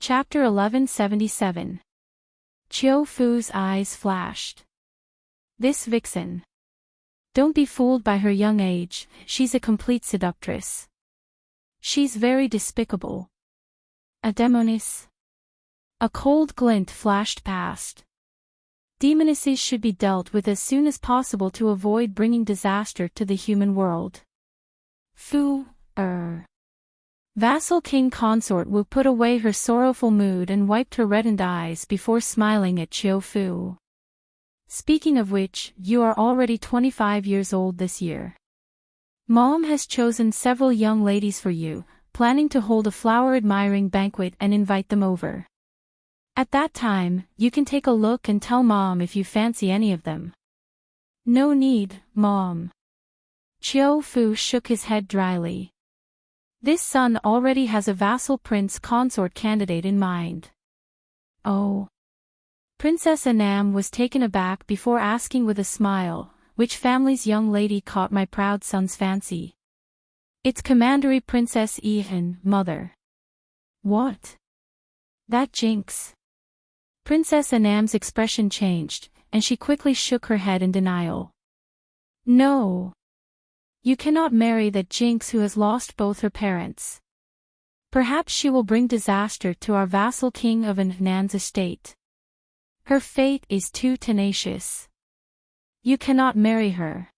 Chapter 1177. Chiu Fu's eyes flashed. This vixen. Don't be fooled by her young age, she's a complete seductress. She's very despicable. A demoness. A cold glint flashed past. Demonesses should be dealt with as soon as possible to avoid bringing disaster to the human world. Vassal King Consort Wu put away her sorrowful mood and wiped her reddened eyes before smiling at Chiu Fu. Speaking of which, you are already 25 years old this year. Mom has chosen several young ladies for you, planning to hold a flower-admiring banquet and invite them over. At that time, you can take a look and tell Mom if you fancy any of them. No need, Mom. Chiu Fu shook his head dryly. This son already has a vassal prince consort candidate in mind. Oh. Princess Anam was taken aback before asking with a smile, which family's young lady caught my proud son's fancy? It's Commandery Princess Ihan, mother. What? That jinx. Princess Anam's expression changed, and she quickly shook her head in denial. No. You cannot marry that jinx who has lost both her parents. Perhaps she will bring disaster to our vassal king of Nan's estate. Her fate is too tenacious. You cannot marry her.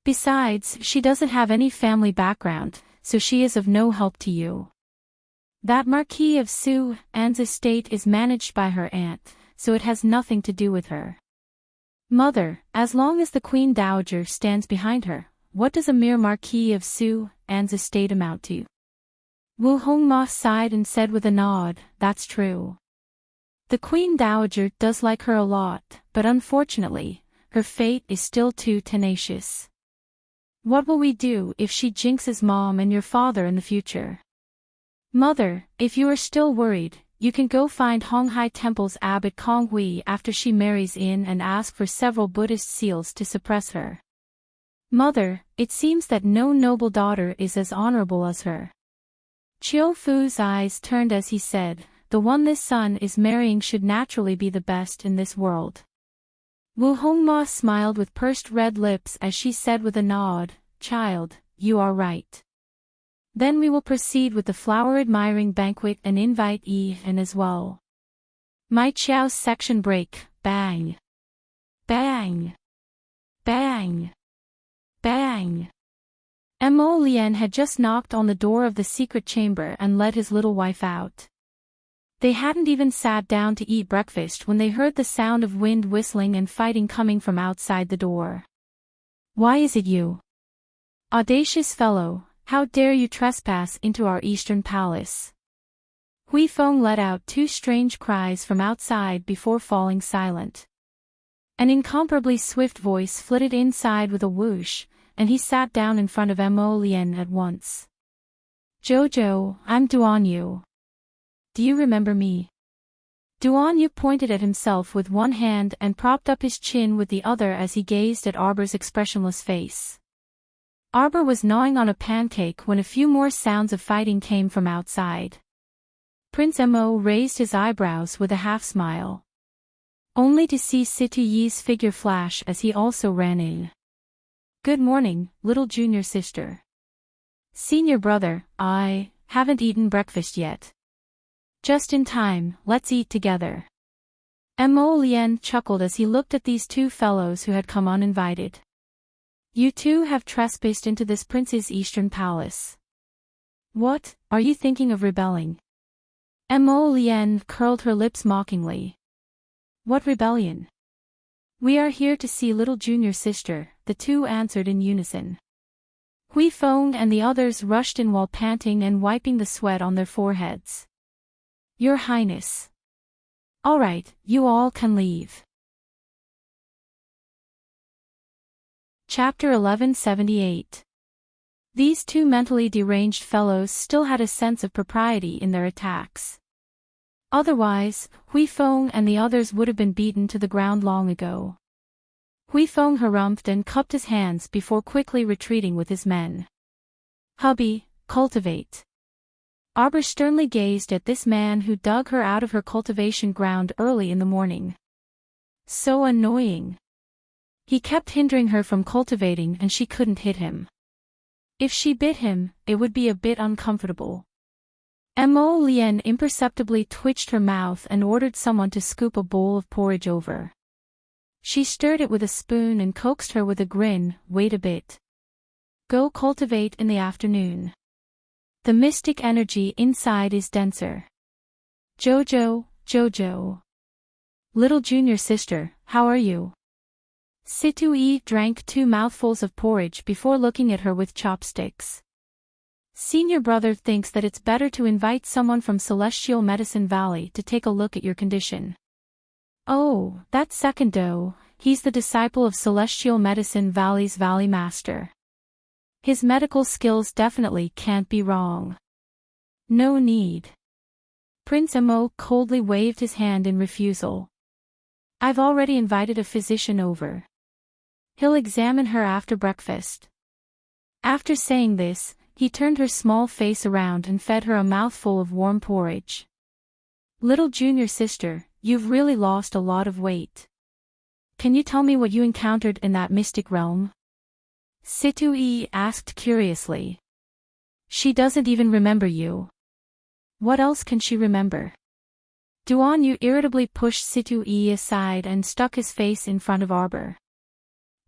Besides, she doesn't have any family background, so she is of no help to you. That Marquis of Su An's estate is managed by her aunt, so it has nothing to do with her. Mother, as long as the Queen Dowager stands behind her, what does a mere Marquis of Su An's estate amount to? Wu Hongma sighed and said with a nod, that's true. The Queen Dowager does like her a lot, but unfortunately, her fate is still too tenacious. What will we do if she jinxes Mom and your father in the future? Mother, if you are still worried, you can go find Honghai Temple's abbot Kong Hui after she marries in and ask for several Buddhist seals to suppress her. Mother, it seems that no noble daughter is as honorable as her. Chiu Fu's eyes turned as he said, the one this son is marrying should naturally be the best in this world. Wu Hongma smiled with pursed red lips as she said with a nod, child, you are right. Then we will proceed with the flower-admiring banquet and invite Ihan as well. My Chiao's section break, bang. Bang. Bang. Bang! Mo Lian had just knocked on the door of the secret chamber and let his little wife out. They hadn't even sat down to eat breakfast when they heard the sound of wind whistling and fighting coming from outside the door. Why is it you? Audacious fellow, how dare you trespass into our eastern palace? Hui Feng let out two strange cries from outside before falling silent. An incomparably swift voice flitted inside with a whoosh, and he sat down in front of Mo Lian at once. Jojo, I'm Duan Yu. Do you remember me? Duan Yu pointed at himself with one hand and propped up his chin with the other as he gazed at Arbor's expressionless face. Arbor was gnawing on a pancake when a few more sounds of fighting came from outside. Prince Mo raised his eyebrows with a half-smile. Only to see Situ Yi's figure flash as he also ran in. Good morning, little junior sister. Senior brother, I haven't eaten breakfast yet. Just in time, let's eat together. Mo Lian chuckled as he looked at these two fellows who had come uninvited. You two have trespassed into this prince's eastern palace. What, are you thinking of rebelling? Mo Lian curled her lips mockingly. What rebellion? We are here to see little junior sister, the two answered in unison. Hui Feng and the others rushed in while panting and wiping the sweat on their foreheads. Your Highness. All right, you all can leave. Chapter 1178. These two mentally deranged fellows still had a sense of propriety in their attacks. Otherwise, Hui Feng and the others would have been beaten to the ground long ago. Hui Feng harumphed and cupped his hands before quickly retreating with his men. Hubby, cultivate. Arbor sternly gazed at this man who dug her out of her cultivation ground early in the morning. So annoying. He kept hindering her from cultivating and she couldn't hit him. If she bit him, it would be a bit uncomfortable. Mo Lien imperceptibly twitched her mouth and ordered someone to scoop a bowl of porridge over. She stirred it with a spoon and coaxed her with a grin, "Wait a bit. Go cultivate in the afternoon. The mystic energy inside is denser." "Jojo, Jojo. Little junior sister, how are you?" Situ-Yi drank 2 mouthfuls of porridge before looking at her with chopsticks. "Senior brother thinks that it's better to invite someone from Celestial Medicine Valley to take a look at your condition." "Oh, that's second Do. He's the disciple of Celestial Medicine Valley's Valley Master. His medical skills definitely can't be wrong. No need." Prince Mo coldly waved his hand in refusal. "I've already invited a physician over. He'll examine her after breakfast." After saying this, he turned her small face around and fed her a mouthful of warm porridge. "Little junior sister, you've really lost a lot of weight. Can you tell me what you encountered in that mystic realm?" Situ-Yi asked curiously. "She doesn't even remember you. What else can she remember?" Duan Yu irritably pushed Situ-Yi aside and stuck his face in front of Arbor.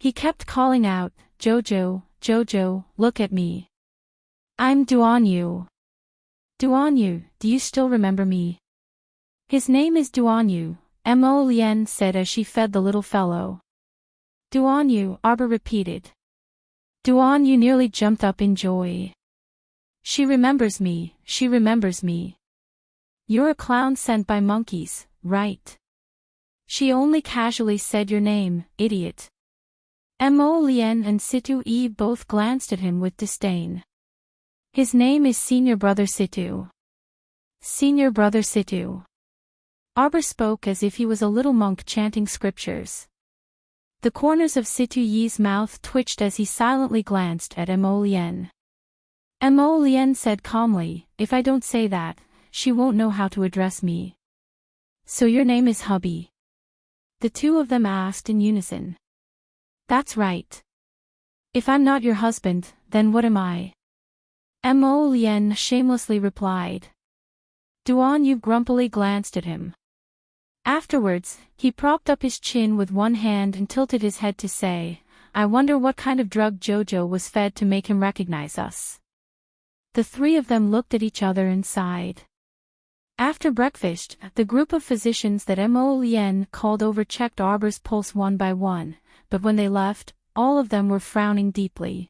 He kept calling out, "Jojo, Jojo, look at me. I'm Duan Yu. Duan Yu, do you still remember me?" "His name is Duan Yu," Mo Lien said as she fed the little fellow. "Duan Yu," Arbor repeated. Duan Yu nearly jumped up in joy. She remembers me. You're a clown sent by monkeys, right?" "She only casually said your name, idiot." Mo Lien and Situ-Yi both glanced at him with disdain. "His name is Senior Brother Situ. Senior Brother Situ." Arbor spoke as if he was a little monk chanting scriptures. The corners of Situ-Yi's mouth twitched as he silently glanced at Mo Lien. Mo Lien said calmly, "If I don't say that, she won't know how to address me." "So your name is Hubby?" the two of them asked in unison. "That's right. If I'm not your husband, then what am I?" Mo Lien shamelessly replied. Duan Yu grumpily glanced at him. Afterwards, he propped up his chin with one hand and tilted his head to say, "I wonder what kind of drug Jojo was fed to make him recognize us." The three of them looked at each other and sighed. After breakfast, the group of physicians that Mo Lien called over checked Arbor's pulse one by one, but when they left, all of them were frowning deeply.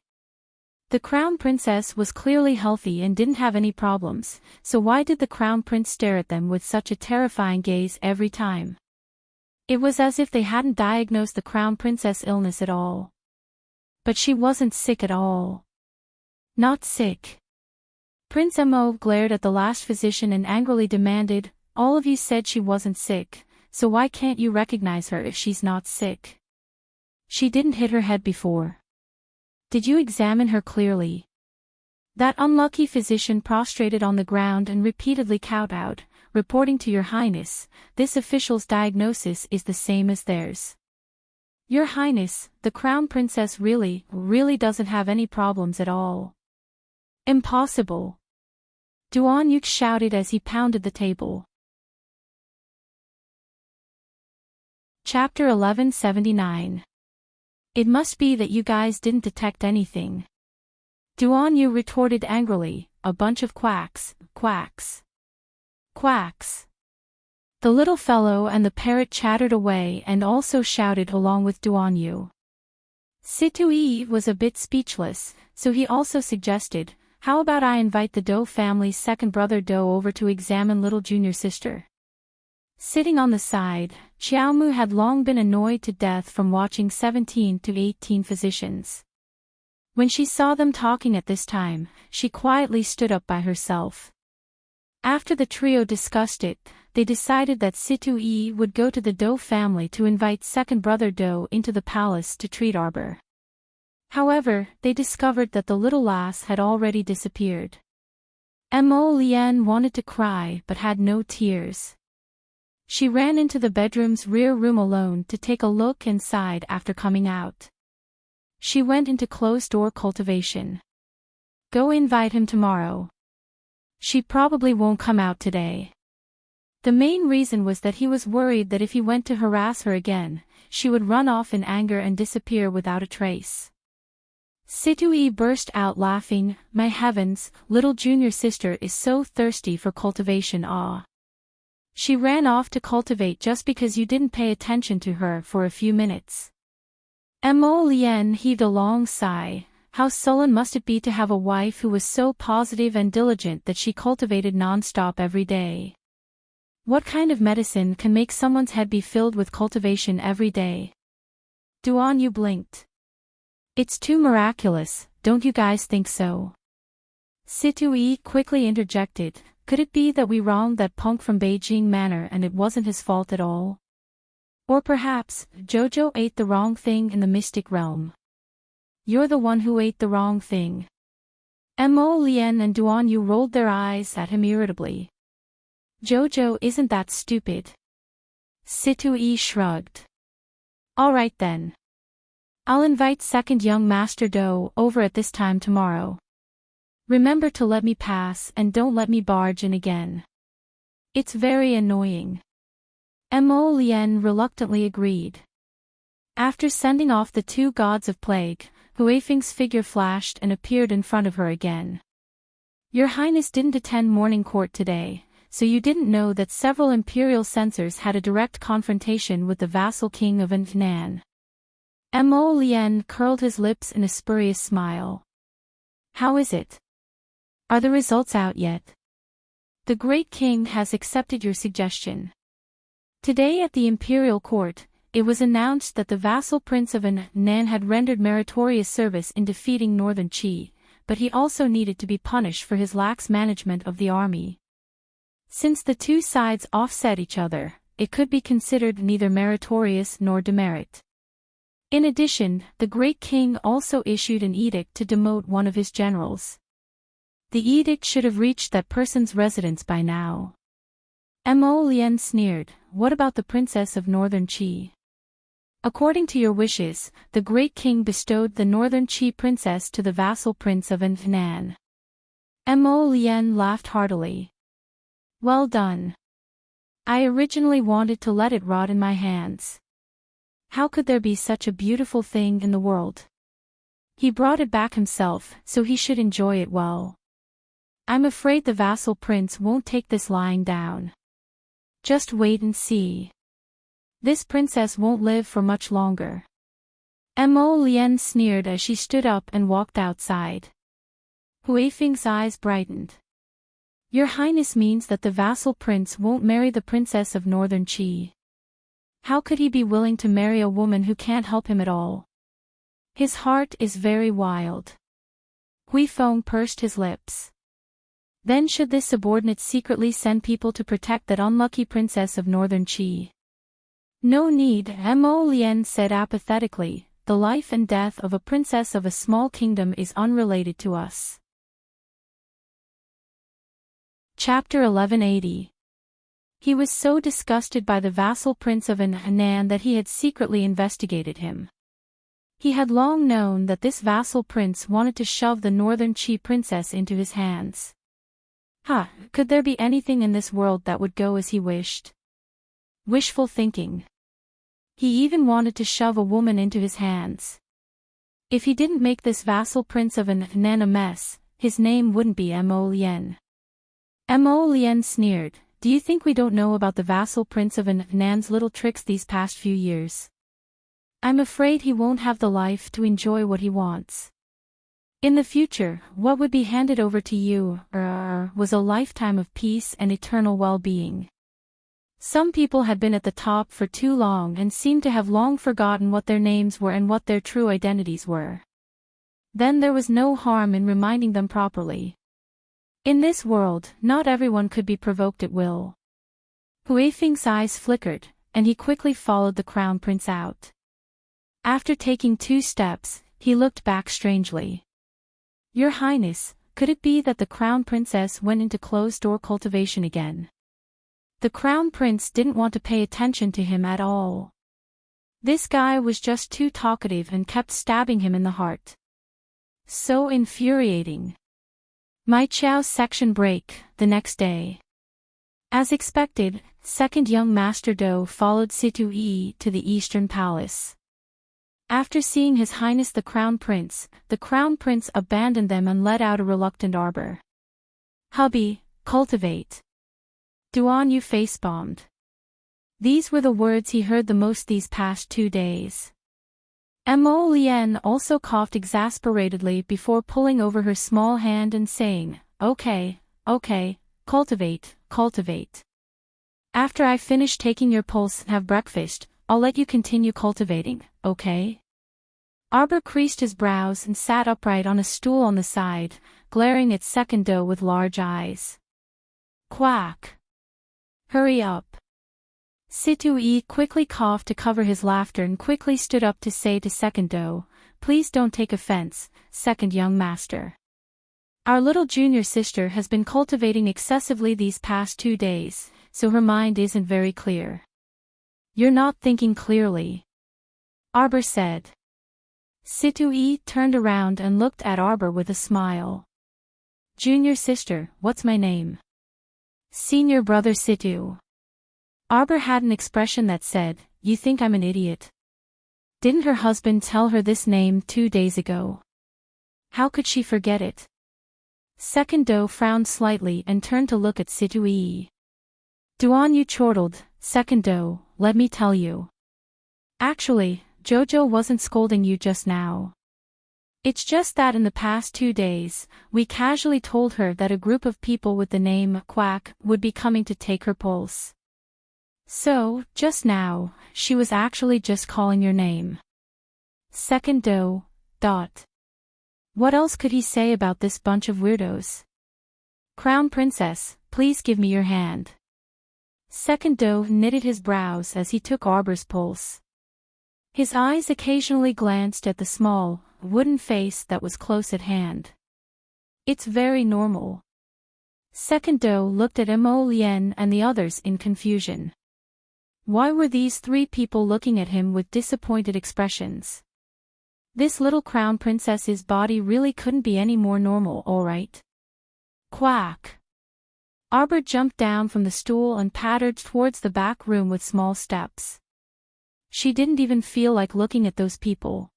The Crown Princess was clearly healthy and didn't have any problems, so why did the Crown Prince stare at them with such a terrifying gaze every time? It was as if they hadn't diagnosed the Crown Princess' illness at all. But she wasn't sick at all. Not sick. Prince Mo glared at the last physician and angrily demanded, "All of you said she wasn't sick, so why can't you recognize her if she's not sick? She didn't hit her head before. Did you examine her clearly?" That unlucky physician prostrated on the ground and repeatedly kowtowed, "Reporting to Your Highness, this official's diagnosis is the same as theirs. Your Highness, the Crown Princess really doesn't have any problems at all." "Impossible!" Duan Yu shouted as he pounded the table. Chapter 1179. "It must be that you guys didn't detect anything." Duan Yu retorted angrily, "A bunch of quacks, quacks, quacks." The little fellow and the parrot chattered away and also shouted along with Duan Yu. Situ-Yi was a bit speechless, so he also suggested, "How about I invite the Do family's second brother Do over to examine little junior sister?" Sitting on the side, Xiaomu had long been annoyed to death from watching 17 to 18 physicians. When she saw them talking at this time, she quietly stood up by herself. After the trio discussed it, they decided that Situ-Yi would go to the Do family to invite second brother Do into the palace to treat Arbor. However, they discovered that the little lass had already disappeared. Mo Lian wanted to cry but had no tears. She ran into the bedroom's rear room alone to take a look inside after coming out. She went into closed-door cultivation. Go invite him tomorrow. She probably won't come out today. The main reason was that he was worried that if he went to harass her again, she would run off in anger and disappear without a trace. Situi burst out laughing. My heavens, little junior sister is so thirsty for cultivation. Ah. She ran off to cultivate just because you didn't pay attention to her for a few minutes. Mo Lian heaved a long sigh. How sullen must it be to have a wife who was so positive and diligent that she cultivated non-stop every day. What kind of medicine can make someone's head be filled with cultivation every day? Duan Yu blinked. It's too miraculous, don't you guys think so? Situi quickly interjected. Could it be that we wronged that punk from Beijing Manor and it wasn't his fault at all? Or perhaps, Jojo ate the wrong thing in the mystic realm. You're the one who ate the wrong thing. Mo Lian and Duan Yu rolled their eyes at him irritably. Jojo isn't that stupid. Situi shrugged. Alright then. I'll invite second young Master Do over at this time tomorrow. Remember to let me pass and don't let me barge in again. It's very annoying. Mo Lian reluctantly agreed. After sending off the two gods of plague, Huifeng's figure flashed and appeared in front of her again. Your Highness didn't attend morning court today, so you didn't know that several imperial censors had a direct confrontation with the vassal king of Nan. Mo Lian curled his lips in a spurious smile. How is it? Are the results out yet? The great king has accepted your suggestion. Today at the imperial court, it was announced that the vassal prince of Nan had rendered meritorious service in defeating Northern Qi, but he also needed to be punished for his lax management of the army. Since the two sides offset each other, it could be considered neither meritorious nor demerit. In addition, the great king also issued an edict to demote one of his generals. The edict should have reached that person's residence by now. Mo Lian sneered. What about the princess of Northern Qi? According to your wishes, the great king bestowed the Northern Qi princess to the vassal prince of Nan. Mo Lian laughed heartily. Well done. I originally wanted to let it rot in my hands. How could there be such a beautiful thing in the world? He brought it back himself, so he should enjoy it well. I'm afraid the vassal prince won't take this lying down. Just wait and see. This princess won't live for much longer. Mo Lian sneered as she stood up and walked outside. Huifeng's eyes brightened. Your Highness means that the vassal prince won't marry the princess of Northern Qi. How could he be willing to marry a woman who can't help him at all? His heart is very wild. Huifeng pursed his lips. Then should this subordinate secretly send people to protect that unlucky princess of Northern Qi? No need, Mo Lian said apathetically. The life and death of a princess of a small kingdom is unrelated to us. Chapter 1180. He was so disgusted by the vassal prince of Nan that he had secretly investigated him. He had long known that this vassal prince wanted to shove the Northern Qi princess into his hands. Could there be anything in this world that would go as he wished? Wishful thinking. He even wanted to shove a woman into his hands. If he didn't make this vassal prince of Nan a mess, his name wouldn't be Mo Lian. Mo Lian sneered. Do you think we don't know about the vassal prince of Nan's little tricks these past few years? I'm afraid he won't have the life to enjoy what he wants. In the future, what would be handed over to you, was a lifetime of peace and eternal well-being. Some people had been at the top for too long and seemed to have long forgotten what their names were and what their true identities were. Then there was no harm in reminding them properly. In this world, not everyone could be provoked at will. Huifeng's eyes flickered, and he quickly followed the crown prince out. After taking 2 steps, he looked back strangely. Your Highness, Could it be that the Crown Princess went into closed-door cultivation again? The Crown Prince didn't want to pay attention to him at all. This guy was just too talkative and kept stabbing him in the heart. So infuriating. My Chow section break, the next day. As expected, second young Master Do followed Situ Yi to the Eastern Palace. After seeing His Highness the Crown Prince abandoned them and let out a reluctant arbor. Hubby, cultivate. Duan Yu face-bombed. These were the words he heard the most these past 2 days. Mo Lien also coughed exasperatedly before pulling over her small hand and saying, Okay, cultivate. After I finish taking your pulse and have breakfast, I'll let you continue cultivating, okay? Arbor creased his brows and sat upright on a stool on the side, glaring at Second Do with large eyes. Quack. Hurry up. Situ Yi quickly coughed to cover his laughter and quickly stood up to say to Second Do, Please don't take offense, second young master. Our little junior sister has been cultivating excessively these past 2 days, so her mind isn't very clear. You're not thinking clearly. Arbor said. Situ Yi turned around and looked at Arbor with a smile. Junior sister, what's my name? Senior brother Situ. Arbor had an expression that said, You think I'm an idiot? Didn't her husband tell her this name 2 days ago? How could she forget it? Second Do frowned slightly and turned to look at Situ Yi. Duan Yu chortled, Second Do, let me tell you. Actually, Jojo wasn't scolding you just now. It's just that in the past 2 days, we casually told her that a group of people with the name Quack would be coming to take her pulse. So, just now, she was actually just calling your name. Second Do. What else could he say about this bunch of weirdos? Crown Princess, please give me your hand. Second Do knitted his brows as he took Arbor's pulse. His eyes occasionally glanced at the small, wooden face that was close at hand. It's very normal. Second Do looked at Mo Lien and the others in confusion. Why were these 3 people looking at him with disappointed expressions? This little crown princess's body really couldn't be any more normal, alright? Quack! Arbor jumped down from the stool and pattered towards the back room with small steps. She didn't even feel like looking at those people.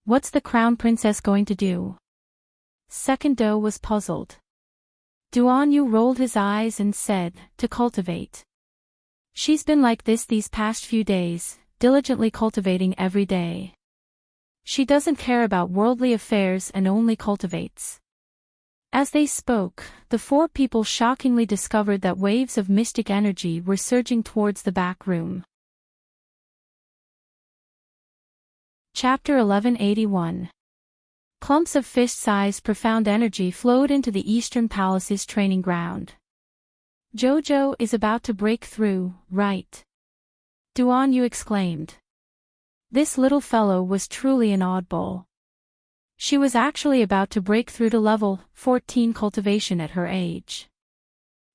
What's the crown princess going to do? Second Do was puzzled. Duan Yu rolled his eyes and said, To cultivate. She's been like this these past few days, diligently cultivating every day. She doesn't care about worldly affairs and only cultivates. As they spoke, the 4 people shockingly discovered that waves of mystic energy were surging towards the back room. Chapter 1181. Clumps of fist-sized profound energy flowed into the Eastern Palace's training ground. Jojo is about to break through, right? Duan Yu exclaimed. This little fellow was truly an oddball. She was actually about to break through to level 14 cultivation at her age.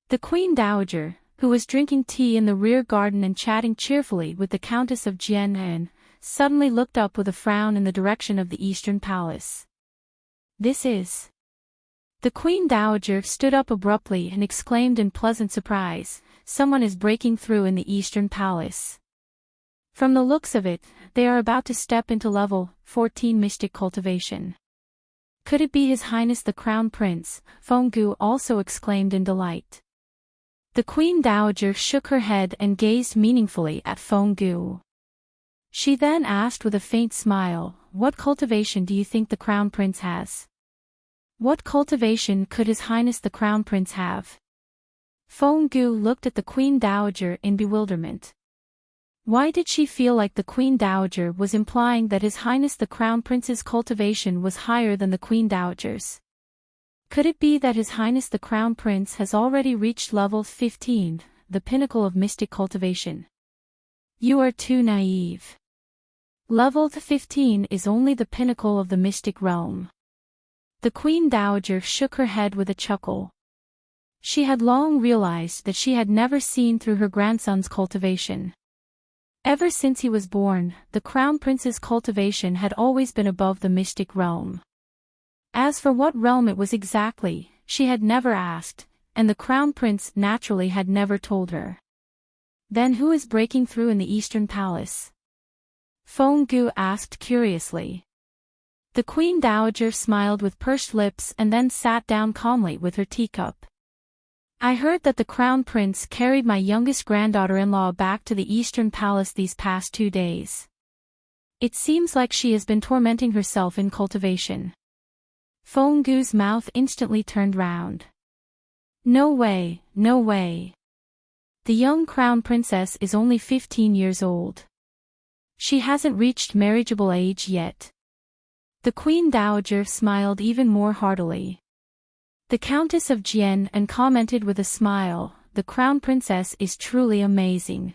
The Queen Dowager, who was drinking tea in the rear garden and chatting cheerfully with the Countess of Jian'an, suddenly looked up with a frown in the direction of the Eastern Palace. This is... The Queen Dowager stood up abruptly and exclaimed in pleasant surprise, Someone is breaking through in the Eastern Palace. From the looks of it, they are about to step into level 14 mystic cultivation. Could it be His Highness the Crown Prince? Fenggu also exclaimed in delight. The Queen Dowager shook her head and gazed meaningfully at Fenggu. She then asked with a faint smile, What cultivation do you think the Crown Prince has? What cultivation could His Highness the Crown Prince have? Fenggu looked at the Queen Dowager in bewilderment. Why did she feel like the Queen Dowager was implying that His Highness the Crown Prince's cultivation was higher than the Queen Dowager's? Could it be that His Highness the Crown Prince has already reached level 15, the pinnacle of mystic cultivation? You are too naive. Level 15 is only the pinnacle of the mystic realm. The Queen Dowager shook her head with a chuckle. She had long realized that she had never seen through her grandson's cultivation. Ever since he was born, the Crown Prince's cultivation had always been above the mystic realm. As for what realm it was exactly, she had never asked, and the Crown Prince naturally had never told her. Then who is breaking through in the Eastern Palace? Feng Gu asked curiously. The Queen Dowager smiled with pursed lips and then sat down calmly with her teacup. I heard that the Crown Prince carried my youngest granddaughter-in-law back to the Eastern Palace these past 2 days. It seems like she has been tormenting herself in cultivation. Feng Gu's mouth instantly turned round. No way, no way. The young Crown Princess is only 15 years old. She hasn't reached marriageable age yet. The Queen Dowager smiled even more heartily. The Countess of Jian and commented with a smile, the Crown Princess is truly amazing.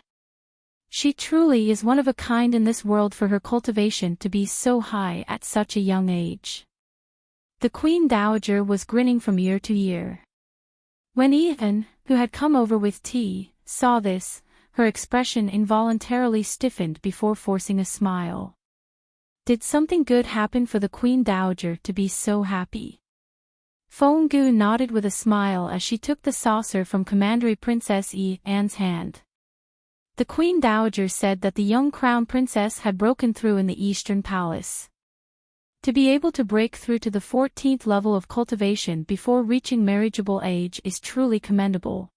She truly is one of a kind in this world for her cultivation to be so high at such a young age. The Queen Dowager was grinning from ear to ear. When Ethan, who had come over with tea, saw this, her expression involuntarily stiffened before forcing a smile. Did something good happen for the Queen Dowager to be so happy? Feng Gu nodded with a smile as she took the saucer from Commandery Princess Anne's hand. The Queen Dowager said that the young Crown Princess had broken through in the Eastern Palace. To be able to break through to the 14th level of cultivation before reaching marriageable age is truly commendable.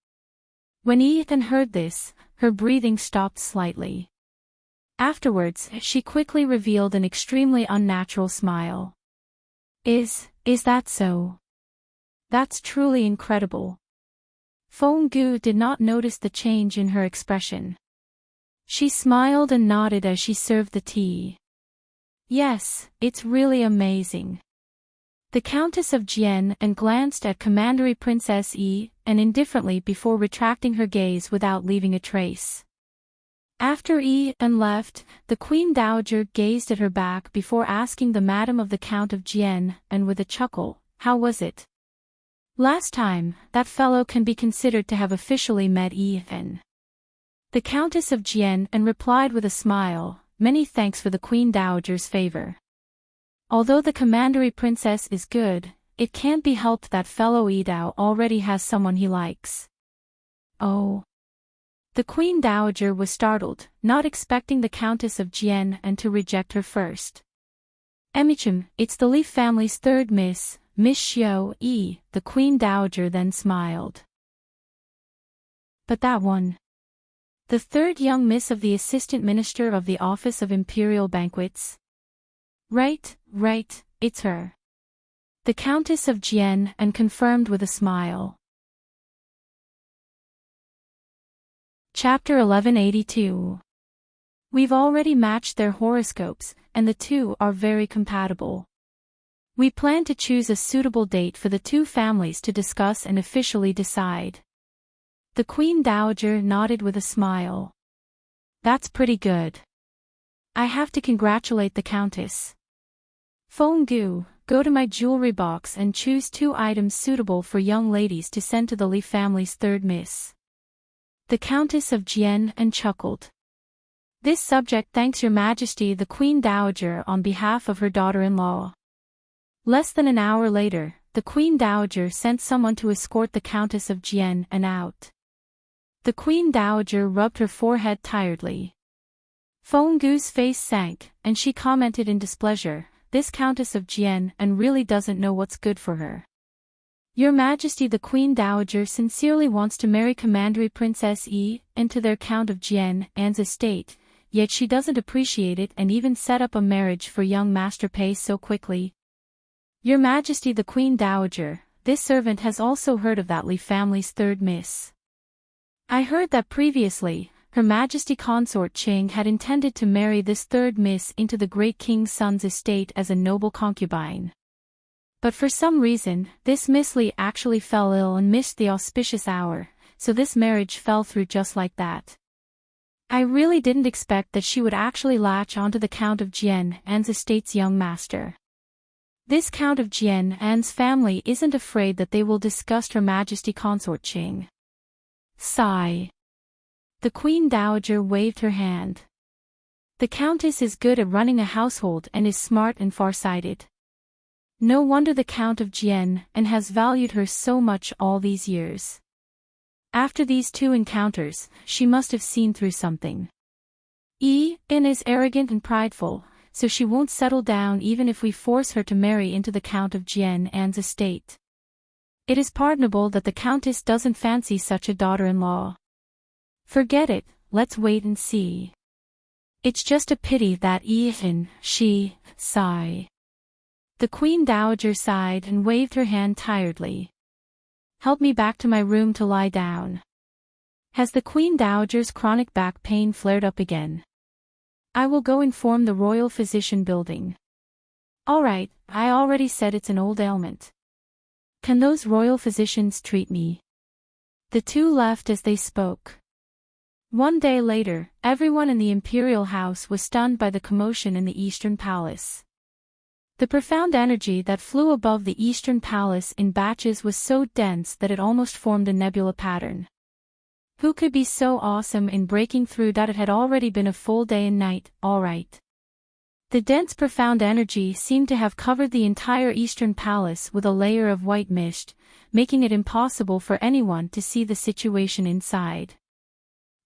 When Ethan heard this, her breathing stopped slightly. Afterwards, she quickly revealed an extremely unnatural smile. Is that so? That's truly incredible. Feng Gu did not notice the change in her expression. She smiled and nodded as she served the tea. Yes, it's really amazing. The Countess of Jian and glanced at Commandery Princess and indifferently before retracting her gaze without leaving a trace. After and left, the Queen Dowager gazed at her back before asking the Madam of the Count of Jian, and with a chuckle, how was it? Last time, that fellow can be considered to have officially met Ethan. The Countess of Jian and replied with a smile, many thanks for the Queen Dowager's favor. Although the Commandery Princess is good, it can't be helped that fellow Edao already has someone he likes. Oh. The Queen Dowager was startled, not expecting the Countess of Jian and to reject her first. Emichim, it's the Li family's third Miss Xiao Yi, the Queen Dowager then smiled. But that one. The third young miss of the Assistant Minister of the Office of Imperial Banquets? Right, it's her. The Countess of Jian and confirmed with a smile. Chapter 1182. We've already matched their horoscopes, and the two are very compatible. We plan to choose a suitable date for the two families to discuss and officially decide. The Queen Dowager nodded with a smile. That's pretty good. I have to congratulate the Countess. Feng Gu, go to my jewelry box and choose 2 items suitable for young ladies to send to the Li family's third miss. The Countess of Jian and chuckled. This subject thanks Your Majesty the Queen Dowager on behalf of her daughter-in-law. Less than an hour later, the Queen Dowager sent someone to escort the Countess of Jian and out. The Queen Dowager rubbed her forehead tiredly. Feng Gu's face sank, and she commented in displeasure, this Countess of Jian and really doesn't know what's good for her. Your Majesty the Queen Dowager sincerely wants to marry Commandery Princess into their Count of Jian Anne's estate, yet she doesn't appreciate it and even set up a marriage for young Master Pei so quickly. Your Majesty the Queen Dowager, this servant has also heard of that Li family's third miss. I heard that previously, Her Majesty Consort Qing had intended to marry this third miss into the great king's son's estate as a noble concubine. But for some reason, this Miss Li actually fell ill and missed the auspicious hour, so this marriage fell through just like that. I really didn't expect that she would actually latch onto the Count of Jian Anne's estate's young master. This Count of Jian An's family isn't afraid that they will disgust Her Majesty Consort Qing. Sigh. The Queen Dowager waved her hand. The Countess is good at running a household and is smart and far-sighted. No wonder the Count of Jian An has valued her so much all these years. After these two encounters, she must have seen through something. An is arrogant and prideful, so she won't settle down even if we force her to marry into the Count of Jian An's estate. It is pardonable that the Countess doesn't fancy such a daughter-in-law. Forget it, let's wait and see. It's just a pity that she, sigh. The Queen Dowager sighed and waved her hand tiredly. Help me back to my room to lie down. Has the Queen Dowager's chronic back pain flared up again? I will go inform the Royal Physician Building. All right, I already said it's an old ailment. Can those royal physicians treat me? The two left as they spoke. One day later, everyone in the imperial house was stunned by the commotion in the Eastern Palace. The profound energy that flew above the Eastern Palace in batches was so dense that it almost formed a nebula pattern. Who could be so awesome in breaking through that? It had already been a full day and night, all right. The dense profound energy seemed to have covered the entire Eastern Palace with a layer of white mist, making it impossible for anyone to see the situation inside.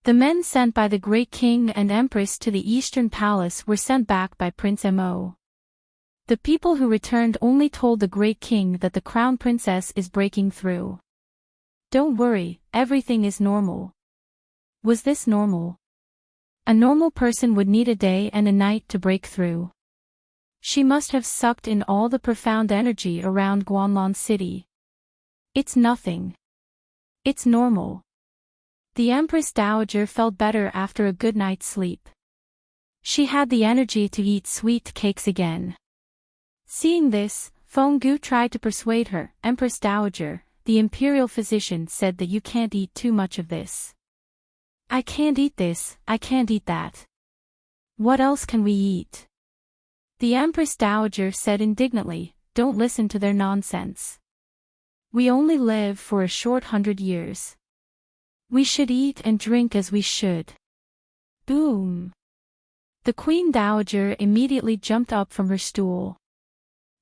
The men sent by the Great King and Empress to the Eastern Palace were sent back by Prince Mo. The people who returned only told the Great King that the Crown Princess is breaking through. Don't worry, everything is normal. Was this normal? A normal person would need a day and a night to break through. She must have sucked in all the profound energy around Guanlon City. It's nothing. It's normal. The Empress Dowager felt better after a good night's sleep. She had the energy to eat sweet cakes again. Seeing this, Feng Gu tried to persuade her. Empress Dowager, the imperial physician said that you can't eat too much of this. I can't eat this, I can't eat that. What else can we eat? The Empress Dowager said indignantly, don't listen to their nonsense. We only live for a short 100 years. We should eat and drink as we should. Boom! The Queen Dowager immediately jumped up from her stool.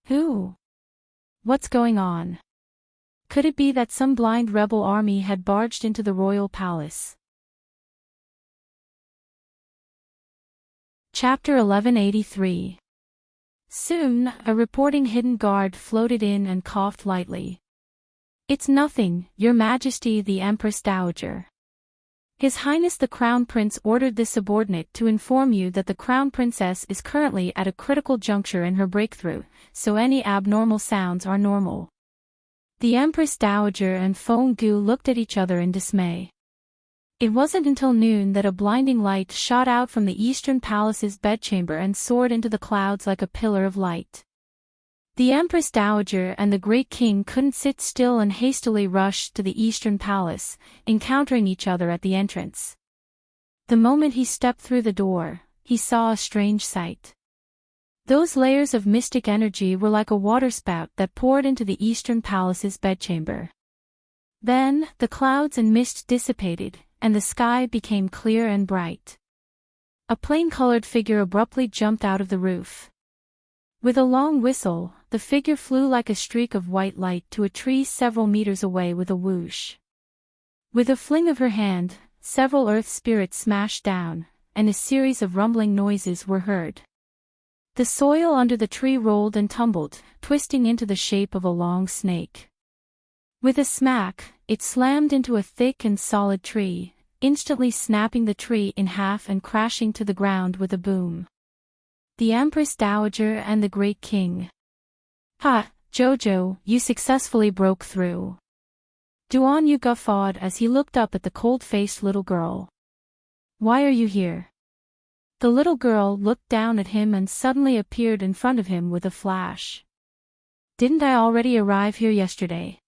Who? What's going on? Could it be that some blind rebel army had barged into the royal palace? Chapter 1183. Soon, a reporting hidden guard floated in and coughed lightly. It's nothing, Your Majesty the Empress Dowager. His Highness the Crown Prince ordered this subordinate to inform you that the Crown Princess is currently at a critical juncture in her breakthrough, so any abnormal sounds are normal. The Empress Dowager and Feng Gu looked at each other in dismay. It wasn't until noon that a blinding light shot out from the Eastern Palace's bedchamber and soared into the clouds like a pillar of light. The Empress Dowager and the Great King couldn't sit still and hastily rushed to the Eastern Palace, encountering each other at the entrance. The moment he stepped through the door, he saw a strange sight. Those layers of mystic energy were like a waterspout that poured into the Eastern Palace's bedchamber. Then, the clouds and mist dissipated, and the sky became clear and bright. A plain-colored figure abruptly jumped out of the roof. With a long whistle, the figure flew like a streak of white light to a tree several meters away with a whoosh. With a fling of her hand, several earth spirits smashed down, and a series of rumbling noises were heard. The soil under the tree rolled and tumbled, twisting into the shape of a long snake. With a smack, it slammed into a thick and solid tree, instantly snapping the tree in half and crashing to the ground with a boom. The Empress Dowager and the Great King. Ha, Jojo, you successfully broke through. Duan Yu guffawed as he looked up at the cold-faced little girl. Why are you here? The little girl looked down at him and suddenly appeared in front of him with a flash. Didn't I already arrive here yesterday?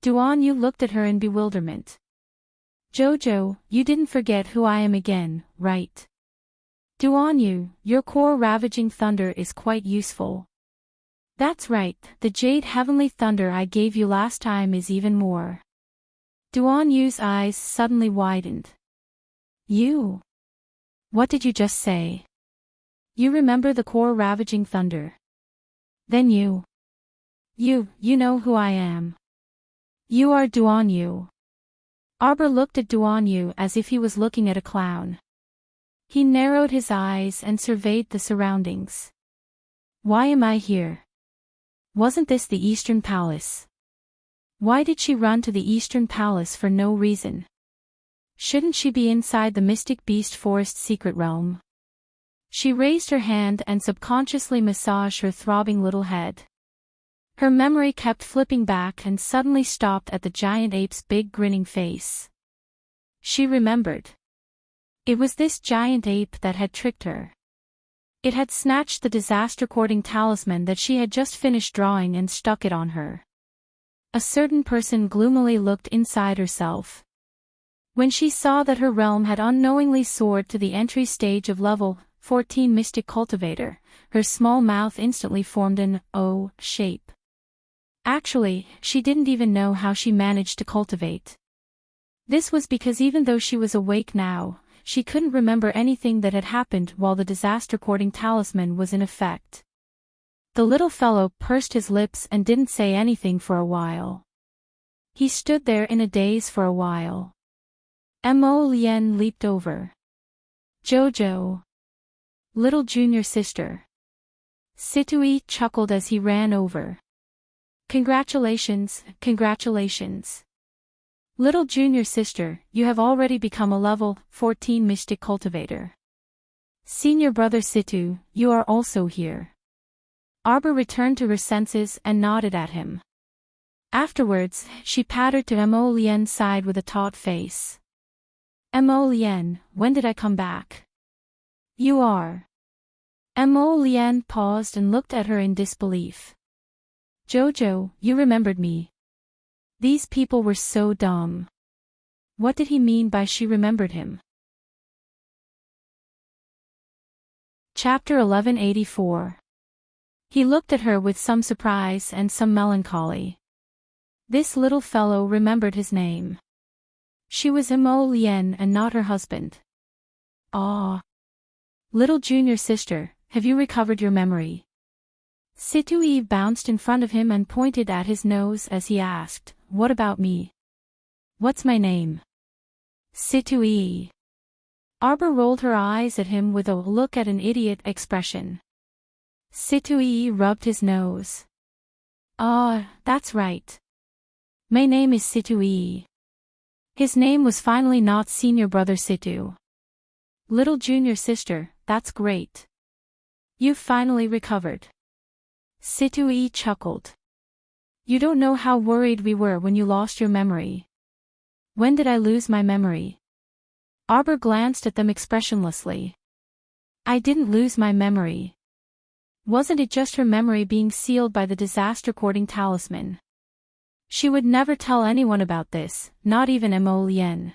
Duan Yu looked at her in bewilderment. Jojo, you didn't forget who I am again, right? Duan Yu, your core ravaging thunder is quite useful. That's right, the jade heavenly thunder I gave you last time is even more. Duan Yu's eyes suddenly widened. You? What did you just say? You remember the core ravaging thunder. Then you know who I am. You are Duan Yu. Arbor looked at Duan Yu as if he was looking at a clown. He narrowed his eyes and surveyed the surroundings. Why am I here? Wasn't this the Eastern Palace? Why did she run to the Eastern Palace for no reason? Shouldn't she be inside the Mystic Beast Forest secret realm? She raised her hand and subconsciously massaged her throbbing little head. Her memory kept flipping back and suddenly stopped at the giant ape's big grinning face. She remembered. It was this giant ape that had tricked her. It had snatched the disaster-courting talisman that she had just finished drawing and stuck it on her. A certain person gloomily looked inside herself. When she saw that her realm had unknowingly soared to the entry stage of level 14 Mystic Cultivator, her small mouth instantly formed an O shape. Actually, she didn't even know how she managed to cultivate. This was because even though she was awake now, she couldn't remember anything that had happened while the disaster-courting talisman was in effect. The little fellow pursed his lips and didn't say anything for a while. He stood there in a daze for a while. Mo Lien leaped over. Jojo. Little junior sister. Situi chuckled as he ran over. Congratulations, congratulations. Little junior sister, you have already become a level 14 Mystic Cultivator. Senior brother Situ, you are also here. Arbor returned to her senses and nodded at him. Afterwards, she pattered to Mo Lien's side with a taut face. Mo Lien, when did I come back? You are. Mo Lien paused and looked at her in disbelief. Jojo, you remembered me. These people were so dumb. What did he mean by she remembered him? Chapter 1184. He looked at her with some surprise and some melancholy. This little fellow remembered his name. She was Mo Lien and not her husband. Ah. Little junior sister, have you recovered your memory? Situi bounced in front of him and pointed at his nose as he asked, what about me? What's my name? Situi. Arbor rolled her eyes at him with a look at an idiot expression. Situi rubbed his nose. Ah, that's right. My name is Situi. His name was finally not senior brother Situ. Little junior sister, that's great. You've finally recovered. Situi chuckled. You don't know how worried we were when you lost your memory. When did I lose my memory? Arbor glanced at them expressionlessly. I didn't lose my memory. Wasn't it just her memory being sealed by the disaster-courting talisman? She would never tell anyone about this, not even Mo Lien.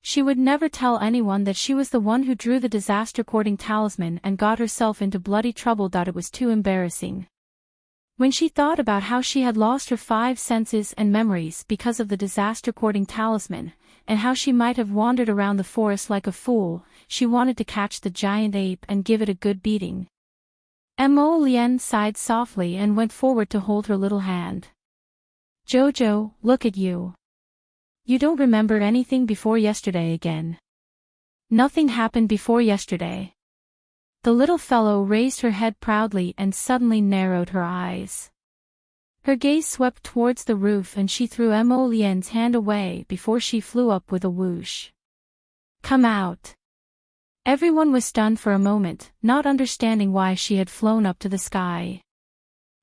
She would never tell anyone that she was the one who drew the disaster-courting talisman and got herself into bloody trouble. It was too embarrassing. When she thought about how she had lost her 5 senses and memories because of the disaster-courting talisman, and how she might have wandered around the forest like a fool, she wanted to catch the giant ape and give it a good beating. Mo Lien sighed softly and went forward to hold her little hand. Jojo, look at you. You don't remember anything before yesterday again. Nothing happened before yesterday. The little fellow raised her head proudly and suddenly narrowed her eyes. Her gaze swept towards the roof and she threw Mo Lien's hand away before she flew up with a whoosh. Come out. Everyone was stunned for a moment, not understanding why she had flown up to the sky.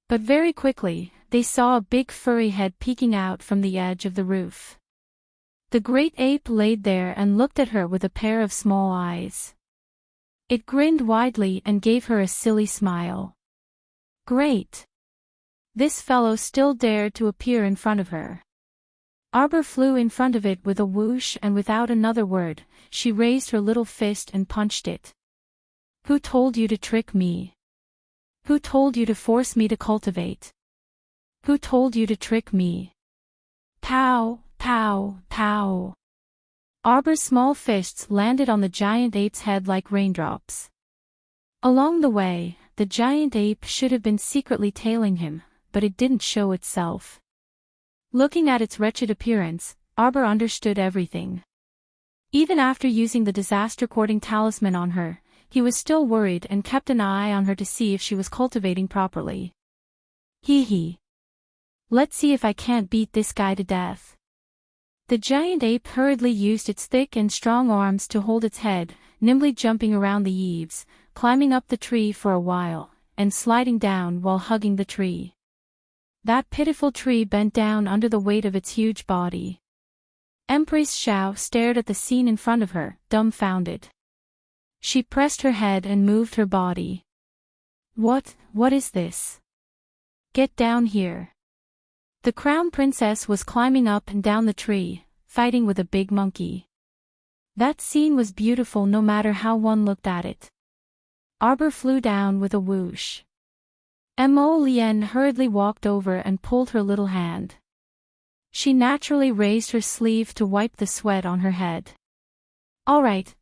But very quickly, they saw a big furry head peeking out from the edge of the roof. The great ape laid there and looked at her with a pair of small eyes. It grinned widely and gave her a silly smile. Great! This fellow still dared to appear in front of her. Arbor flew in front of it with a whoosh and without another word, she raised her little fist and punched it. Who told you to trick me? Who told you to force me to cultivate? Who told you to trick me? Pow, pow, pow. Arbor's small fists landed on the giant ape's head like raindrops. Along the way, the giant ape should have been secretly tailing him, but it didn't show itself. Looking at its wretched appearance, Arbor understood everything. Even after using the disaster-courting talisman on her, he was still worried and kept an eye on her to see if she was cultivating properly. Hee hee. Let's see if I can't beat this guy to death. The giant ape hurriedly used its thick and strong arms to hold its head, nimbly jumping around the eaves, climbing up the tree for a while, and sliding down while hugging the tree. That pitiful tree bent down under the weight of its huge body. Empress Xiao stared at the scene in front of her, dumbfounded. She pressed her head and moved her body. What is this? Get down here. The crown princess was climbing up and down the tree, fighting with a big monkey. That scene was beautiful no matter how one looked at it. Arbor flew down with a whoosh. Mo Lien hurriedly walked over and pulled her little hand. She naturally raised her sleeve to wipe the sweat on her head. All right.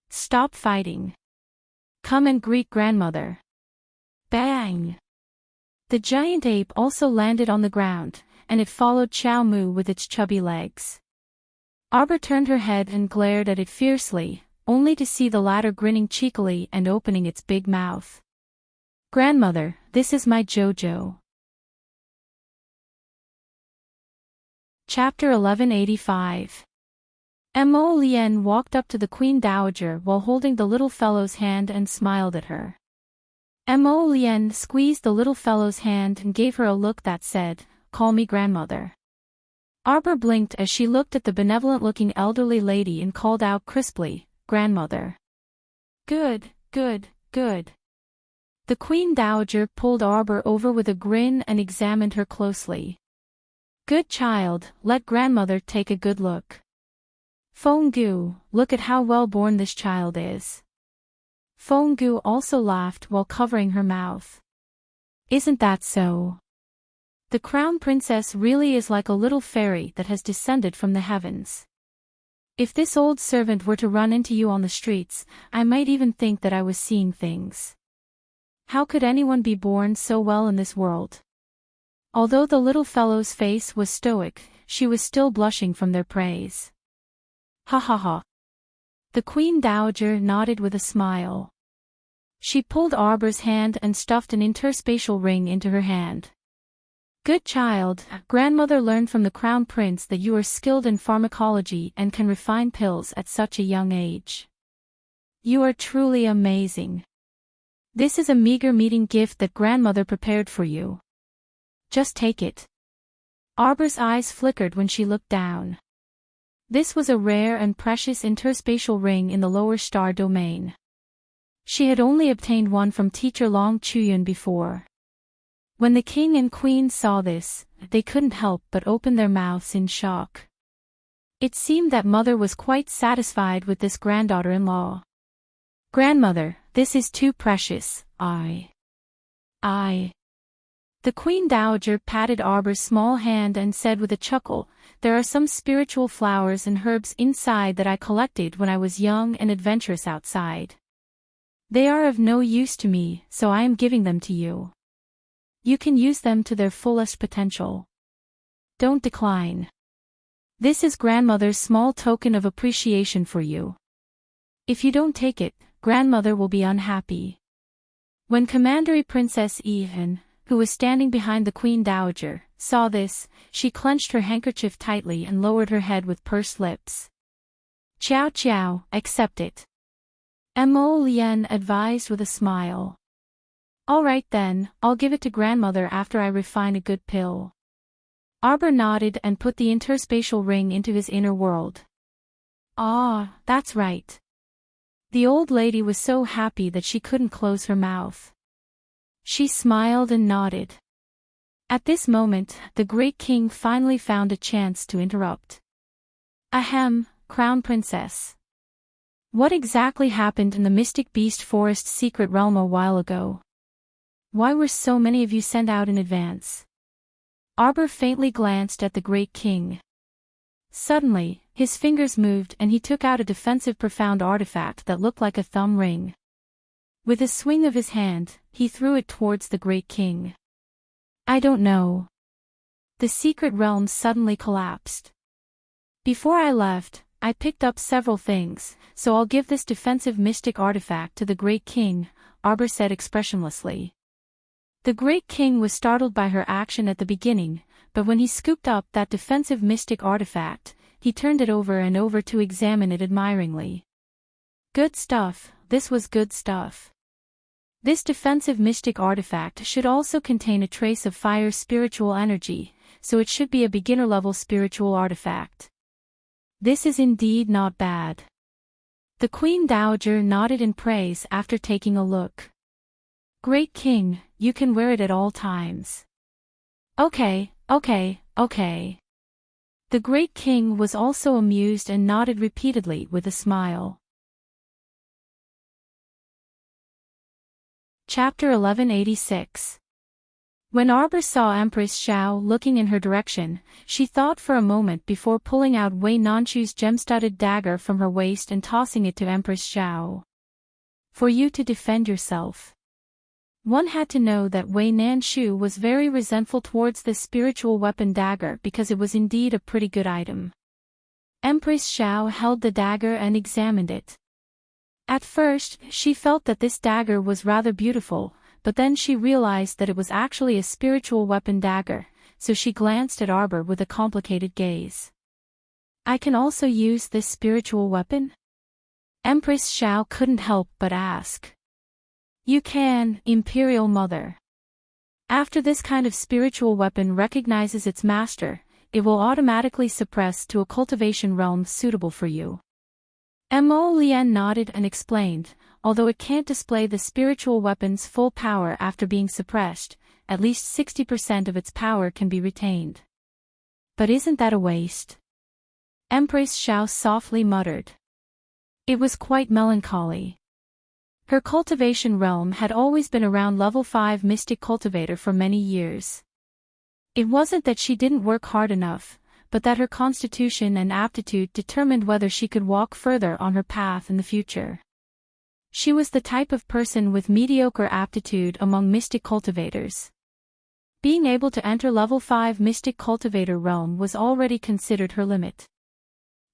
Stop fighting. Come and greet grandmother. Bang! The giant ape also landed on the ground, and it followed Xiao Mu with its chubby legs. Arbor turned her head and glared at it fiercely, only to see the latter grinning cheekily and opening its big mouth. Grandmother, this is my Jojo. Chapter 1185. Mo Lien walked up to the Queen Dowager while holding the little fellow's hand and smiled at her. Mo Lien squeezed the little fellow's hand and gave her a look that said, "Call me grandmother." Arbor blinked as she looked at the benevolent-looking elderly lady and called out crisply, "Grandmother." Good. The Queen Dowager pulled Arbor over with a grin and examined her closely. Good child, let grandmother take a good look. Fenggu, look at how well born this child is. Fenggu also laughed while covering her mouth. Isn't that so? The crown princess really is like a little fairy that has descended from the heavens. If this old servant were to run into you on the streets, I might even think that I was seeing things. How could anyone be born so well in this world? Although the little fellow's face was stoic, she was still blushing from their praise. Ha ha ha. The Queen Dowager nodded with a smile. She pulled Arbor's hand and stuffed an interspatial ring into her hand. Good child, grandmother learned from the crown prince that you are skilled in pharmacology and can refine pills at such a young age. You are truly amazing. This is a meager meeting gift that grandmother prepared for you. Just take it. Arbor's eyes flickered when she looked down. This was a rare and precious interspatial ring in the lower star domain. She had only obtained one from teacher Long Chuyun before. When the king and queen saw this, they couldn't help but open their mouths in shock. It seemed that mother was quite satisfied with this granddaughter-in-law. Grandmother, this is too precious, I. The Queen Dowager patted Arbor's small hand and said with a chuckle, there are some spiritual flowers and herbs inside that I collected when I was young and adventurous outside. They are of no use to me, so I am giving them to you. You can use them to their fullest potential. Don't decline. This is grandmother's small token of appreciation for you. If you don't take it, grandmother will be unhappy. When Commandery Princess Ihan, who was standing behind the Queen Dowager, saw this, she clenched her handkerchief tightly and lowered her head with pursed lips. Ciao, accept it. Mo Lien advised with a smile. All right then, I'll give it to grandmother after I refine a good pill. Arbor nodded and put the interspatial ring into his inner world. Ah, that's right. The old lady was so happy that she couldn't close her mouth. She smiled and nodded. At this moment, the great king finally found a chance to interrupt. Ahem, Crown Princess. What exactly happened in the Mystic Beast Forest secret realm a while ago? Why were so many of you sent out in advance? Arbor faintly glanced at the Great King. Suddenly, his fingers moved and he took out a defensive profound artifact that looked like a thumb ring. With a swing of his hand, he threw it towards the Great King. I don't know. The secret realm suddenly collapsed. Before I left, I picked up several things, so I'll give this defensive mystic artifact to the Great King, Arbor said expressionlessly. The Great King was startled by her action at the beginning, but when he scooped up that defensive mystic artifact, he turned it over and over to examine it admiringly. Good stuff, this was good stuff. This defensive mystic artifact should also contain a trace of fire spiritual energy, so it should be a beginner-level spiritual artifact. This is indeed not bad. The Queen Dowager nodded in praise after taking a look. Great King, you can wear it at all times. Okay. The Great King was also amused and nodded repeatedly with a smile. Chapter 1186. When Arbor saw Empress Xiao looking in her direction, she thought for a moment before pulling out Wei Nanchu's gem-studded dagger from her waist and tossing it to Empress Xiao. For you to defend yourself. One had to know that Wei Nanchu was very resentful towards this spiritual weapon dagger because it was indeed a pretty good item. Empress Xiao held the dagger and examined it. At first, she felt that this dagger was rather beautiful, but then she realized that it was actually a spiritual weapon dagger, so she glanced at Arbor with a complicated gaze. I can also use this spiritual weapon? Empress Xiao couldn't help but ask. You can, Imperial Mother. After this kind of spiritual weapon recognizes its master, it will automatically suppress to a cultivation realm suitable for you. Mo Lian nodded and explained, although it can't display the spiritual weapon's full power after being suppressed, at least 60% of its power can be retained. But isn't that a waste? Empress Xiao softly muttered. It was quite melancholy. Her cultivation realm had always been around level 5 mystic cultivator for many years. It wasn't that she didn't work hard enough, but that her constitution and aptitude determined whether she could walk further on her path in the future. She was the type of person with mediocre aptitude among mystic cultivators. Being able to enter level 5 mystic cultivator realm was already considered her limit.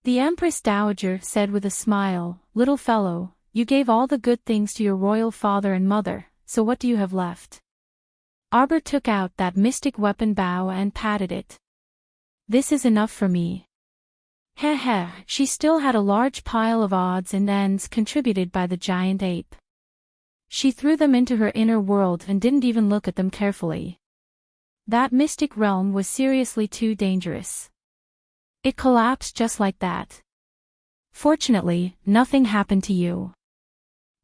The Empress Dowager said with a smile, "Little fellow, you gave all the good things to your royal father and mother, so what do you have left?" Arbor took out that mystic weapon bow and patted it. This is enough for me. Heh, she still had a large pile of odds and ends contributed by the giant ape. She threw them into her inner world and didn't even look at them carefully. That mystic realm was seriously too dangerous. It collapsed just like that. Fortunately, nothing happened to you.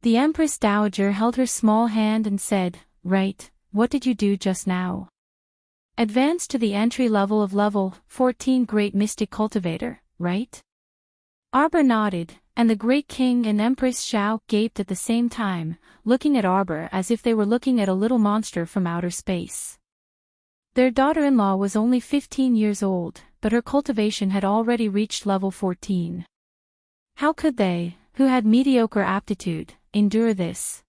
The Empress Dowager held her small hand and said, "Right, what did you do just now?" "Advance to the entry level of level 14 Great Mystic Cultivator, right?" Arbor nodded, and the Great King and Empress Xiao gaped at the same time, looking at Arbor as if they were looking at a little monster from outer space. Their daughter-in-law was only 15 years old, but her cultivation had already reached level 14. How could they, who had mediocre aptitude, endure this?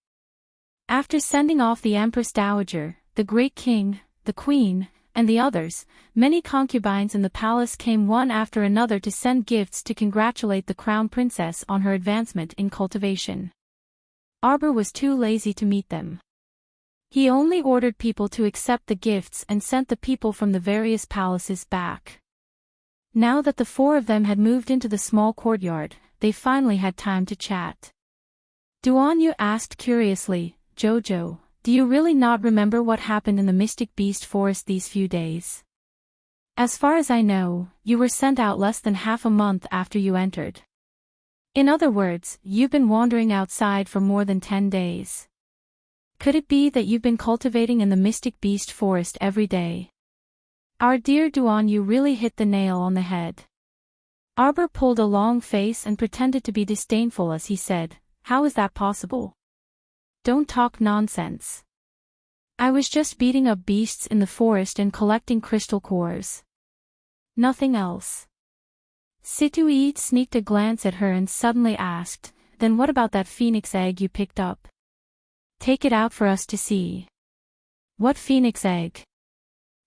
After sending off the Empress Dowager, the Great King, the Queen, and the others, many concubines in the palace came one after another to send gifts to congratulate the Crown Princess on her advancement in cultivation. Arbor was too lazy to meet them. He only ordered people to accept the gifts and sent the people from the various palaces back. Now that the four of them had moved into the small courtyard, they finally had time to chat. Duanyu asked curiously, "Jojo, do you really not remember what happened in the Mystic Beast Forest these few days? As far as I know, you were sent out less than half a month after you entered. In other words, you've been wandering outside for more than 10 days. Could it be that you've been cultivating in the Mystic Beast Forest every day?" Our dear Duanyu really hit the nail on the head. Arbor pulled a long face and pretended to be disdainful as he said, "How is that possible? Don't talk nonsense. I was just beating up beasts in the forest and collecting crystal cores. Nothing else." Situate sneaked a glance at her and suddenly asked, "Then what about that phoenix egg you picked up? Take it out for us to see." "What phoenix egg?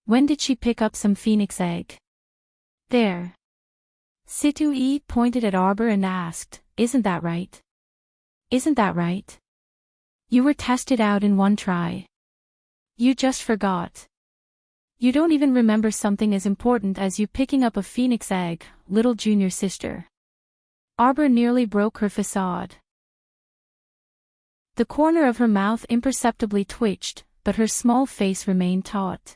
When did she pick up some phoenix egg?" "There." Situate pointed at Arbor and asked, "Isn't that right? Isn't that right? You were tested out in one try. You just forgot. You don't even remember something as important as you picking up a phoenix egg, little junior sister." Arbor nearly broke her facade. The corner of her mouth imperceptibly twitched, but her small face remained taut.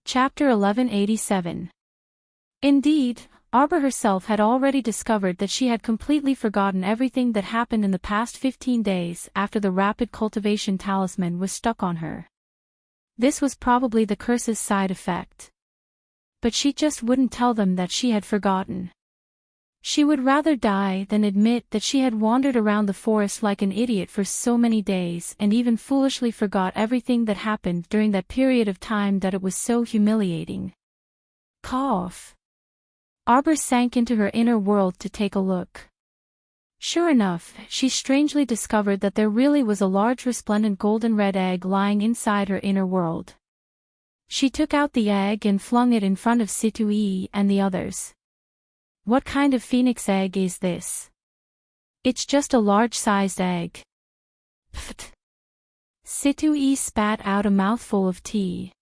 Chapter 1187. Indeed, Arbor herself had already discovered that she had completely forgotten everything that happened in the past 15 days after the rapid cultivation talisman was stuck on her. This was probably the curse's side effect. But she just wouldn't tell them that she had forgotten. She would rather die than admit that she had wandered around the forest like an idiot for so many days and even foolishly forgot everything that happened during that period of time, that it was so humiliating. Cough. Arbor sank into her inner world to take a look. Sure enough, she strangely discovered that there really was a large resplendent golden-red egg lying inside her inner world. She took out the egg and flung it in front of Situate and the others. "What kind of phoenix egg is this?" "It's just a large-sized egg." Pfft. Situate spat out a mouthful of tea.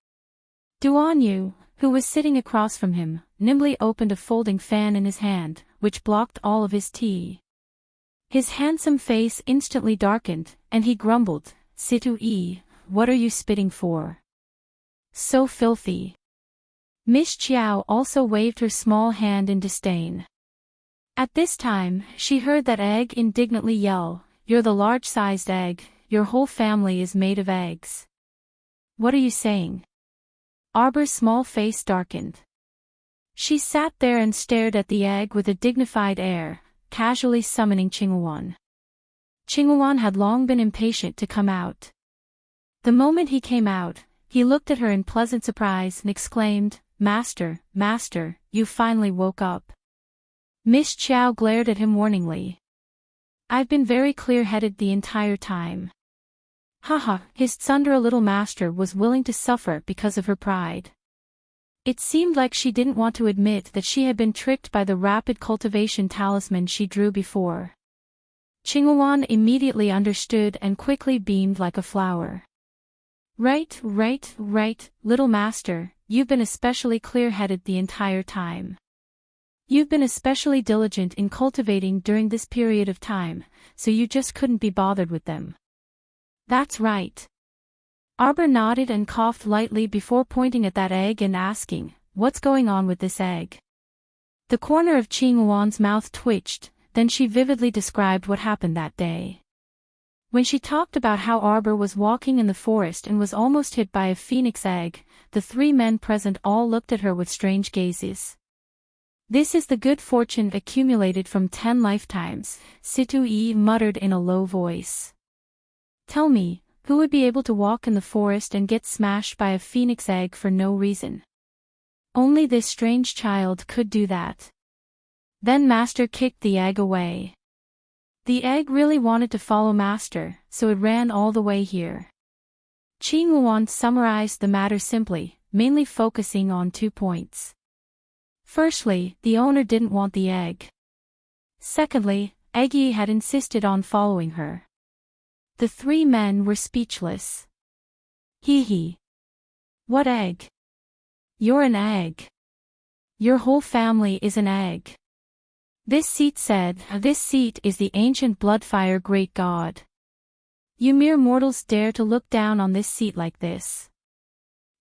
Duanyu, who was sitting across from him, nimbly opened a folding fan in his hand, which blocked all of his tea. His handsome face instantly darkened, and he grumbled, "Situate, what are you spitting for? So filthy." Miss Chiao also waved her small hand in disdain. At this time, she heard that egg indignantly yell, "You're the large-sized egg, your whole family is made of eggs." "What are you saying?" Arbor's small face darkened. She sat there and stared at the egg with a dignified air, casually summoning Qinghuan. Qinghuan had long been impatient to come out. The moment he came out, he looked at her in pleasant surprise and exclaimed, "Master, Master, you finally woke up." Miss Chiao glared at him warningly. "I've been very clear-headed the entire time." Haha, his tsundere little master was willing to suffer because of her pride. It seemed like she didn't want to admit that she had been tricked by the rapid cultivation talisman she drew before. Qinghuan immediately understood and quickly beamed like a flower. Right, little master, you've been especially clear-headed the entire time. You've been especially diligent in cultivating during this period of time, so you just couldn't be bothered with them." "That's right." Arbor nodded and coughed lightly before pointing at that egg and asking, "What's going on with this egg?" The corner of Qinghuan's mouth twitched, then she vividly described what happened that day. When she talked about how Arbor was walking in the forest and was almost hit by a phoenix egg, the three men present all looked at her with strange gazes. "This is the good fortune accumulated from 10 lifetimes, Situate muttered in a low voice. "Tell me, who would be able to walk in the forest and get smashed by a phoenix egg for no reason? Only this strange child could do that." Then Master kicked the egg away. The egg really wanted to follow Master, so it ran all the way here. Qinghuan summarized the matter simply, mainly focusing on 2 points. Firstly, the owner didn't want the egg. Secondly, Eggy had insisted on following her. The 3 men were speechless. Hee. What egg? You're an egg. Your whole family is an egg. This seat said, "This seat is the ancient Bloodfire great god. You mere mortals dare to look down on this seat like this.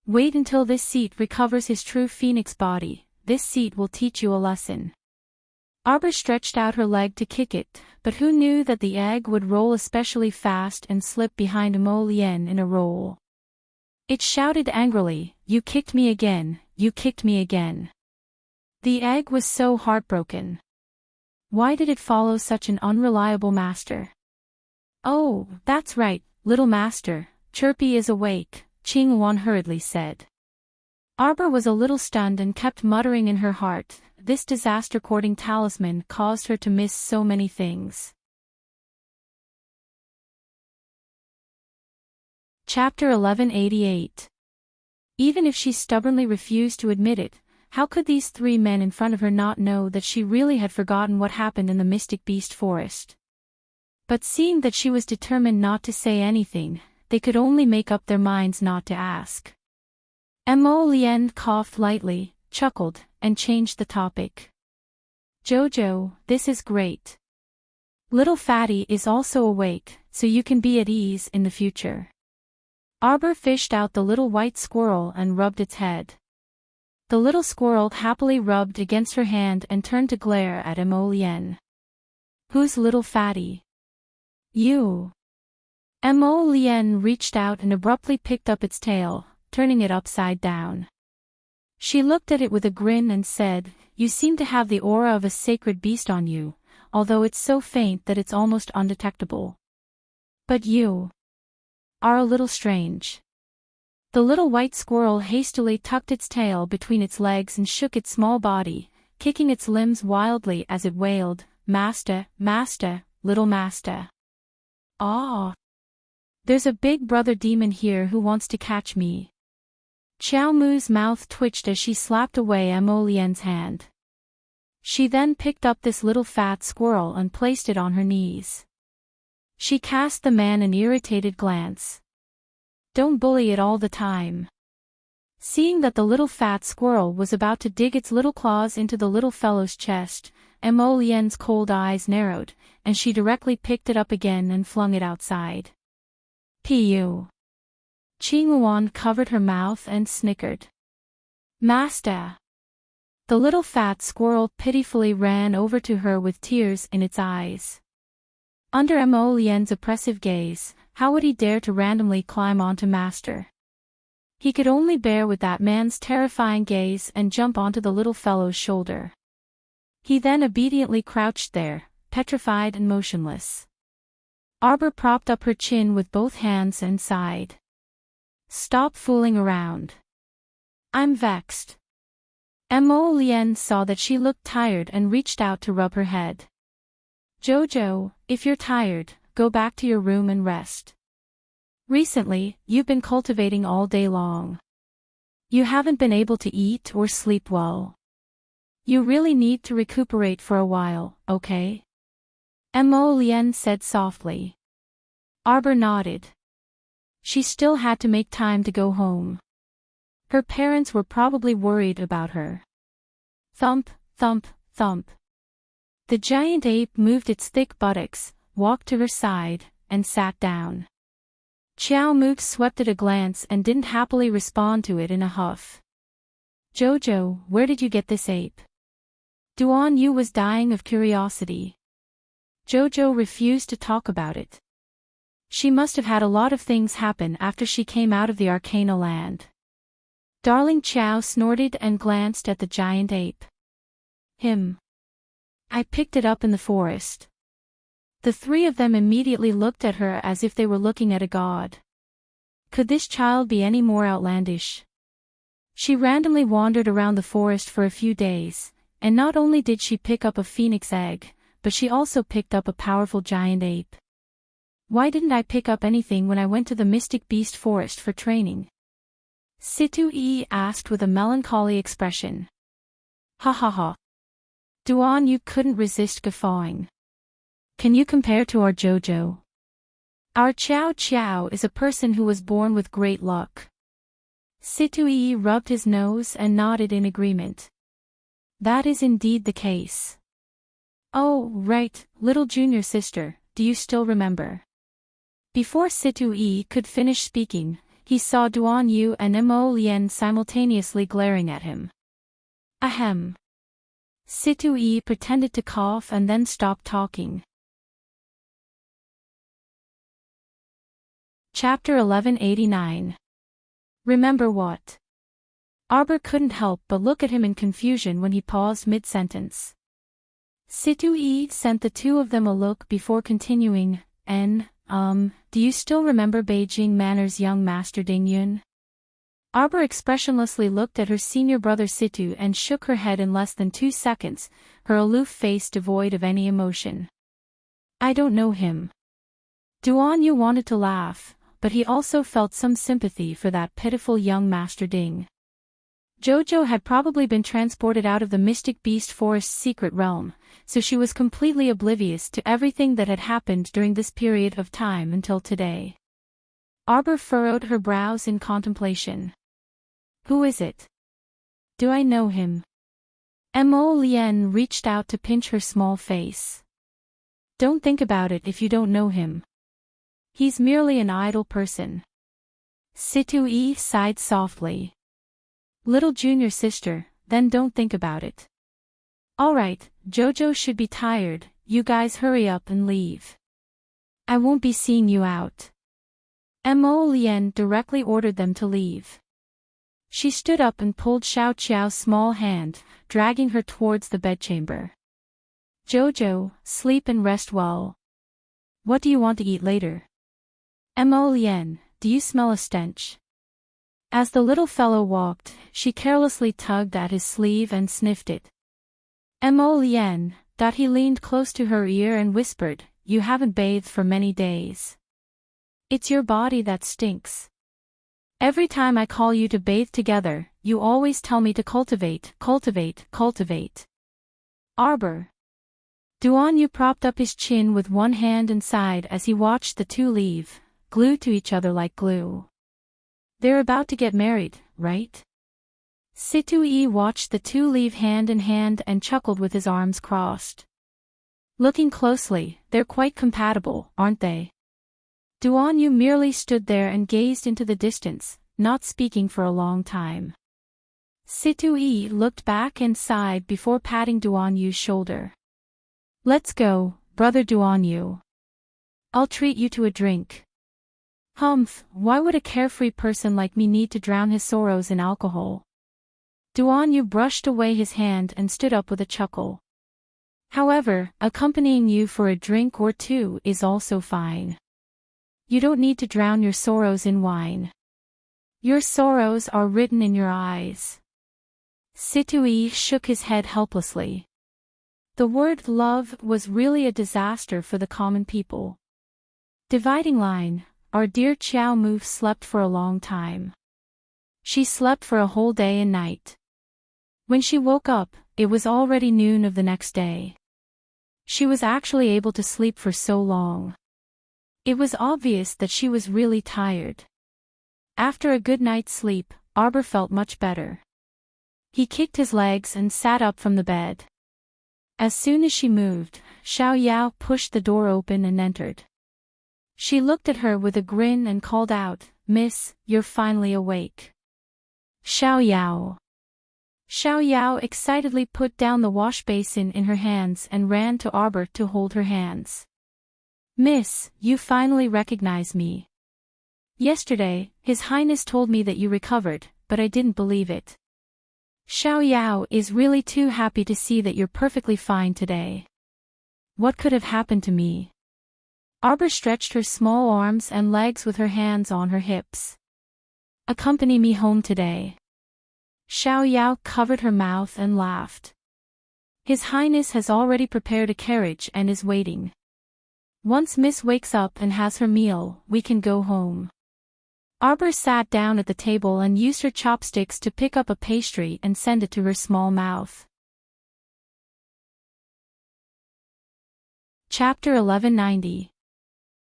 Wait until this seat recovers his true phoenix body, this seat will teach you a lesson." Arbor stretched out her leg to kick it, but who knew that the egg would roll especially fast and slip behind Mo Lien in a roll. It shouted angrily, you kicked me again, you kicked me again. The egg was so heartbroken. Why did it follow such an unreliable master? Oh, that's right, little master, Chirpy is awake, Ching-Wan hurriedly said. Arbor was a little stunned and kept muttering in her heart, this disaster-courting talisman caused her to miss so many things. Chapter 1188. Even if she stubbornly refused to admit it, how could these three men in front of her not know that she really had forgotten what happened in the Mystic Beast Forest? But seeing that she was determined not to say anything, they could only make up their minds not to ask. Mo Lien coughed lightly, chuckled, and changed the topic. Jojo, this is great. Little Fatty is also awake, so you can be at ease in the future. Arbor fished out the little white squirrel and rubbed its head. The little squirrel happily rubbed against her hand and turned to glare at Mo Lien. Who's little Fatty? You. Mo Lien reached out and abruptly picked up its tail, turning it upside down. She looked at it with a grin and said, you seem to have the aura of a sacred beast on you, although it's so faint that it's almost undetectable. But you are a little strange. The little white squirrel hastily tucked its tail between its legs and shook its small body, kicking its limbs wildly as it wailed, Master, Master, little Master. Ah! There's a big brother demon here who wants to catch me. Xiao Mu's mouth twitched as she slapped away Mo Lien's hand. She then picked up this little fat squirrel and placed it on her knees. She cast the man an irritated glance. Don't bully it all the time. Seeing that the little fat squirrel was about to dig its little claws into the little fellow's chest, Mo Lien's cold eyes narrowed, and she directly picked it up again and flung it outside. Pu. Ching-Wan covered her mouth and snickered. Master. The little fat squirrel pitifully ran over to her with tears in its eyes. Under Mo Lien's oppressive gaze, how would he dare to randomly climb onto Master? He could only bear with that man's terrifying gaze and jump onto the little fellow's shoulder. He then obediently crouched there, petrified and motionless. Arbor propped up her chin with both hands and sighed. Stop fooling around. I'm vexed. Mo Lien saw that she looked tired and reached out to rub her head. Jojo, if you're tired, go back to your room and rest. Recently, you've been cultivating all day long. You haven't been able to eat or sleep well. You really need to recuperate for a while, okay? Mo Lien said softly. Arbor nodded. She still had to make time to go home. Her parents were probably worried about her. Thump, thump, thump. The giant ape moved its thick buttocks, walked to her side, and sat down. Xiao Mu swept it a glance and didn't happily respond to it in a huff. Jojo, where did you get this ape? Duan Yu was dying of curiosity. Jojo refused to talk about it. She must have had a lot of things happen after she came out of the Arcana land. Darling Xiao snorted and glanced at the giant ape. Him. I picked it up in the forest. The three of them immediately looked at her as if they were looking at a god. Could this child be any more outlandish? She randomly wandered around the forest for a few days, and not only did she pick up a phoenix egg, but she also picked up a powerful giant ape. Why didn't I pick up anything when I went to the Mystic Beast Forest for training? Situ Yi asked with a melancholy expression. Ha ha ha. Duan Yu couldn't resist guffawing. Can you compare to our Jojo? Our Xiao Xiao is a person who was born with great luck. Situ Yi rubbed his nose and nodded in agreement. That is indeed the case. Oh, right, little junior sister, do you still remember? Before Situ Yi could finish speaking, he saw Duan Yu and Mo Lien simultaneously glaring at him. Ahem. Situ Yi pretended to cough and then stopped talking. Chapter 1189. Remember what? Arbor couldn't help but look at him in confusion when he paused mid-sentence. Situ-yi sent the two of them a look before continuing, do you still remember Beijing Manor's young master Ding Yun? Arbor expressionlessly looked at her senior brother Situ and shook her head in less than 2 seconds, her aloof face devoid of any emotion. I don't know him. Duan Yu wanted to laugh, but he also felt some sympathy for that pitiful young master Ding. Jojo had probably been transported out of the Mystic Beast Forest's secret realm, so she was completely oblivious to everything that had happened during this period of time until today. Arbor furrowed her brows in contemplation. Who is it? Do I know him? Mo Lien reached out to pinch her small face. Don't think about it if you don't know him. He's merely an idle person. Situ-yi sighed softly. Little junior sister, then don't think about it. Alright, Jojo should be tired, you guys hurry up and leave. I won't be seeing you out. Mo Lien directly ordered them to leave. She stood up and pulled Xiao Qiao's small hand, dragging her towards the bedchamber. Jojo, sleep and rest well. What do you want to eat later? Mo Lien, do you smell a stench? As the little fellow walked, she carelessly tugged at his sleeve and sniffed it. Mo Lien, he leaned close to her ear and whispered, you haven't bathed for many days. It's your body that stinks. Every time I call you to bathe together, you always tell me to cultivate. Arbor. Duan Yu propped up his chin with one hand and sighed as he watched the two leave, glued to each other like glue. They're about to get married, right? Situ-yi watched the two leave hand in hand and chuckled with his arms crossed. Looking closely, they're quite compatible, aren't they? Duan Yu merely stood there and gazed into the distance, not speaking for a long time. Situ-yi looked back and sighed before patting Duan Yu's shoulder. Let's go, brother Duan Yu. I'll treat you to a drink. Humph, why would a carefree person like me need to drown his sorrows in alcohol? Duan Yu brushed away his hand and stood up with a chuckle. However, accompanying you for a drink or two is also fine. You don't need to drown your sorrows in wine. Your sorrows are written in your eyes. Situ-yi shook his head helplessly. The word love was really a disaster for the common people. Dividing line. Our dear Qiao Mu slept for a long time. She slept for a whole day and night. When she woke up, it was already noon of the next day. She was actually able to sleep for so long. It was obvious that she was really tired. After a good night's sleep, Arbor felt much better. He kicked his legs and sat up from the bed. As soon as she moved, Xiao Yao pushed the door open and entered. She looked at her with a grin and called out, Miss, you're finally awake. Xiao Yao. Xiao Yao excitedly put down the wash basin in her hands and ran to Arbor to hold her hands. Miss, you finally recognize me. Yesterday, His Highness told me that you recovered, but I didn't believe it. Xiao Yao is really too happy to see that you're perfectly fine today. What could have happened to me? Arbor stretched her small arms and legs with her hands on her hips. Accompany me home today. Xiao Yao covered her mouth and laughed. His Highness has already prepared a carriage and is waiting. Once Miss wakes up and has her meal, we can go home. Arbor sat down at the table and used her chopsticks to pick up a pastry and send it to her small mouth. Chapter 1190.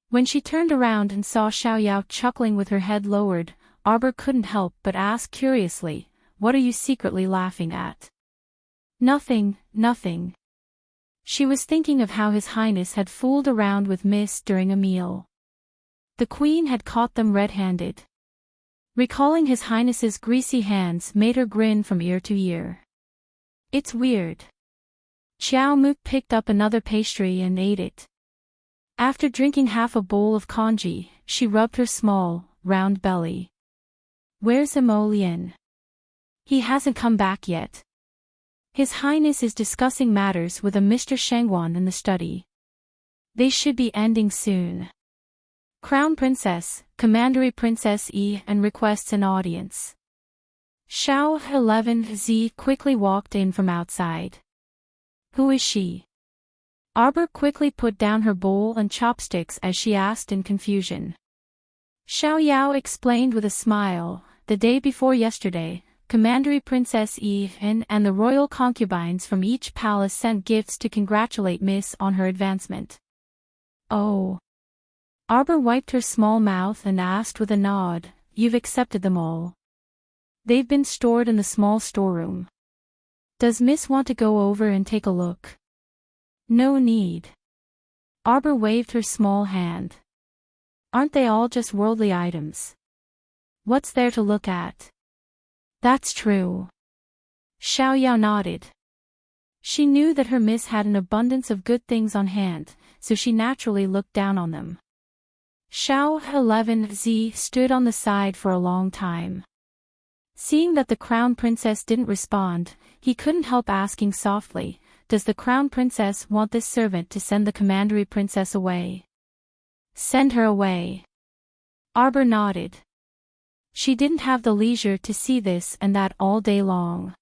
When she turned around and saw Xiao Yao chuckling with her head lowered, Arbor couldn't help but ask curiously, what are you secretly laughing at? Nothing, nothing. She was thinking of how His Highness had fooled around with Miss during a meal. The Queen had caught them red-handed. Recalling His Highness's greasy hands made her grin from ear to ear. It's weird. Qiao Mu picked up another pastry and ate it. After drinking half a bowl of congee, she rubbed her small, round belly. Where's Mo Lien? He hasn't come back yet. His Highness is discussing matters with a Mr. Shangwan in the study. They should be ending soon. Crown Princess, Commandery Princess and requests an audience. Xiao 11Z quickly walked in from outside. Who is she? Arbor quickly put down her bowl and chopsticks as she asked in confusion. Xiao Yao explained with a smile, the day before yesterday, Commandery Princess and the royal concubines from each palace sent gifts to congratulate Miss on her advancement. Oh. Arbor wiped her small mouth and asked with a nod, you've accepted them all. They've been stored in the small storeroom. Does Miss want to go over and take a look? No need. Arbor waved her small hand. Aren't they all just worldly items? What's there to look at? That's true. Xiao Yao nodded. She knew that her miss had an abundance of good things on hand, so she naturally looked down on them. Xiao 11Z stood on the side for a long time. Seeing that the Crown Princess didn't respond, he couldn't help asking softly, does the Crown Princess want this servant to send the Commandery Princess away? Send her away. Arbor nodded. She didn't have the leisure to see this and that all day long.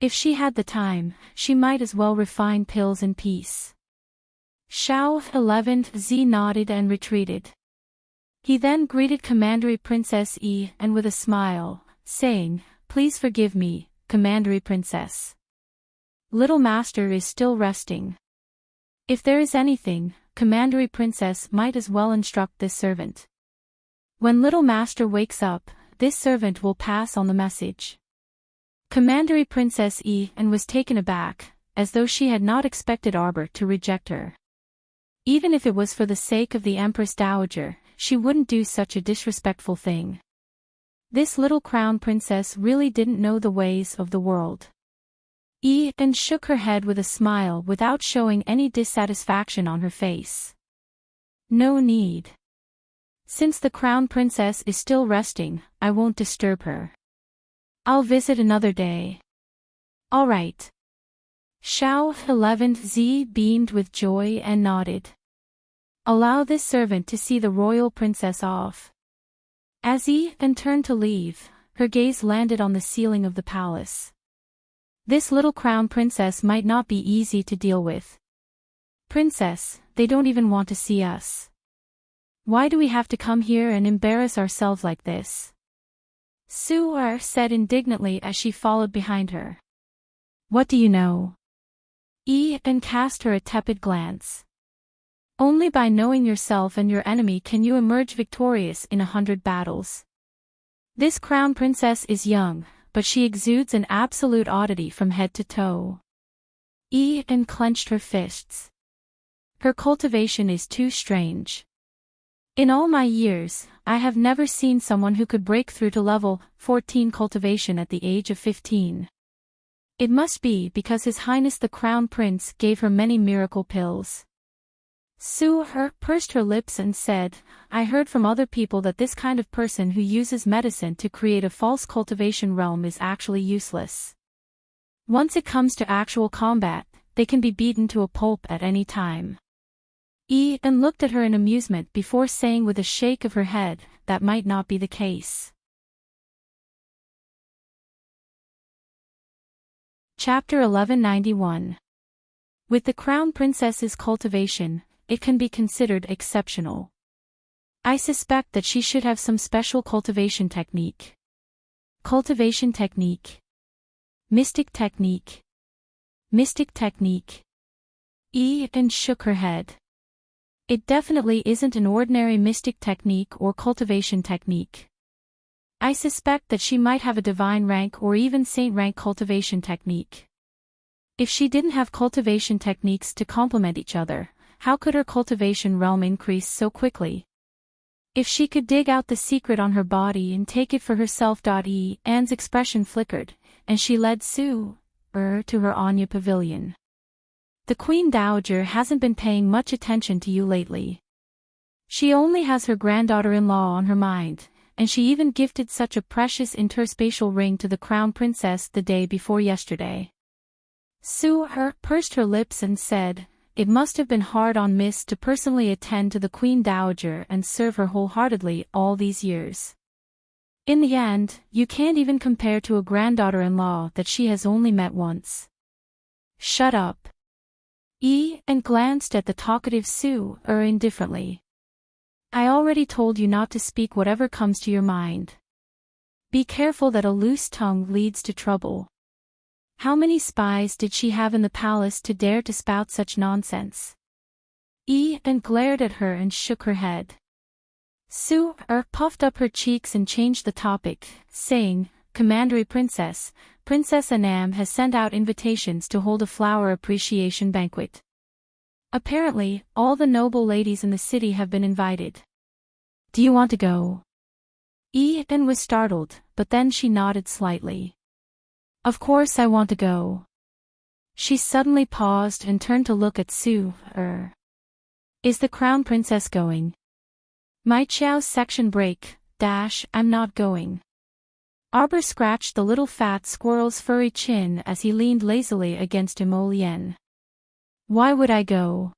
If she had the time, she might as well refine pills in peace. Xiao 11Z nodded and retreated. He then greeted Commandery Princess and with a smile, saying, please forgive me, Commandery Princess. Little Master is still resting. If there is anything, Commandery Princess might as well instruct this servant. When Little Master wakes up, this servant will pass on the message. Commandery Princess was taken aback, as though she had not expected Arbor to reject her. Even if it was for the sake of the Empress Dowager, she wouldn't do such a disrespectful thing. This little Crown Princess really didn't know the ways of the world. And shook her head with a smile without showing any dissatisfaction on her face. No need. Since the Crown Princess is still resting, I won't disturb her. I'll visit another day. All right. Xiao 11Z beamed with joy and nodded. Allow this servant to see the royal princess off. As turned to leave, her gaze landed on the ceiling of the palace. This little Crown Princess might not be easy to deal with. Princess, they don't even want to see us. Why do we have to come here and embarrass ourselves like this? Su said indignantly as she followed behind her. What do you know? And cast her a tepid glance. Only by knowing yourself and your enemy can you emerge victorious in 100 battles. This Crown Princess is young, but she exudes an absolute oddity from head to toe. And clenched her fists. Her cultivation is too strange. In all my years, I have never seen someone who could break through to level 14 cultivation at the age of 15. It must be because His Highness the Crown Prince gave her many miracle pills. Su pursed her lips and said, I heard from other people that this kind of person who uses medicine to create a false cultivation realm is actually useless. Once it comes to actual combat, they can be beaten to a pulp at any time. And looked at her in amusement before saying with a shake of her head, that might not be the case. Chapter 1191. With the Crown Princess's cultivation, it can be considered exceptional. I suspect that she should have some special cultivation technique. Cultivation technique. Mystic technique. Mystic technique. And shook her head. It definitely isn't an ordinary mystic technique or cultivation technique. I suspect that she might have a divine rank or even saint rank cultivation technique. If she didn't have cultivation techniques to complement each other, how could her cultivation realm increase so quickly? If she could dig out the secret on her body and take it for herself. Anne's expression flickered, and she led Su to her Anya pavilion. The Queen Dowager hasn't been paying much attention to you lately. She only has her granddaughter-in-law on her mind, and she even gifted such a precious interspatial ring to the crown princess the day before yesterday. Su-er pursed her lips and said, "It must have been hard on Miss to personally attend to the Queen Dowager and serve her wholeheartedly all these years. In the end, you can't even compare to a granddaughter-in-law that she has only met once." "Shut up." And glanced at the talkative Su-er indifferently. "I already told you not to speak whatever comes to your mind. Be careful that a loose tongue leads to trouble. How many spies did she have in the palace to dare to spout such nonsense?" And glared at her and shook her head. Su-er puffed up her cheeks and changed the topic, saying, "Commandery Princess, Princess Anam has sent out invitations to hold a flower appreciation banquet. Apparently, all the noble ladies in the city have been invited. Do you want to go?" And was startled, but then she nodded slightly. "Of course I want to go." She suddenly paused and turned to look at Su-er. "Is the crown princess going?" "My Chow's section break, I'm not going." Arbor scratched the little fat squirrel's furry chin as he leaned lazily against Immerse. "Why would I go?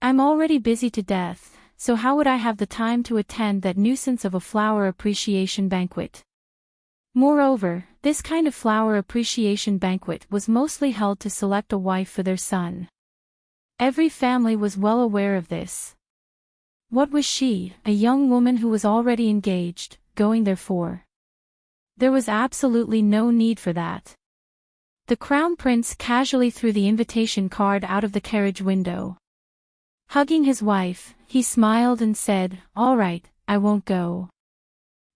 I'm already busy to death, so how would I have the time to attend that nuisance of a flower appreciation banquet? Moreover, this kind of flower appreciation banquet was mostly held to select a wife for their son. Every family was well aware of this. What was she, a young woman who was already engaged, going there for? There was absolutely no need for that." The crown prince casually threw the invitation card out of the carriage window. Hugging his wife, he smiled and said, "All right, I won't go.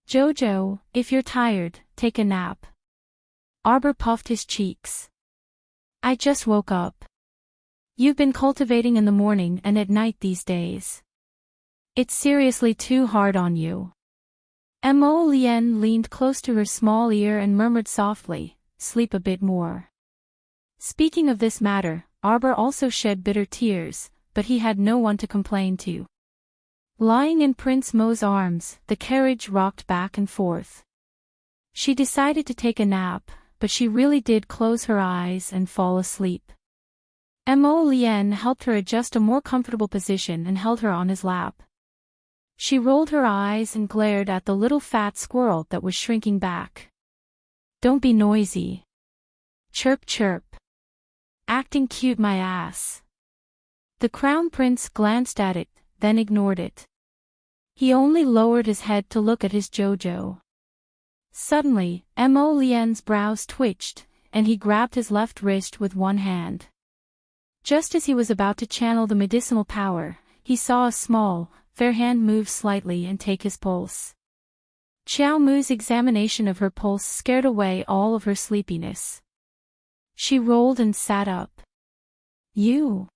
Jojo, if you're tired, take a nap." Arbor puffed his cheeks. "I just woke up. You've been cultivating in the morning and at night these days. It's seriously too hard on you." Immerse leaned close to her small ear and murmured softly, "Sleep a bit more." Speaking of this matter, Arbor also shed bitter tears, but he had no one to complain to. Lying in Prince Mo's arms, the carriage rocked back and forth. She decided to take a nap, but she really did close her eyes and fall asleep. Immerse helped her adjust a more comfortable position and held her on his lap. She rolled her eyes and glared at the little fat squirrel that was shrinking back. "Don't be noisy. Chirp chirp. Acting cute my ass." The crown prince glanced at it, then ignored it. He only lowered his head to look at his Jojo. Suddenly, Immerse's brows twitched, and he grabbed his left wrist with one hand. Just as he was about to channel the medicinal power, he saw a small, fair hand move slightly and take his pulse. Xiao Mu's examination of her pulse scared away all of her sleepiness. She rolled and sat up. "You?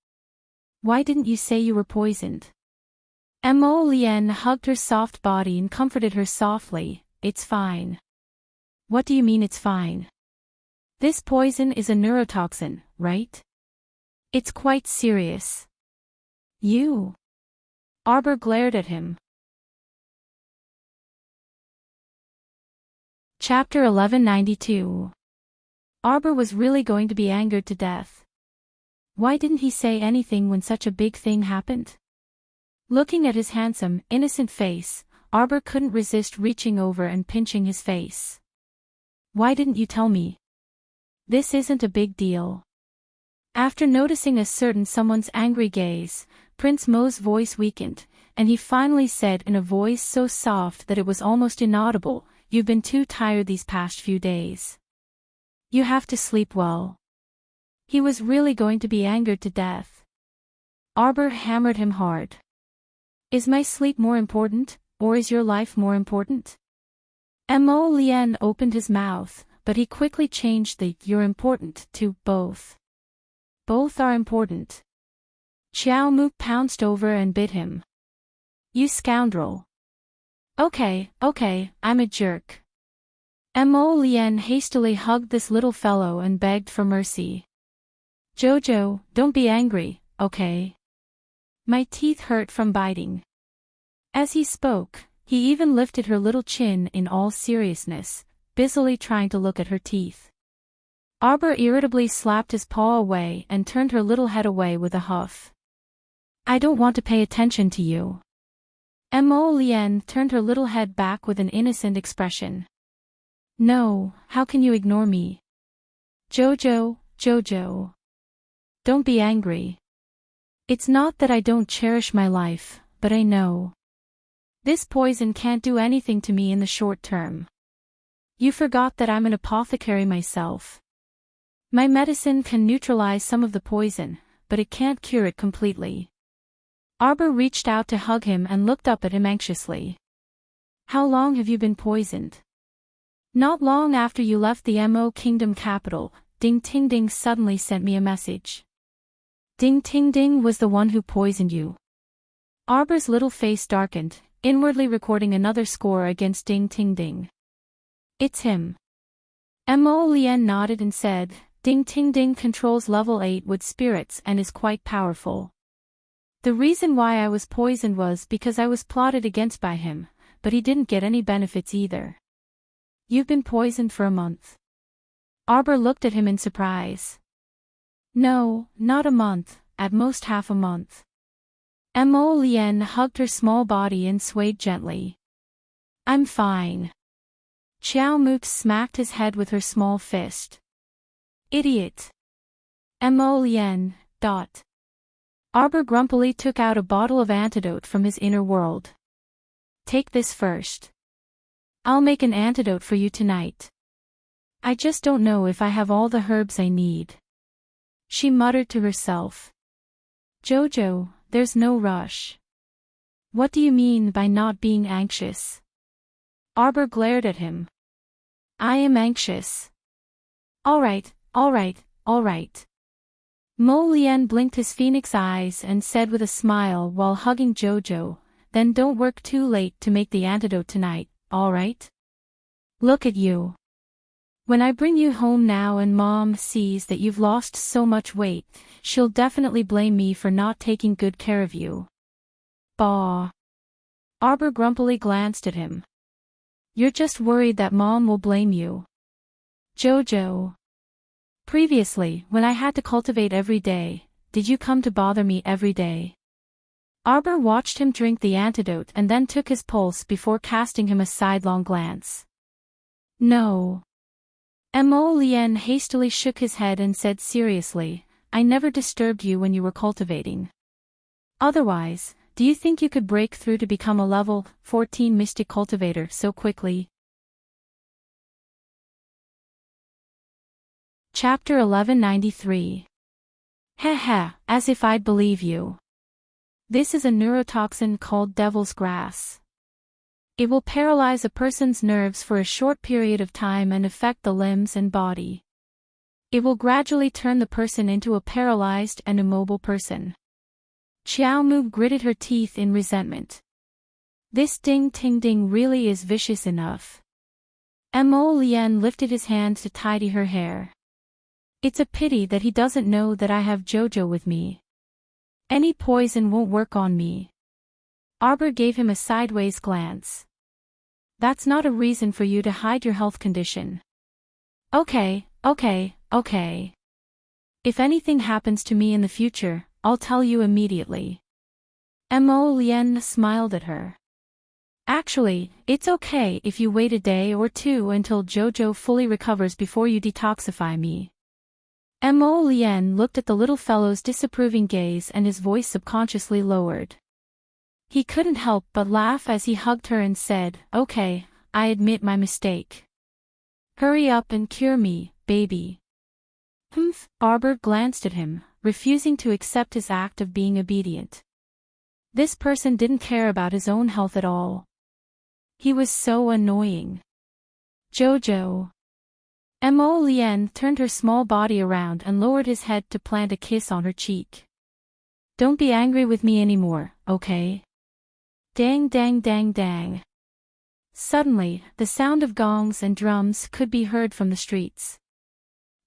Why didn't you say you were poisoned?" Immerse hugged her soft body and comforted her softly, "It's fine." "What do you mean it's fine? This poison is a neurotoxin, right? It's quite serious." "You?" Arbor glared at him. Chapter 1192. Arbor was really going to be angered to death. Why didn't he say anything when such a big thing happened? Looking at his handsome, innocent face, Arbor couldn't resist reaching over and pinching his face. "Why didn't you tell me? This isn't a big deal." After noticing a certain someone's angry gaze, Prince Mo's voice weakened, and he finally said in a voice so soft that it was almost inaudible, "You've been too tired these past few days. You have to sleep well." He was really going to be angered to death. Arbor hammered him hard. "Is my sleep more important, or is your life more important?" Immerse opened his mouth, but he quickly changed the "you're important" to "both." "Both are important." Xiao Mu pounced over and bit him. "You scoundrel." Okay, I'm a jerk." Immerse hastily hugged this little fellow and begged for mercy. "Jojo, don't be angry, okay? My teeth hurt from biting." As he spoke, He even lifted her little chin in all seriousness, busily trying to look at her teeth. Arbor irritably slapped his paw away and turned her little head away with a huff. I don't want to pay attention to you. Mo Lien turned her little head back with an innocent expression. No, how can you ignore me? Jojo. Don't be angry. It's not that I don't cherish my life, but I know. This poison can't do anything to me in the short term. You forgot that I'm an apothecary myself. My medicine can neutralize some of the poison, but it can't cure it completely. Arbor reached out to hug him and looked up at him anxiously. How long have you been poisoned? Not long after you left the Mo Kingdom capital, Ding Ting Ding suddenly sent me a message. Ding Ting Ding was the one who poisoned you. Arbor's little face darkened, inwardly recording another score against Ding Ting Ding. It's him. Mo Lien nodded and said, Ding Ting Ding controls level 8 wood spirits and is quite powerful. The reason why I was poisoned was because I was plotted against by him, but he didn't get any benefits either. You've been poisoned for a month. Arbor looked at him in surprise. No, not a month, at most half a month. Mo Lien hugged her small body and swayed gently. I'm fine. Xiao Moot smacked his head with her small fist. Idiot. Mo Lien. Arbor grumpily took out a bottle of antidote from his inner world. Take this first. I'll make an antidote for you tonight. I just don't know if I have all the herbs I need. She muttered to herself. Jojo, there's no rush. What do you mean by not being anxious? Arbor glared at him. I am anxious. All right. Mo Lien blinked his phoenix eyes and said with a smile while hugging Jojo, then don't work too late to make the antidote tonight, all right? Look at you. When I bring you home now and Mom sees that you've lost so much weight, she'll definitely blame me for not taking good care of you. Bah. Arbor grumpily glanced at him. You're just worried that Mom will blame you. Jojo. Previously, when I had to cultivate every day, did you come to bother me every day? Arbor watched him drink the antidote and then took his pulse before casting him a sidelong glance. No. Mo Lien hastily shook his head and said seriously, I never disturbed you when you were cultivating. Otherwise, do you think you could break through to become a level 14 mystic cultivator so quickly? Chapter 1193. Heh, as if I'd believe you. This is a neurotoxin called Devil's Grass. It will paralyze a person's nerves for a short period of time and affect the limbs and body. It will gradually turn the person into a paralyzed and immobile person. Xiao Mu gritted her teeth in resentment. This Ding Ting Ding really is vicious enough. Mo Lien lifted his hand to tidy her hair. It's a pity that he doesn't know that I have Jojo with me. Any poison won't work on me. Arbor gave him a sideways glance. That's not a reason for you to hide your health condition. Okay. If anything happens to me in the future, I'll tell you immediately. Mo Lien smiled at her. Actually, it's okay if you wait a day or two until Jojo fully recovers before you detoxify me. Mo Lien looked at the little fellow's disapproving gaze and his voice subconsciously lowered. He couldn't help but laugh as he hugged her and said, Okay, I admit my mistake. Hurry up and cure me, baby. Humph. Arbor glanced at him, refusing to accept his act of being obedient. This person didn't care about his own health at all. He was so annoying. Jojo. Mo Lien turned her small body around and lowered his head to plant a kiss on her cheek. Don't be angry with me anymore, okay? Dang. Suddenly, the sound of gongs and drums could be heard from the streets.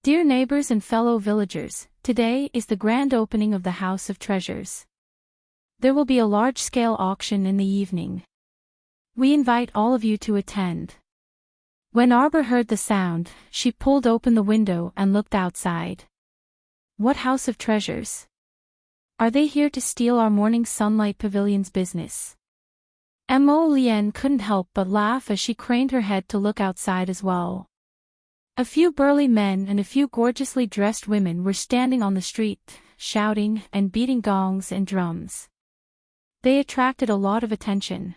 Dear neighbors and fellow villagers, today is the grand opening of the House of Treasures. There will be a large-scale auction in the evening. We invite all of you to attend. When Arbor heard the sound, she pulled open the window and looked outside. What house of treasures? Are they here to steal our morning sunlight pavilion's business? Mo Lien couldn't help but laugh as she craned her head to look outside as well. A few burly men and a few gorgeously dressed women were standing on the street, shouting and beating gongs and drums. They attracted a lot of attention.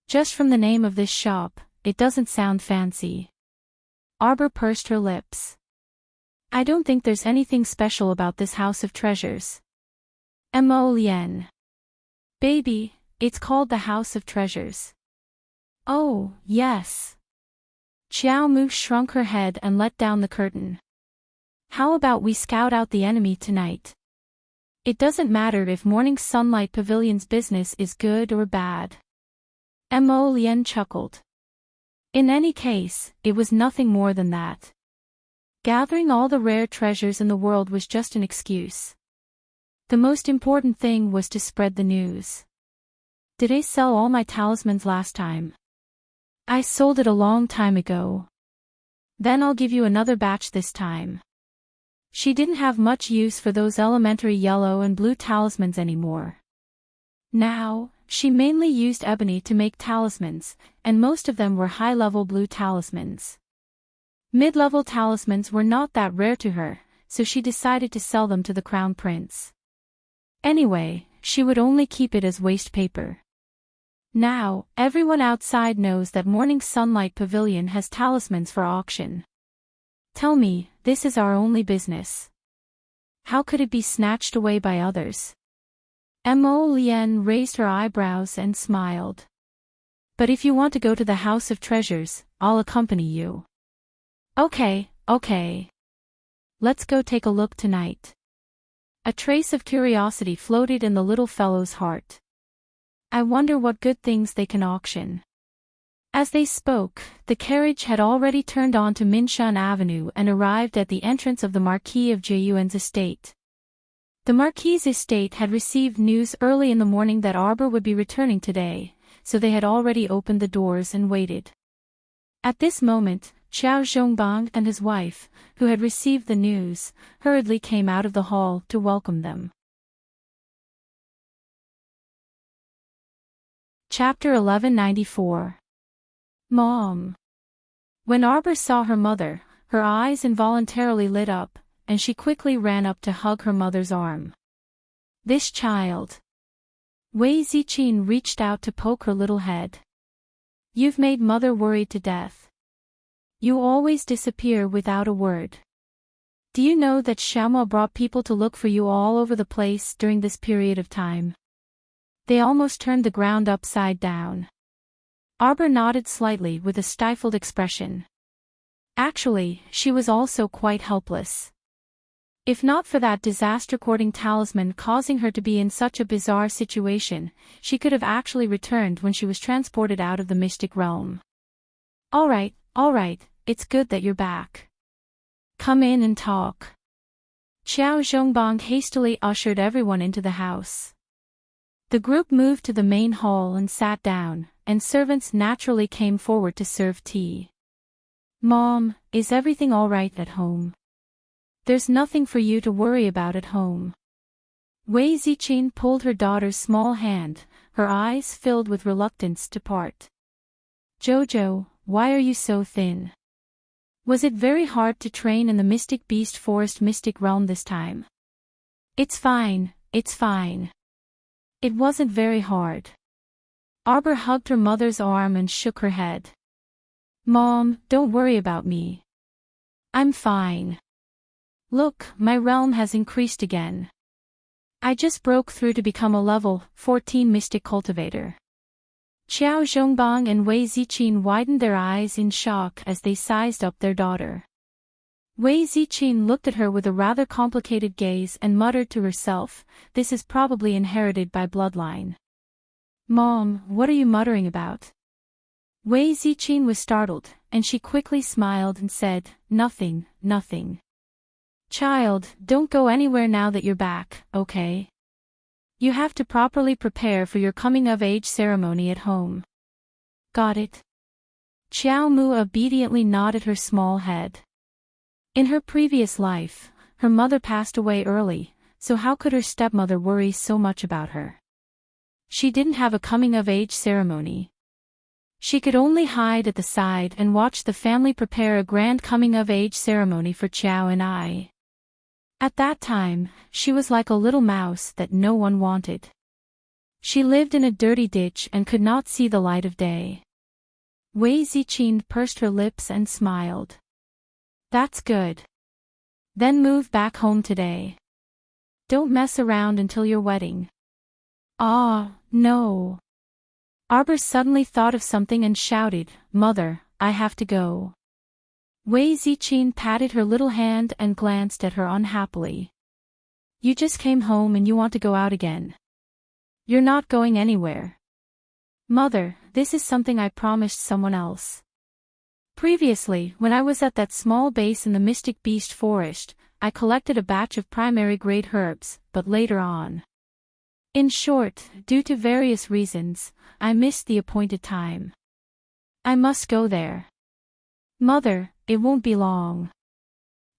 Just from the name of this shop, it doesn't sound fancy. Arbor pursed her lips. I don't think there's anything special about this house of treasures. Mo Lien. Baby, it's called the House of Treasures. Oh, yes. Xiao Mu shrunk her head and let down the curtain. How about we scout out the enemy tonight? It doesn't matter if Morning Sunlight Pavilion's business is good or bad. Mo Lien chuckled. In any case, it was nothing more than that. Gathering all the rare treasures in the world was just an excuse. The most important thing was to spread the news. Did I sell all my talismans last time? I sold it a long time ago. Then I'll give you another batch this time. She didn't have much use for those elementary yellow and blue talismans anymore. Now, she mainly used ebony to make talismans, and most of them were high-level blue talismans. Mid-level talismans were not that rare to her, so she decided to sell them to the Crown Prince. Anyway, she would only keep it as waste paper. Now, everyone outside knows that Morning Sunlight Pavilion has talismans for auction. Tell me, this is our only business. How could it be snatched away by others? Mo Lien raised her eyebrows and smiled. But if you want to go to the House of Treasures, I'll accompany you. Okay. Let's go take a look tonight. A trace of curiosity floated in the little fellow's heart. I wonder what good things they can auction. As they spoke, the carriage had already turned onto Minshan Avenue and arrived at the entrance of the Marquis of Jiyuan's estate. The Marquis's estate had received news early in the morning that Arbor would be returning today, so they had already opened the doors and waited. At this moment, Xiao Zhongbang and his wife, who had received the news, hurriedly came out of the hall to welcome them. Chapter 1194. Mom. When Arbor saw her mother, her eyes involuntarily lit up, and she quickly ran up to hug her mother's arm. This child. Wei Ziqin reached out to poke her little head. You've made mother worried to death. You always disappear without a word. Do you know that Xiaomo brought people to look for you all over the place during this period of time? They almost turned the ground upside down. Arbor nodded slightly with a stifled expression. Actually, she was also quite helpless. If not for that disaster-courting talisman causing her to be in such a bizarre situation, she could have actually returned when she was transported out of the mystic realm. All right, it's good that you're back. Come in and talk. Xiao Zhongbang hastily ushered everyone into the house. The group moved to the main hall and sat down, and servants naturally came forward to serve tea. Mom, is everything all right at home? There's nothing for you to worry about at home. Wei Ziqin pulled her daughter's small hand, her eyes filled with reluctance to part. Jojo, why are you so thin? Was it very hard to train in the Mystic Beast Forest Mystic Realm this time? It's fine. It wasn't very hard. Arbor hugged her mother's arm and shook her head. Mom, don't worry about me. I'm fine. Look, my realm has increased again. I just broke through to become a level 14 Mystic Cultivator. Xiao Zhongbang and Wei Ziqin widened their eyes in shock as they sized up their daughter. Wei Ziqin looked at her with a rather complicated gaze and muttered to herself, this is probably inherited by bloodline. Mom, what are you muttering about? Wei Ziqin was startled, and she quickly smiled and said, nothing. Child, don't go anywhere now that you're back, okay? You have to properly prepare for your coming-of-age ceremony at home. got it? Xiao Mu obediently nodded her small head. In her previous life, her mother passed away early, so how could her stepmother worry so much about her? She didn't have a coming-of-age ceremony. She could only hide at the side and watch the family prepare a grand coming-of-age ceremony for Xiao and I. At that time, she was like a little mouse that no one wanted. She lived in a dirty ditch and could not see the light of day. Wei Ziqin pursed her lips and smiled. That's good. Then move back home today. Don't mess around until your wedding. Ah, no. Arbor suddenly thought of something and shouted, Mother, I have to go. Wei Ziqin patted her little hand and glanced at her unhappily. You just came home and you want to go out again. You're not going anywhere. Mother, this is something I promised someone else. Previously, when I was at that small base in the Mystic Beast Forest, I collected a batch of primary-grade herbs, but later on. In short, due to various reasons, I missed the appointed time. I must go there. Mother, it won't be long.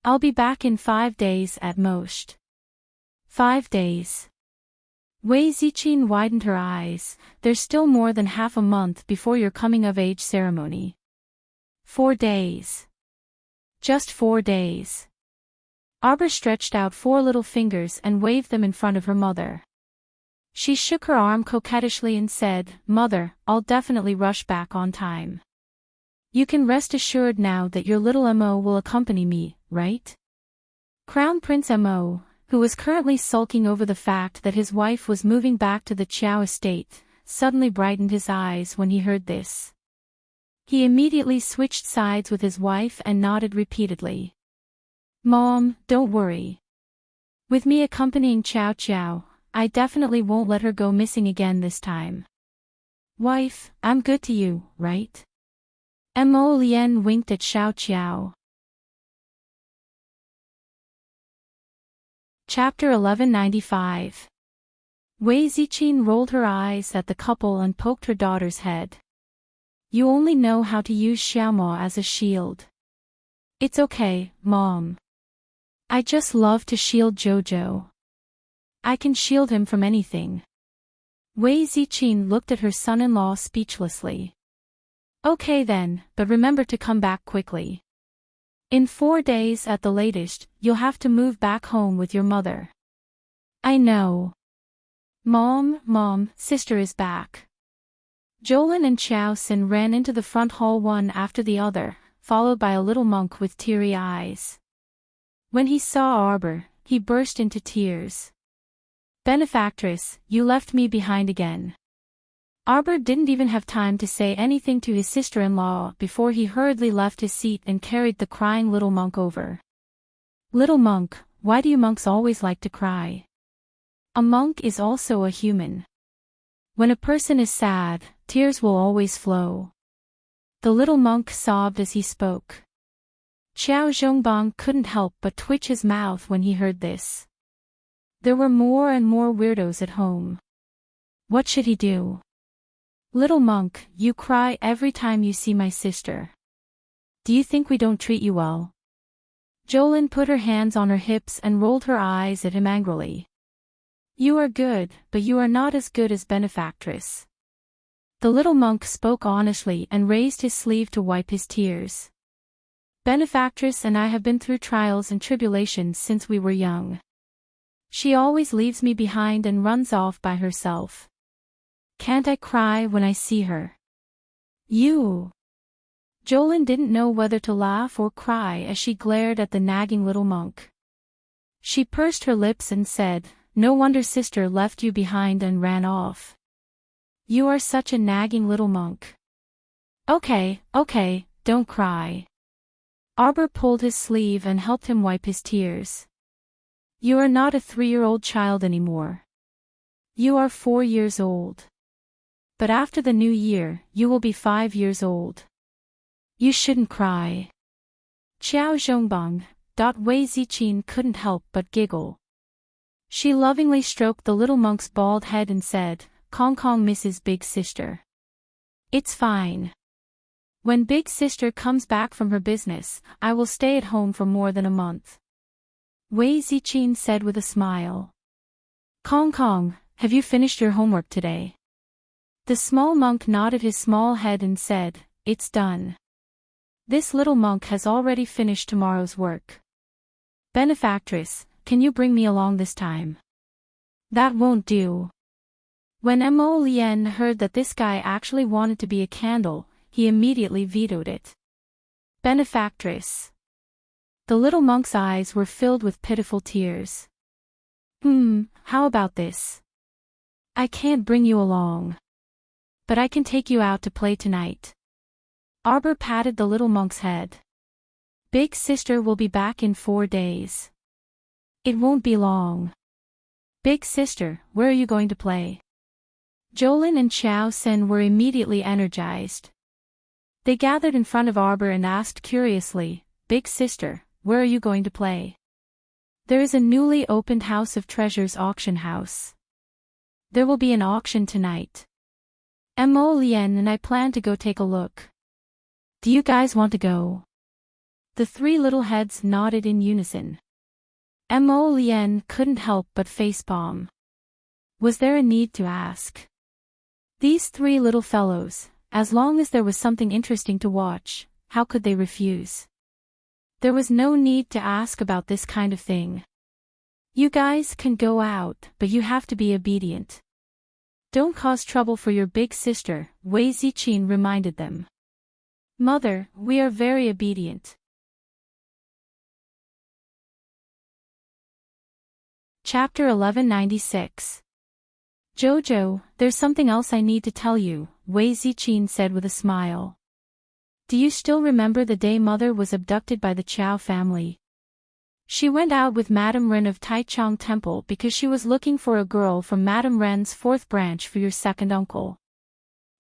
I'll be back in 5 days at most. 5 days. Wei Ziqin widened her eyes. There's still more than half a month before your coming-of-age ceremony. 4 days. Just 4 days. Arbor stretched out 4 little fingers and waved them in front of her mother. She shook her arm coquettishly and said, Mother, I'll definitely rush back on time. You can rest assured now that your little Mo will accompany me, right? Crown Prince Mo, who was currently sulking over the fact that his wife was moving back to the Qiao estate, suddenly brightened his eyes when he heard this. He immediately switched sides with his wife and nodded repeatedly. Mom, don't worry. With me accompanying Qiao Qiao, I definitely won't let her go missing again this time. Wife, I'm good to you, right? Mo Lien winked at Xiao Qiao. Chapter 1195. Wei Ziqin rolled her eyes at the couple and poked her daughter's head. You only know how to use Xiaomo as a shield. It's okay, Mom. I just love to shield Jojo. I can shield him from anything. Wei Ziqin looked at her son-in-law speechlessly. Okay then, but remember to come back quickly. In 4 days at the latest, you'll have to move back home with your mother. I know. Mom, sister is back. Jolin and Xiao Xin ran into the front hall one after the other, followed by a little monk with teary eyes. When he saw Arbor, he burst into tears. Benefactress, you left me behind again. Arbor didn't even have time to say anything to his sister-in-law before he hurriedly left his seat and carried the crying little monk over. Little monk, why do you monks always like to cry? A monk is also a human. When a person is sad, tears will always flow. The little monk sobbed as he spoke. Xiao Zhongbang couldn't help but twitch his mouth when he heard this. There were more and more weirdos at home. What should he do? Little monk, you cry every time you see my sister. Do you think we don't treat you well? Jolin put her hands on her hips and rolled her eyes at him angrily. You are good, but you are not as good as Benefactress. The little monk spoke honestly and raised his sleeve to wipe his tears. Benefactress and I have been through trials and tribulations since we were young. She always leaves me behind and runs off by herself. Can't I cry when I see her? You. Jolin didn't know whether to laugh or cry as she glared at the nagging little monk. She pursed her lips and said, No wonder sister left you behind and ran off. You are such a nagging little monk. Okay, don't cry. Arbor pulled his sleeve and helped him wipe his tears. You are not a 3-year-old child anymore. You are 4 years old. But after the new year, you will be 5 years old. You shouldn't cry. Xiao Zhongbang, Wei Ziqin couldn't help but giggle. She lovingly stroked the little monk's bald head and said, Kong Kong Mrs. Big Sister. It's fine. When big sister comes back from her business, I will stay at home for more than a month. Wei Ziqin said with a smile. Kong Kong, have you finished your homework today? The small monk nodded his small head and said, It's done. This little monk has already finished tomorrow's work. Benefactress, can you bring me along this time? That won't do. When Mo Lien heard that this guy actually wanted to be a candle, he immediately vetoed it. Benefactress. The little monk's eyes were filled with pitiful tears. How about this? I can't bring you along. But I can take you out to play tonight. Arbor patted the little monk's head. Big sister will be back in 4 days. It won't be long. Big sister, where are you going to play? Jolin and Xiao Sen were immediately energized. They gathered in front of Arbor and asked curiously, Big sister, where are you going to play? There is a newly opened House of Treasures auction house. There will be an auction tonight. Mo Lien and I plan to go take a look. Do you guys want to go? The 3 little heads nodded in unison. Mo Lien couldn't help but facepalm. Was there a need to ask? These 3 little fellows, as long as there was something interesting to watch, how could they refuse? There was no need to ask about this kind of thing. You guys can go out, but you have to be obedient. Don't cause trouble for your big sister, Wei Ziqin reminded them. Mother, we are very obedient. Chapter 1196. Jojo, there's something else I need to tell you, Wei Ziqin said with a smile. Do you still remember the day Mother was abducted by the Qiao family? She went out with Madame Ren of Taichung Temple because she was looking for a girl from Madame Ren's 4th branch for your second uncle.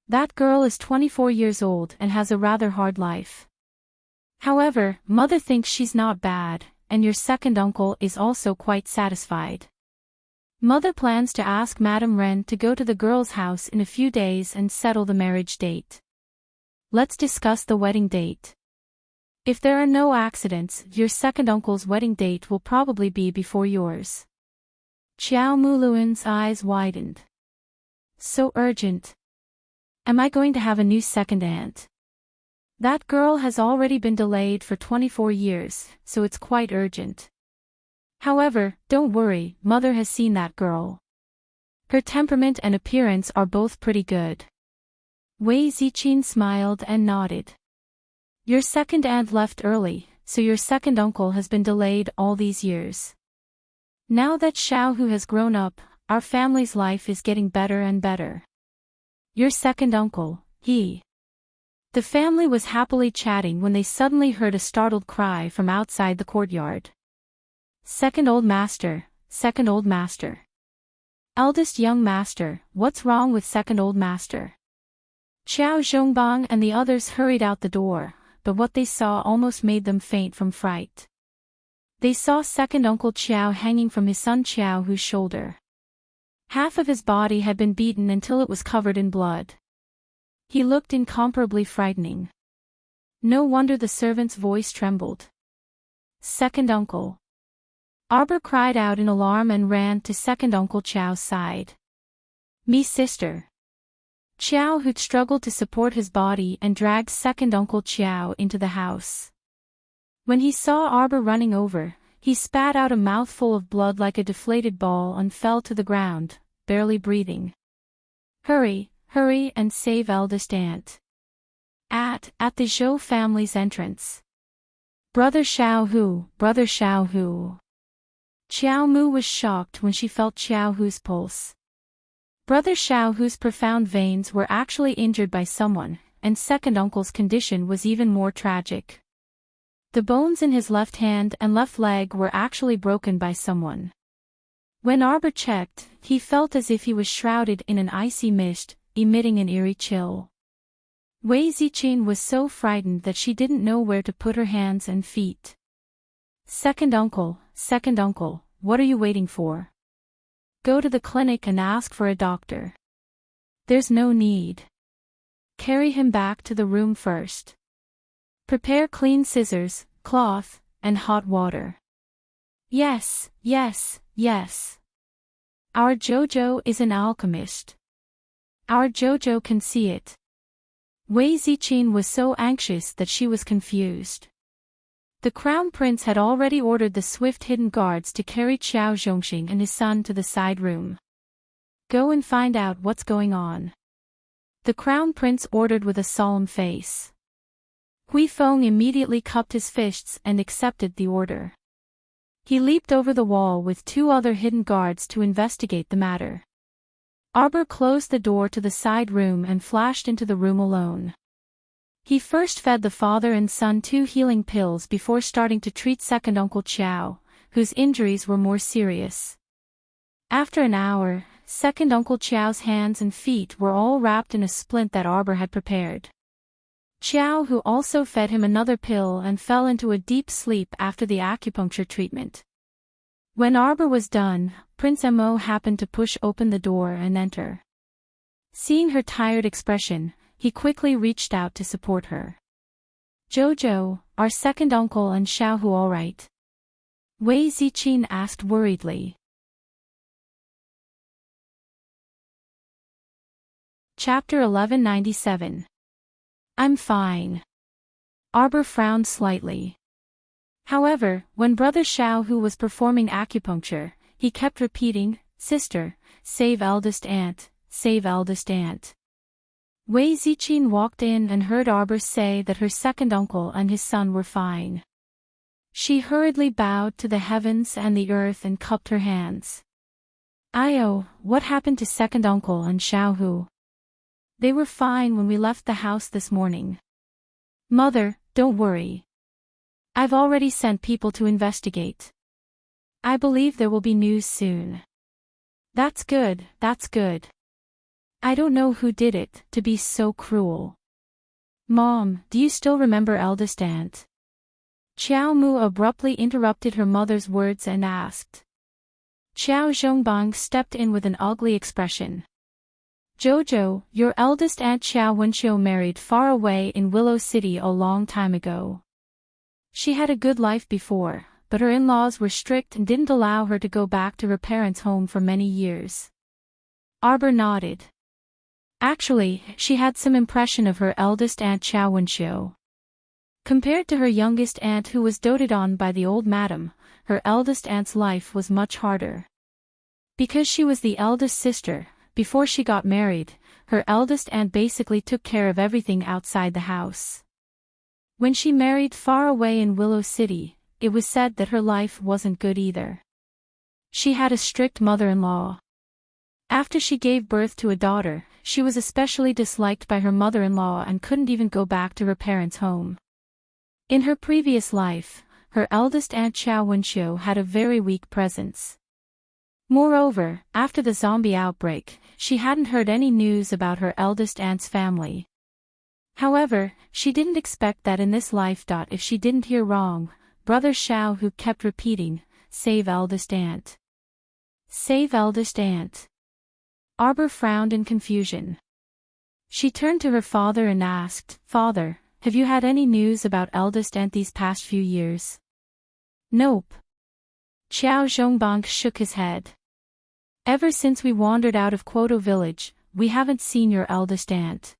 That girl is 24 years old and has a rather hard life. However, Mother thinks she's not bad, and your second uncle is also quite satisfied. Mother plans to ask Madame Ren to go to the girl's house in a few days and settle the marriage date. Let's discuss the wedding date. If there are no accidents, your second uncle's wedding date will probably be before yours. Qiao Muluan's eyes widened. So urgent. Am I going to have a new second aunt? That girl has already been delayed for 24 years, so it's quite urgent. However, don't worry, Mother has seen that girl. Her temperament and appearance are both pretty good. Wei Ziqin smiled and nodded. Your second aunt left early, so your second uncle has been delayed all these years. Now that Xiaohu has grown up, our family's life is getting better and better. Your second uncle, he. The family was happily chatting when they suddenly heard a startled cry from outside the courtyard. Second old master, second old master. Eldest young master, what's wrong with second old master? Qiao Zhongbang and the others hurried out the door, but what they saw almost made them faint from fright. They saw second uncle Qiao hanging from his son Qiaohu's shoulder. Half of his body had been beaten until it was covered in blood. He looked incomparably frightening. No wonder the servant's voice trembled. Second uncle. Arbor cried out in alarm and ran to second uncle Qiao's side. Me sister. Qiaohu struggled to support his body and dragged second uncle Qiao into the house. When he saw Arbor running over, he spat out a mouthful of blood like a deflated ball and fell to the ground, barely breathing. Hurry, hurry and save eldest aunt. At the Zhou family's entrance. Brother Xiaohu, brother Xiaohu. Qiao Mu was shocked when she felt Xiaohu's pulse. Brother Xiaohu's profound veins were actually injured by someone, and second uncle's condition was even more tragic. The bones in his left hand and left leg were actually broken by someone. When Arbor checked, he felt as if he was shrouded in an icy mist, emitting an eerie chill. Wei Ziqin was so frightened that she didn't know where to put her hands and feet. Second uncle, what are you waiting for? Go to the clinic and ask for a doctor. There's no need. carry him back to the room first. Prepare clean scissors, cloth, and hot water. Yes, yes, yes. Our Jojo is an alchemist. Our Jojo can see it. Wei Ziqin was so anxious that she was confused. The crown prince had already ordered the swift hidden guards to carry Qiao Zhongxing and his son to the side room. Go and find out what's going on. The crown prince ordered with a solemn face. Hui Feng immediately cupped his fists and accepted the order. He leaped over the wall with 2 other hidden guards to investigate the matter. Arbor closed the door to the side room and flashed into the room alone. He first fed the father and son 2 healing pills before starting to treat second Uncle Qiao, whose injuries were more serious. After an hour, second Uncle Qiao's hands and feet were all wrapped in a splint that Arbor had prepared. Qiao who also fed him another pill and fell into a deep sleep after the acupuncture treatment. When Arbor was done, Prince Mo happened to push open the door and enter. Seeing her tired expression, he quickly reached out to support her. Jojo, our second uncle and Xiaohu all right? Wei Ziqin asked worriedly. Chapter 1197. I'm fine. Arbor frowned slightly. However, when Brother Xiaohu was performing acupuncture, he kept repeating, "Sister, save eldest aunt, save eldest aunt." Wei Ziqin walked in and heard Arbor say that her second uncle and his son were fine. She hurriedly bowed to the heavens and the earth and cupped her hands. "Io, what happened to second uncle and Xiaohu?" "They were fine when we left the house this morning. Mother, don't worry. I've already sent people to investigate. I believe there will be news soon." That's good, that's good. I don't know who did it, to be so cruel. Mom, do you still remember eldest aunt? Qiao Mu abruptly interrupted her mother's words and asked. Qiao Zhongbang stepped in with an ugly expression. Jojo, your eldest aunt Qiao Wenqiu married far away in Willow City a long time ago. She had a good life before, but her in-laws were strict and didn't allow her to go back to her parents' home for many years. Arbor nodded. Actually, she had some impression of her eldest aunt Qiao Wenqiu. Compared to her youngest aunt who was doted on by the old madam, her eldest aunt's life was much harder. Because she was the eldest sister, before she got married, her eldest aunt basically took care of everything outside the house. When she married far away in Willow City, it was said that her life wasn't good either. She had a strict mother-in-law. After she gave birth to a daughter, she was especially disliked by her mother-in-law and couldn't even go back to her parents' home. In her previous life, her eldest aunt Qiao Wenqiu had a very weak presence. Moreover, after the zombie outbreak, she hadn't heard any news about her eldest aunt's family. However, she didn't expect that in this life. If she didn't hear wrong, Brother Xiaohu kept repeating, "Save eldest aunt. Save eldest aunt." Arbor frowned in confusion. She turned to her father and asked, "Father, have you had any news about eldest aunt these past few years?" "Nope." Qiao Zhongbang shook his head. "Ever since we wandered out of Quoto village, we haven't seen your eldest aunt.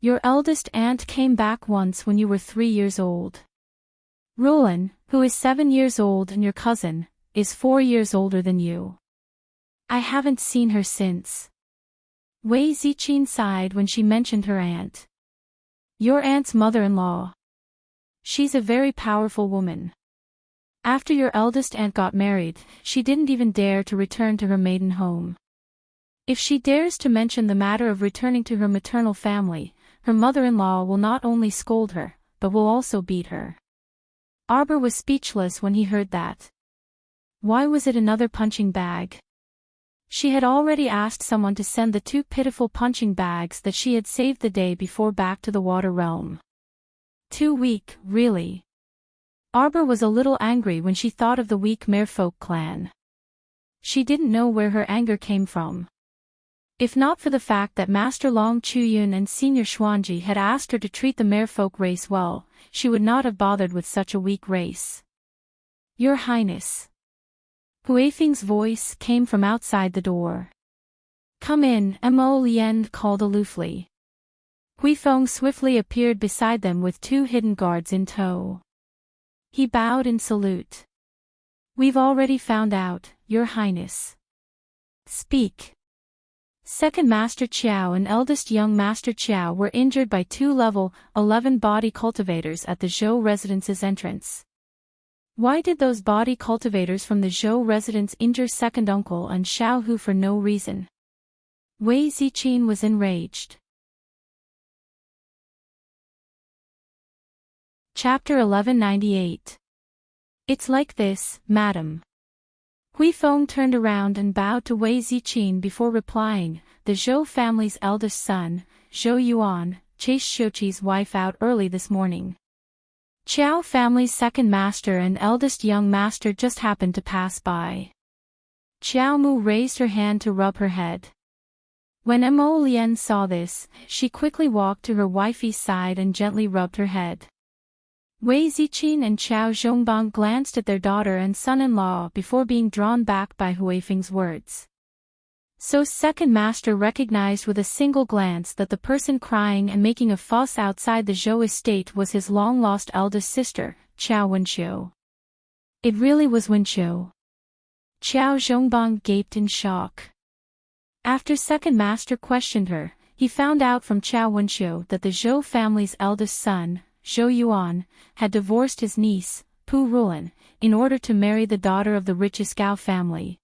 Your eldest aunt came back once when you were 3 years old. Roland, who is 7 years old and your cousin, is 4 years older than you. I haven't seen her since." Wei Ziqin sighed when she mentioned her aunt. "Your aunt's mother-in-law. She's a very powerful woman. After your eldest aunt got married, she didn't even dare to return to her maiden home. If she dares to mention the matter of returning to her maternal family, her mother-in-law will not only scold her, but will also beat her." Arbor was speechless when he heard that. Why was it another punching bag? She had already asked someone to send the 2 pitiful punching bags that she had saved the day before back to the water realm. Too weak, really. Arbor was a little angry when she thought of the weak Merfolk clan. She didn't know where her anger came from. If not for the fact that Master Long Chuyun and Senior Xuanji had asked her to treat the merfolk race well, she would not have bothered with such a weak race. Your Highness. Huifeng's voice came from outside the door. Come in, Mo Lien called aloofly. Huifeng swiftly appeared beside them with 2 hidden guards in tow. He bowed in salute. We've already found out, Your Highness. Speak. Second Master Qiao and eldest young Master Qiao were injured by 2 level 11 body cultivators at the Zhou residence's entrance. Why did those body cultivators from the Zhou residence injure second uncle and Xiao Hu for no reason? Wei Ziqin was enraged. Chapter 1198. It's like this, madam. Huifeng turned around and bowed to Wei Ziqin before replying. The Zhou family's eldest son, Zhou Yuan, chased Xiuqi's wife out early this morning. Qiao family's second master and eldest young master just happened to pass by. Qiao Mu raised her hand to rub her head. When Mo Lien saw this, she quickly walked to her wifey's side and gently rubbed her head. Wei Ziqin and Qiao Zhongbang glanced at their daughter and son-in-law before being drawn back by Huifeng's words. So second master recognized with a single glance that the person crying and making a fuss outside the Zhou estate was his long-lost eldest sister, Qiao Wenqiu. It really was Wenqiu. Qiao Zhongbang gaped in shock. After second master questioned her, he found out from Qiao Wenqiu that the Zhou family's eldest son, Zhou Yuan, had divorced his niece, Pu Rulan, in order to marry the daughter of the richest Gao family.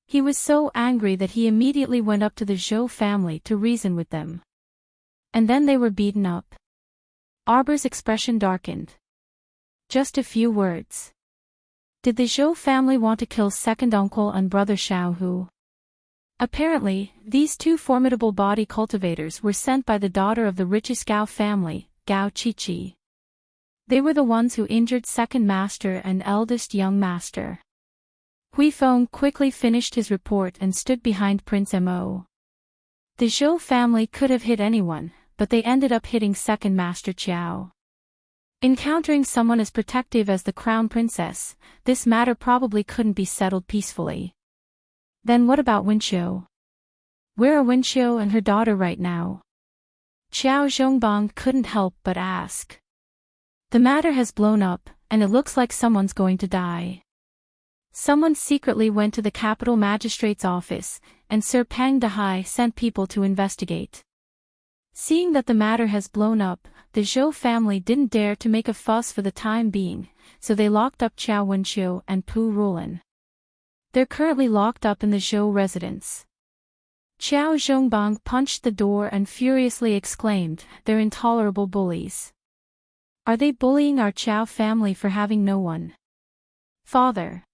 He was so angry that he immediately went up to the Zhou family to reason with them. And then they were beaten up. Arbor's expression darkened. Just a few words. Did the Zhou family want to kill second uncle and brother Xiao Hu? Apparently, these 2 formidable body cultivators were sent by the daughter of the richest Gao family, Gao Qiqi. They were the ones who injured second master and eldest young master. Huifeng quickly finished his report and stood behind Prince Mo. The Zhou family could have hit anyone, but they ended up hitting second master Qiao. Encountering someone as protective as the crown princess, this matter probably couldn't be settled peacefully. Then what about Wenqiu? Where are Wenqiu and her daughter right now? Qiao Zhongbang couldn't help but ask. The matter has blown up, and it looks like someone's going to die. Someone secretly went to the capital magistrate's office, and Sir Pang Dehai sent people to investigate. Seeing that the matter has blown up, the Zhou family didn't dare to make a fuss for the time being, so they locked up Qiao Wenqiu and Pu Rulan. They're currently locked up in the Zhou residence. Qiao Zhongbang punched the door and furiously exclaimed, "They're intolerable bullies. Are they bullying our Qiao family for having no one?" Father.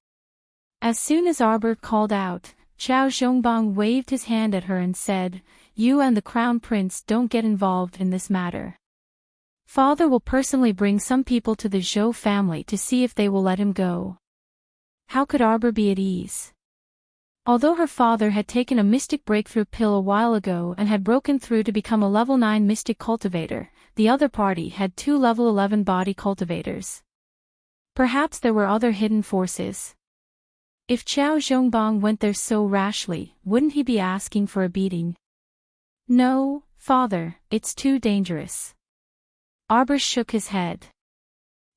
As soon as Arbor called out, Qiao Zhongbang waved his hand at her and said, "You and the crown prince don't get involved in this matter. Father will personally bring some people to the Zhou family to see if they will let him go." How could Arbor be at ease? Although her father had taken a mystic breakthrough pill a while ago and had broken through to become a level 9 mystic cultivator, the other party had 2 level 11 body cultivators. Perhaps there were other hidden forces. If Qiao Zhongbang went there so rashly, wouldn't he be asking for a beating? No, father, it's too dangerous. Arbor shook his head.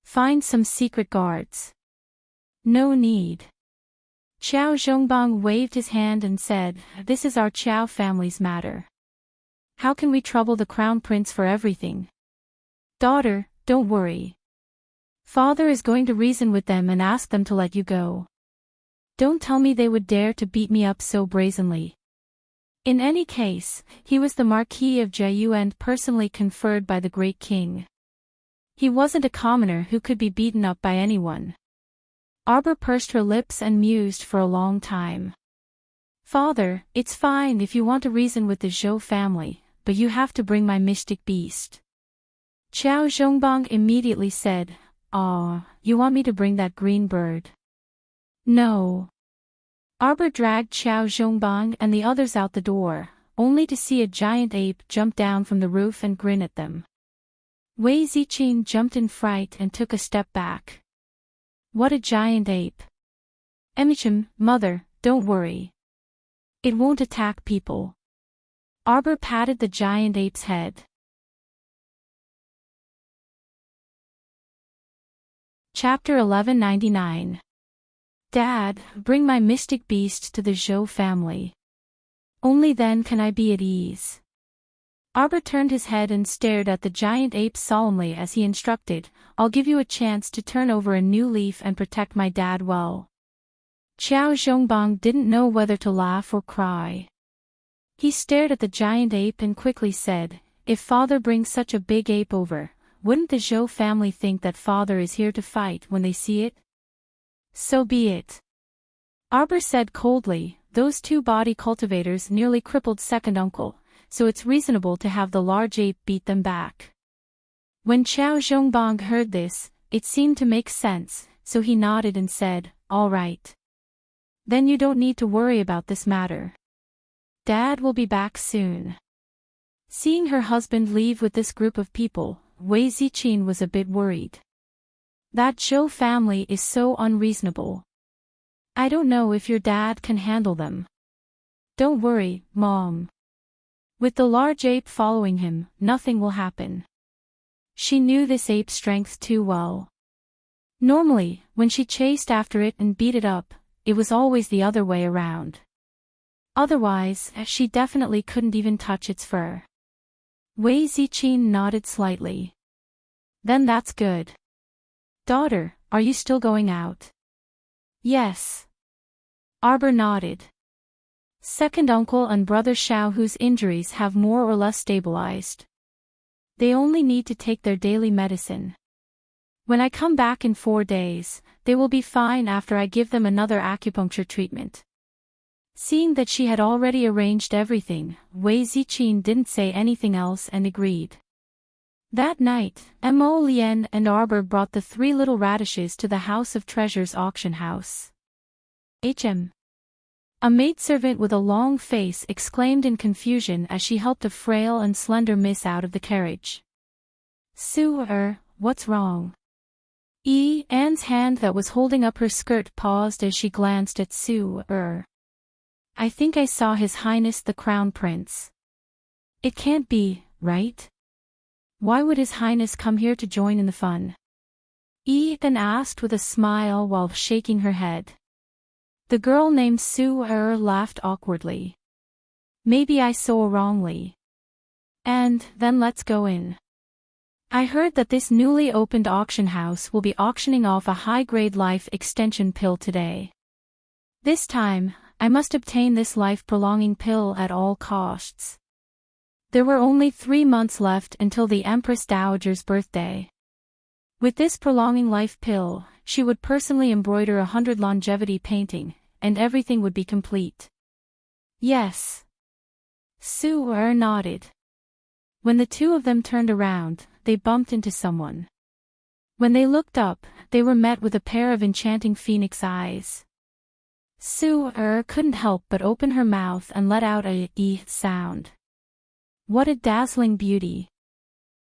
Find some secret guards. No need. Qiao Zhongbang waved his hand and said, "This is our Qiao family's matter. How can we trouble the crown prince for everything? Daughter, don't worry. Father is going to reason with them and ask them to let you go. Don't tell me they would dare to beat me up so brazenly." In any case, he was the Marquis of Jiayu and personally conferred by the great king. He wasn't a commoner who could be beaten up by anyone. Arbor pursed her lips and mused for a long time. "Father, it's fine if you want to reason with the Zhou family, but you have to bring my mystic beast." Qiao Zhongbang immediately said, "Ah, you want me to bring that green bird?" "No. Arbor dragged Xiao Zhongbang and the others out the door, only to see a giant ape jump down from the roof and grin at them. Wei Ziqin jumped in fright and took a step back. What a giant ape! Emichim, mother, don't worry. It won't attack people. Arbor patted the giant ape's head. Chapter 1199. Dad, bring my mystic beast to the Zhou family. Only then can I be at ease. Arbor turned his head and stared at the giant ape solemnly as he instructed, I'll give you a chance to turn over a new leaf and protect my dad well. Xiao Zhongbang didn't know whether to laugh or cry. He stared at the giant ape and quickly said, if father brings such a big ape over, wouldn't the Zhou family think that father is here to fight when they see it? So be it. Arbor said coldly, those two body cultivators nearly crippled second uncle, so it's reasonable to have the large ape beat them back. When Xiao Zhongbang heard this, it seemed to make sense, so he nodded and said, all right. Then you don't need to worry about this matter. Dad will be back soon. Seeing her husband leave with this group of people, Wei Ziqin was a bit worried. That Zhou family is so unreasonable. I don't know if your dad can handle them. Don't worry, Mom. With the large ape following him, nothing will happen. She knew this ape's strength too well. Normally, when she chased after it and beat it up, it was always the other way around. Otherwise, she definitely couldn't even touch its fur. Wei Ziqin nodded slightly. Then that's good. Daughter, are you still going out? Yes. Arbor nodded. Second uncle and brother Xiao, whose injuries have more or less stabilized. They only need to take their daily medicine. When I come back in 4 days, they will be fine after I give them another acupuncture treatment. Seeing that she had already arranged everything, Wei Ziqin didn't say anything else and agreed. That night, Mo Lien and Arbor brought the 3 little radishes to the House of Treasures auction house. A maidservant with a long face exclaimed in confusion as she helped a frail and slender miss out of the carriage. What's wrong? Anne's hand that was holding up her skirt paused as she glanced at I think I saw His Highness the Crown Prince. It can't be, right? Why would His Highness come here to join in the fun? Then asked with a smile while shaking her head. The girl named laughed awkwardly. Maybe I saw wrongly. And then let's go in. I heard that this newly opened auction house will be auctioning off a high-grade life extension pill today. This time, I must obtain this life-prolonging pill at all costs. There were only 3 months left until the Empress Dowager's birthday. With this prolonging life pill, she would personally embroider 100 longevity painting, and everything would be complete. Yes. Nodded. When the two of them turned around, they bumped into someone. When they looked up, they were met with a pair of enchanting phoenix eyes. Couldn't help but open her mouth and let out a sound. What a dazzling beauty.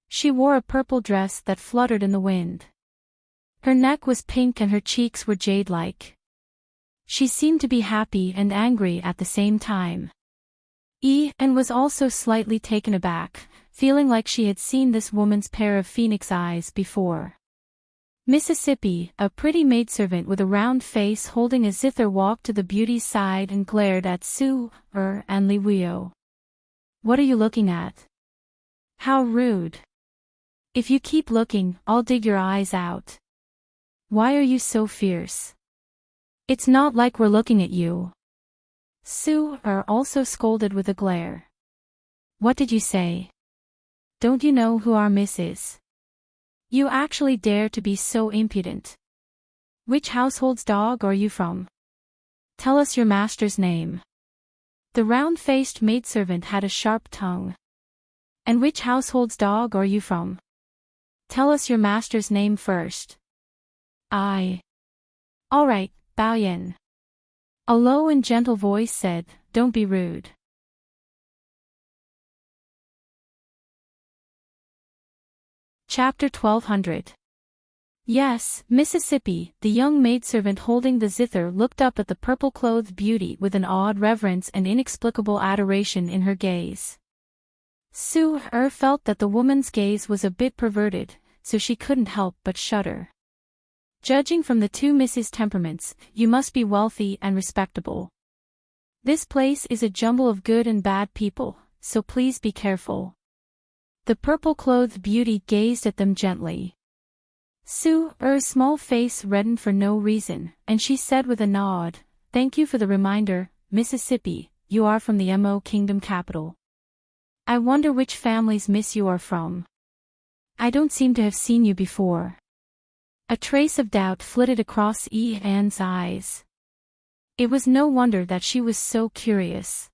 She wore a purple dress that fluttered in the wind. Her neck was pink and her cheeks were jade-like. She seemed to be happy and angry at the same time. And was also slightly taken aback, feeling like she had seen this woman's pair of phoenix eyes before. Mississippi, a pretty maidservant with a round face holding a zither, walked to the beauty's side and glared at and Liwio. What are you looking at? How rude. If you keep looking, I'll dig your eyes out. Why are you so fierce? It's not like we're looking at you. Also scolded with a glare. What did you say? Don't you know who our miss is? You actually dare to be so impudent. Which household's dog are you from? Tell us your master's name. The round-faced maidservant had a sharp tongue. And which household's dog are you from? Tell us your master's name first. All right, Bao Yen. A low and gentle voice said, "Don't be rude." Chapter 1200. Yes, Mississippi. The young maidservant holding the zither looked up at the purple-clothed beauty with an odd reverence and inexplicable adoration in her gaze. Sue felt that the woman's gaze was a bit perverted, so she couldn't help but shudder. Judging from the two Misses' temperaments, you must be wealthy and respectable. This place is a jumble of good and bad people, so please be careful. The purple-clothed beauty gazed at them gently. Sue's small face reddened for no reason, and she said with a nod, "Thank you for the reminder, Mississippi. You are from the Mo Kingdom capital. I wonder which family's miss you are from. I don't seem to have seen you before." A trace of doubt flitted across Anne's eyes. It was no wonder that she was so curious.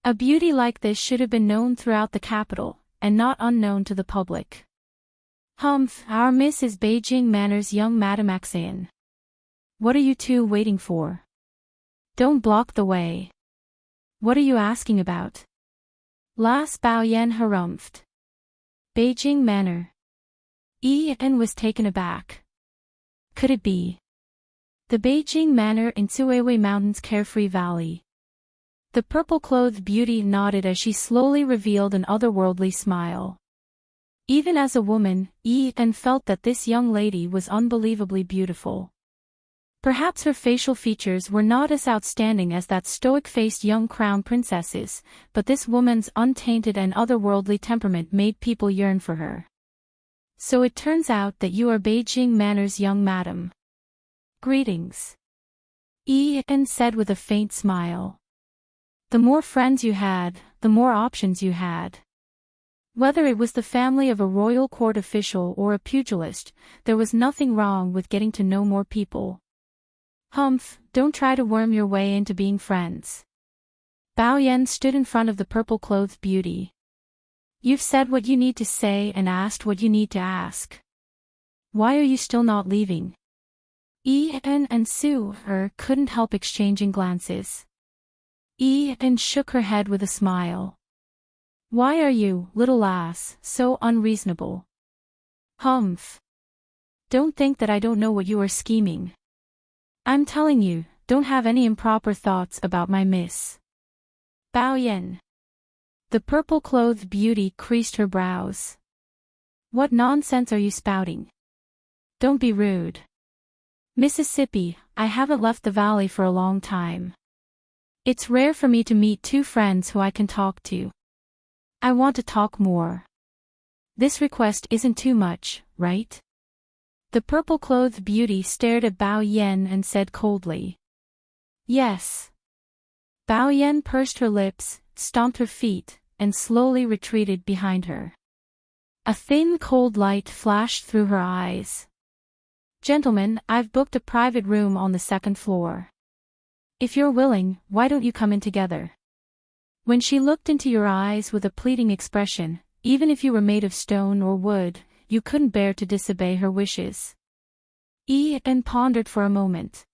A beauty like this should have been known throughout the capital, and not unknown to the public. "Humph, our miss is Beijing Manor's young Madame Axayan. What are you two waiting for? Don't block the way. What are you asking about?" Las Baoyan harumphed. Beijing Manor. Anne was taken aback. Could it be the Beijing Manor in Tsuiwei Mountain's carefree valley? The purple-clothed beauty nodded as she slowly revealed an otherworldly smile. Even as a woman, Anne felt that this young lady was unbelievably beautiful. Perhaps her facial features were not as outstanding as that stoic-faced young crown princess's, but this woman's untainted and otherworldly temperament made people yearn for her. "So it turns out that you are Beijing Manor's young madam. Greetings," Anne said with a faint smile. The more friends you had, the more options you had. Whether it was the family of a royal court official or a pugilist, there was nothing wrong with getting to know more people. Humph, don't try to worm your way into being friends. Bao Yan stood in front of the purple-clothed beauty. You've said what you need to say and asked what you need to ask. Why are you still not leaving? Anne and Sue couldn't help exchanging glances. Anne shook her head with a smile. Why are you, little lass, so unreasonable? Humph. Don't think that I don't know what you are scheming. I'm telling you, don't have any improper thoughts about my miss. Bao Yan. The purple-clothed beauty creased her brows. What nonsense are you spouting? Don't be rude. Mississippi, I haven't left the valley for a long time. It's rare for me to meet two friends who I can talk to. I want to talk more. This request isn't too much, right? The purple-clothed beauty stared at Bao Yan and said coldly. Yes. Bao Yan pursed her lips, stomped her feet, and slowly retreated behind her. A thin cold light flashed through her eyes. Gentlemen, I've booked a private room on the second floor. If you're willing, why don't you come in together? When she looked into your eyes with a pleading expression, even if you were made of stone or wood, you couldn't bear to disobey her wishes. Anne pondered for a moment.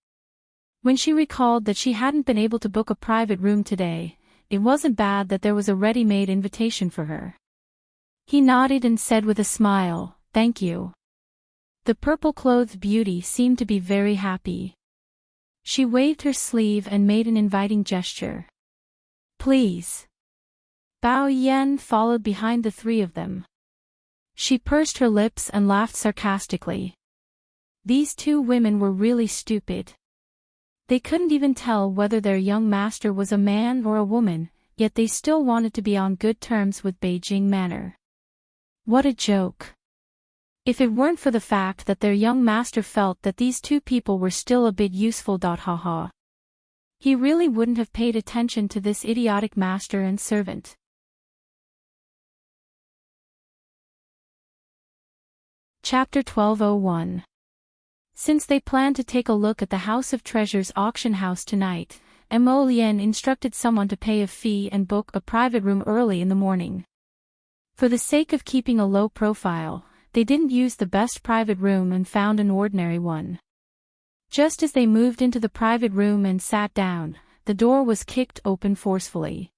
When she recalled that she hadn't been able to book a private room today, it wasn't bad that there was a ready-made invitation for her. He nodded and said with a smile, "Thank you." The purple-clothed beauty seemed to be very happy. She waved her sleeve and made an inviting gesture. Please. Bao Yan followed behind the three of them. She pursed her lips and laughed sarcastically. These two women were really stupid. They couldn't even tell whether their young master was a man or a woman, yet they still wanted to be on good terms with Beijing Manor. What a joke. If it weren't for the fact that their young master felt that these two people were still a bit useful. Haha. He really wouldn't have paid attention to this idiotic master and servant. Chapter 1201. Since they planned to take a look at the House of Treasures auction house tonight, Mo Lien instructed someone to pay a fee and book a private room early in the morning. For the sake of keeping a low profile, they didn't use the best private room and found an ordinary one. Just as they moved into the private room and sat down, the door was kicked open forcefully.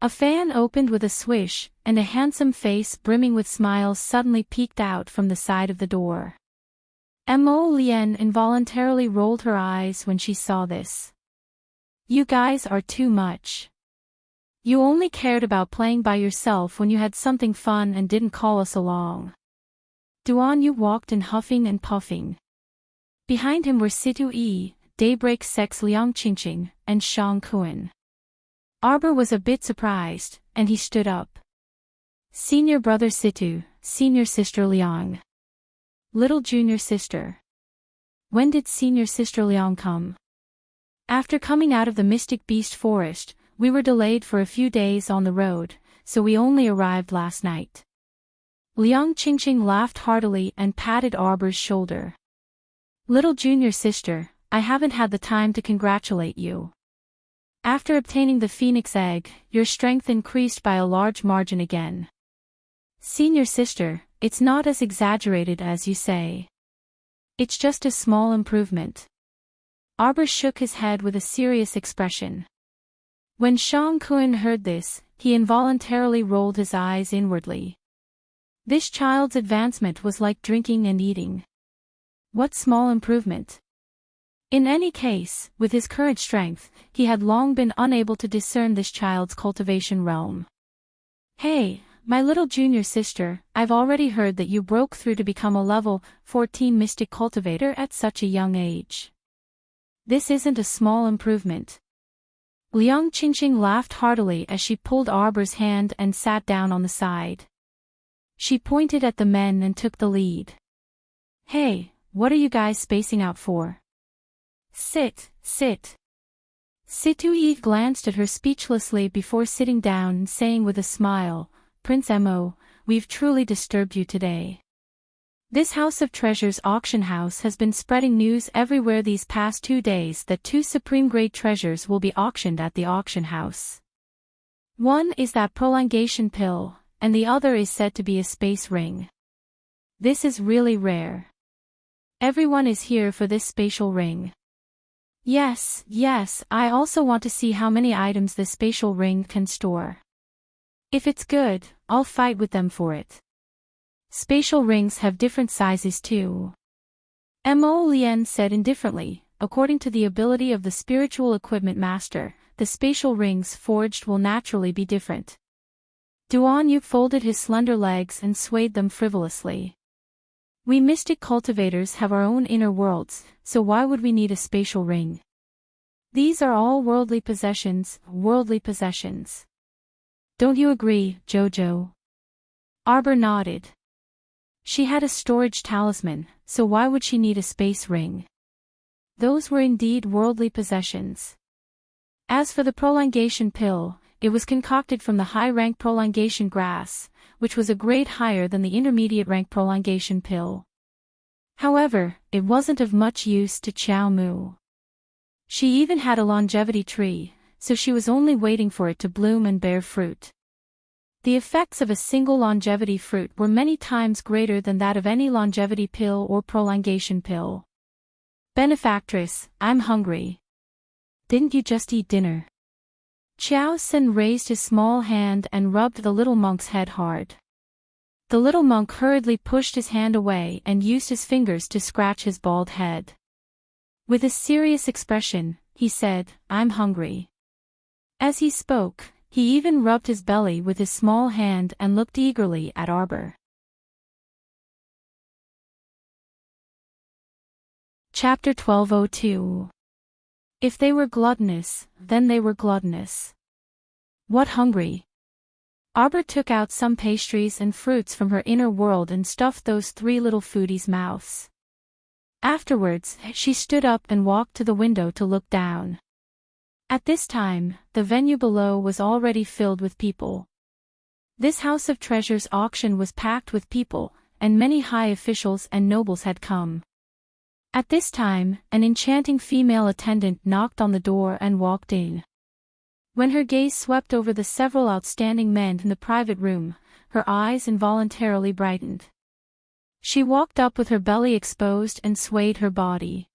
A fan opened with a swish, and a handsome face brimming with smiles suddenly peeked out from the side of the door. Mo Lien involuntarily rolled her eyes when she saw this. You guys are too much. You only cared about playing by yourself when you had something fun and didn't call us along. Duan Yu walked in huffing and puffing. Behind him were Situ Yi, Daybreak Sex Liang Qingqing, and Shang Kun. Arbor was a bit surprised, and he stood up. Senior brother Situ, senior sister Liang. Little junior sister. When did senior sister Liang come? After coming out of the Mystic Beast Forest, we were delayed for a few days on the road, so we only arrived last night. Liang Qingqing laughed heartily and patted Arbor's shoulder. Little junior sister, I haven't had the time to congratulate you. After obtaining the phoenix egg, your strength increased by a large margin again. Senior sister, it's not as exaggerated as you say. It's just a small improvement. Arbor shook his head with a serious expression. When Shang Kun heard this, he involuntarily rolled his eyes inwardly. This child's advancement was like drinking and eating. What small improvement? In any case, with his current strength, he had long been unable to discern this child's cultivation realm. Hey, my little junior sister, I've already heard that you broke through to become a level 14 mystic cultivator at such a young age. This isn't a small improvement. Liang Qingqing laughed heartily as she pulled Arbor's hand and sat down on the side. She pointed at the men and took the lead. Hey, what are you guys spacing out for? Sit. Situ Yi glanced at her speechlessly before sitting down and saying with a smile, Prince Mo, we've truly disturbed you today. This House of Treasures auction house has been spreading news everywhere these past 2 days that 2 supreme-grade treasures will be auctioned at the auction house. One is that prolongation pill, and the other is said to be a space ring. This is really rare. Everyone is here for this spatial ring. Yes, I also want to see how many items this spatial ring can store. If it's good, I'll fight with them for it. Spatial rings have different sizes too. Mo Lien said indifferently, according to the ability of the spiritual equipment master, the spatial rings forged will naturally be different. Duan Yu folded his slender legs and swayed them frivolously. We mystic cultivators have our own inner worlds, so why would we need a spatial ring? These are all worldly possessions. Don't you agree, Jojo? Arbor nodded. She had a storage talisman, so why would she need a space ring? Those were indeed worldly possessions. As for the prolongation pill, it was concocted from the high-rank prolongation grass, which was a grade higher than the intermediate-rank prolongation pill. However, it wasn't of much use to Qiao Mu. She even had a longevity tree, so she was only waiting for it to bloom and bear fruit. The effects of a single longevity fruit were many times greater than that of any longevity pill or prolongation pill. Benefactress, I'm hungry. Didn't you just eat dinner? Qiao Sen raised his small hand and rubbed the little monk's head hard. The little monk hurriedly pushed his hand away and used his fingers to scratch his bald head. With a serious expression, he said, I'm hungry. As he spoke, he even rubbed his belly with his small hand and looked eagerly at Arbor. Chapter 1202. If they were gluttonous, then they were gluttonous. What hungry? Arbor took out some pastries and fruits from her inner world and stuffed those 3 little foodies' mouths. Afterwards, she stood up and walked to the window to look down. At this time, the venue below was already filled with people. This House of Treasures auction was packed with people, and many high officials and nobles had come. At this time, an enchanting female attendant knocked on the door and walked in. When her gaze swept over the several outstanding men in the private room, her eyes involuntarily brightened. She walked up with her belly exposed and swayed her body.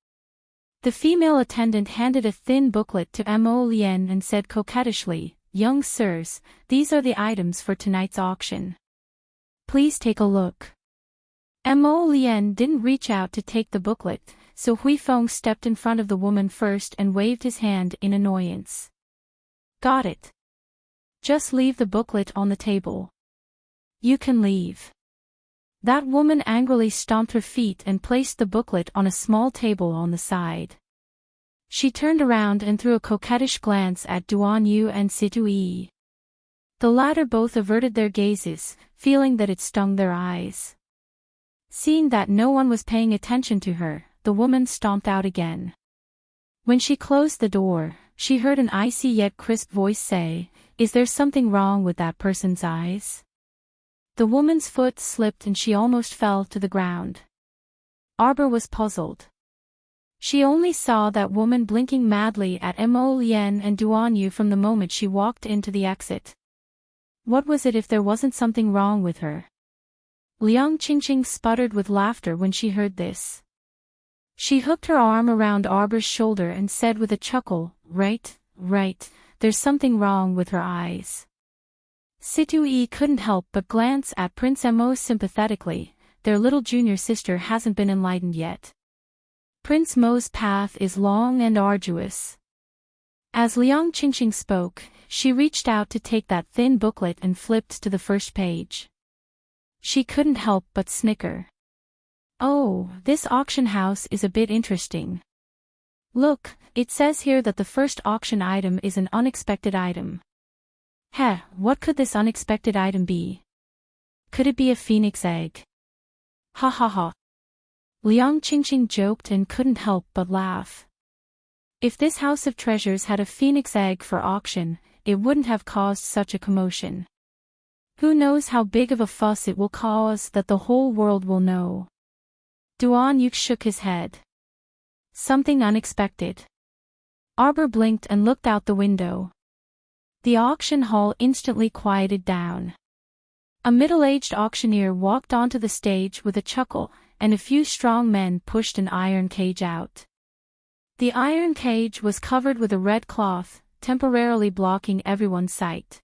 The female attendant handed a thin booklet to Mo Lien and said coquettishly, "Young sirs, these are the items for tonight's auction. Please take a look." Mo Lien didn't reach out to take the booklet, so Hui Feng stepped in front of the woman first and waved his hand in annoyance. "Got it. Just leave the booklet on the table. You can leave." That woman angrily stomped her feet and placed the booklet on a small table on the side. She turned around and threw a coquettish glance at Duan Yu and Situ Yi. The latter both averted their gazes, feeling that it stung their eyes. Seeing that no one was paying attention to her, the woman stomped out again. When she closed the door, she heard an icy yet crisp voice say, "Is there something wrong with that person's eyes?" The woman's foot slipped and she almost fell to the ground. Arbor was puzzled. She only saw that woman blinking madly at Mo Lien and Duan Yu from the moment she walked into the exit. What was it if there wasn't something wrong with her? Liang Qingqing sputtered with laughter when she heard this. She hooked her arm around Arbor's shoulder and said with a chuckle, right, there's something wrong with her eyes." Situ Yi couldn't help but glance at Prince Mo sympathetically. Their little junior sister hasn't been enlightened yet. Prince Mo's path is long and arduous. As Liang Qingqing spoke, she reached out to take that thin booklet and flipped to the first page. She couldn't help but snicker. "Oh, this auction house is a bit interesting. Look, it says here that the first auction item is an unexpected item. Heh, what could this unexpected item be? Could it be a phoenix egg?" "Ha ha ha." Liang Qingqing joked and couldn't help but laugh. If this house of treasures had a phoenix egg for auction, it wouldn't have caused such a commotion. Who knows how big of a fuss it will cause that the whole world will know. Duan Yu shook his head. Something unexpected. Arbor blinked and looked out the window. The auction hall instantly quieted down. A middle-aged auctioneer walked onto the stage with a chuckle, and a few strong men pushed an iron cage out. The iron cage was covered with a red cloth, temporarily blocking everyone's sight.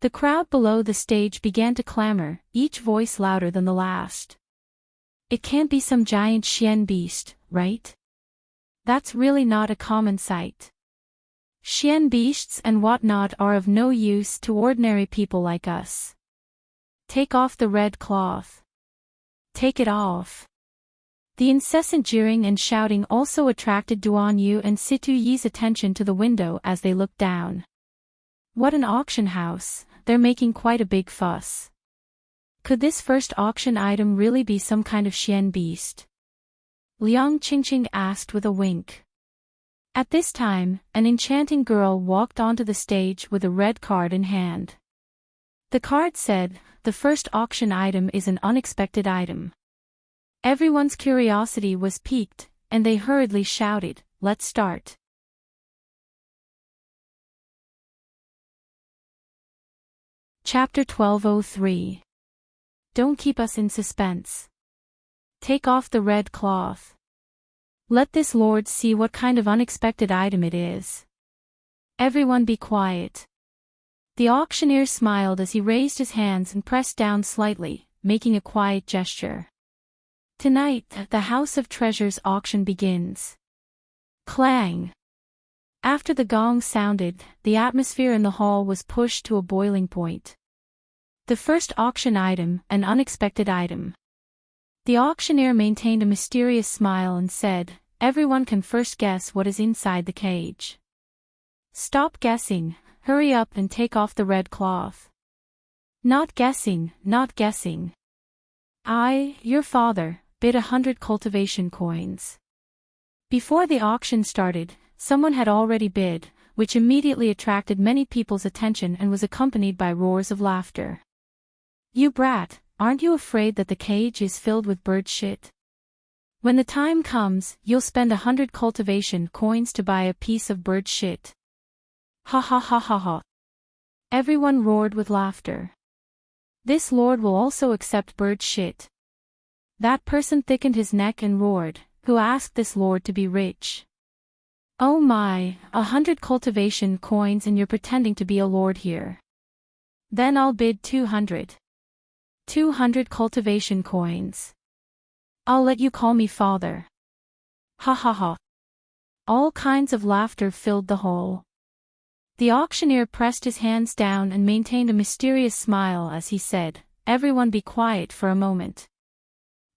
The crowd below the stage began to clamor, each voice louder than the last. "It can't be some giant Xian beast, right? That's really not a common sight. Xian beasts and whatnot are of no use to ordinary people like us. Take off the red cloth. Take it off." The incessant jeering and shouting also attracted Duan Yu and Situ Yi's attention to the window as they looked down. What an auction house, they're making quite a big fuss. Could this first auction item really be some kind of Xian beast? Liang Qingqing asked with a wink. At this time, an enchanting girl walked onto the stage with a red card in hand. The card said, "The first auction item is an unexpected item." Everyone's curiosity was piqued, and they hurriedly shouted, "Let's start." Chapter 1203. Don't keep us in suspense. Take off the red cloth. Let this lord see what kind of unexpected item it is. Everyone be quiet. The auctioneer smiled as he raised his hands and pressed down slightly, making a quiet gesture. Tonight, the House of Treasures auction begins. Clang! After the gong sounded, the atmosphere in the hall was pushed to a boiling point. The first auction item, an unexpected item. The auctioneer maintained a mysterious smile and said, "Everyone can first guess what is inside the cage." "Stop guessing, hurry up and take off the red cloth." Not guessing, not guessing. I, your father, bid 100 cultivation coins." Before the auction started, someone had already bid, which immediately attracted many people's attention and was accompanied by roars of laughter. "You brat, aren't you afraid that the cage is filled with bird shit? When the time comes, you'll spend 100 cultivation coins to buy a piece of bird shit." Ha ha ha ha ha. Everyone roared with laughter. This lord will also accept bird shit. That person thickened his neck and roared, who asked this lord to be rich. Oh my, 100 cultivation coins and you're pretending to be a lord here. Then I'll bid 200. 200 cultivation coins. I'll let you call me father. Ha ha ha. All kinds of laughter filled the hall. The auctioneer pressed his hands down and maintained a mysterious smile as he said, "Everyone be quiet for a moment.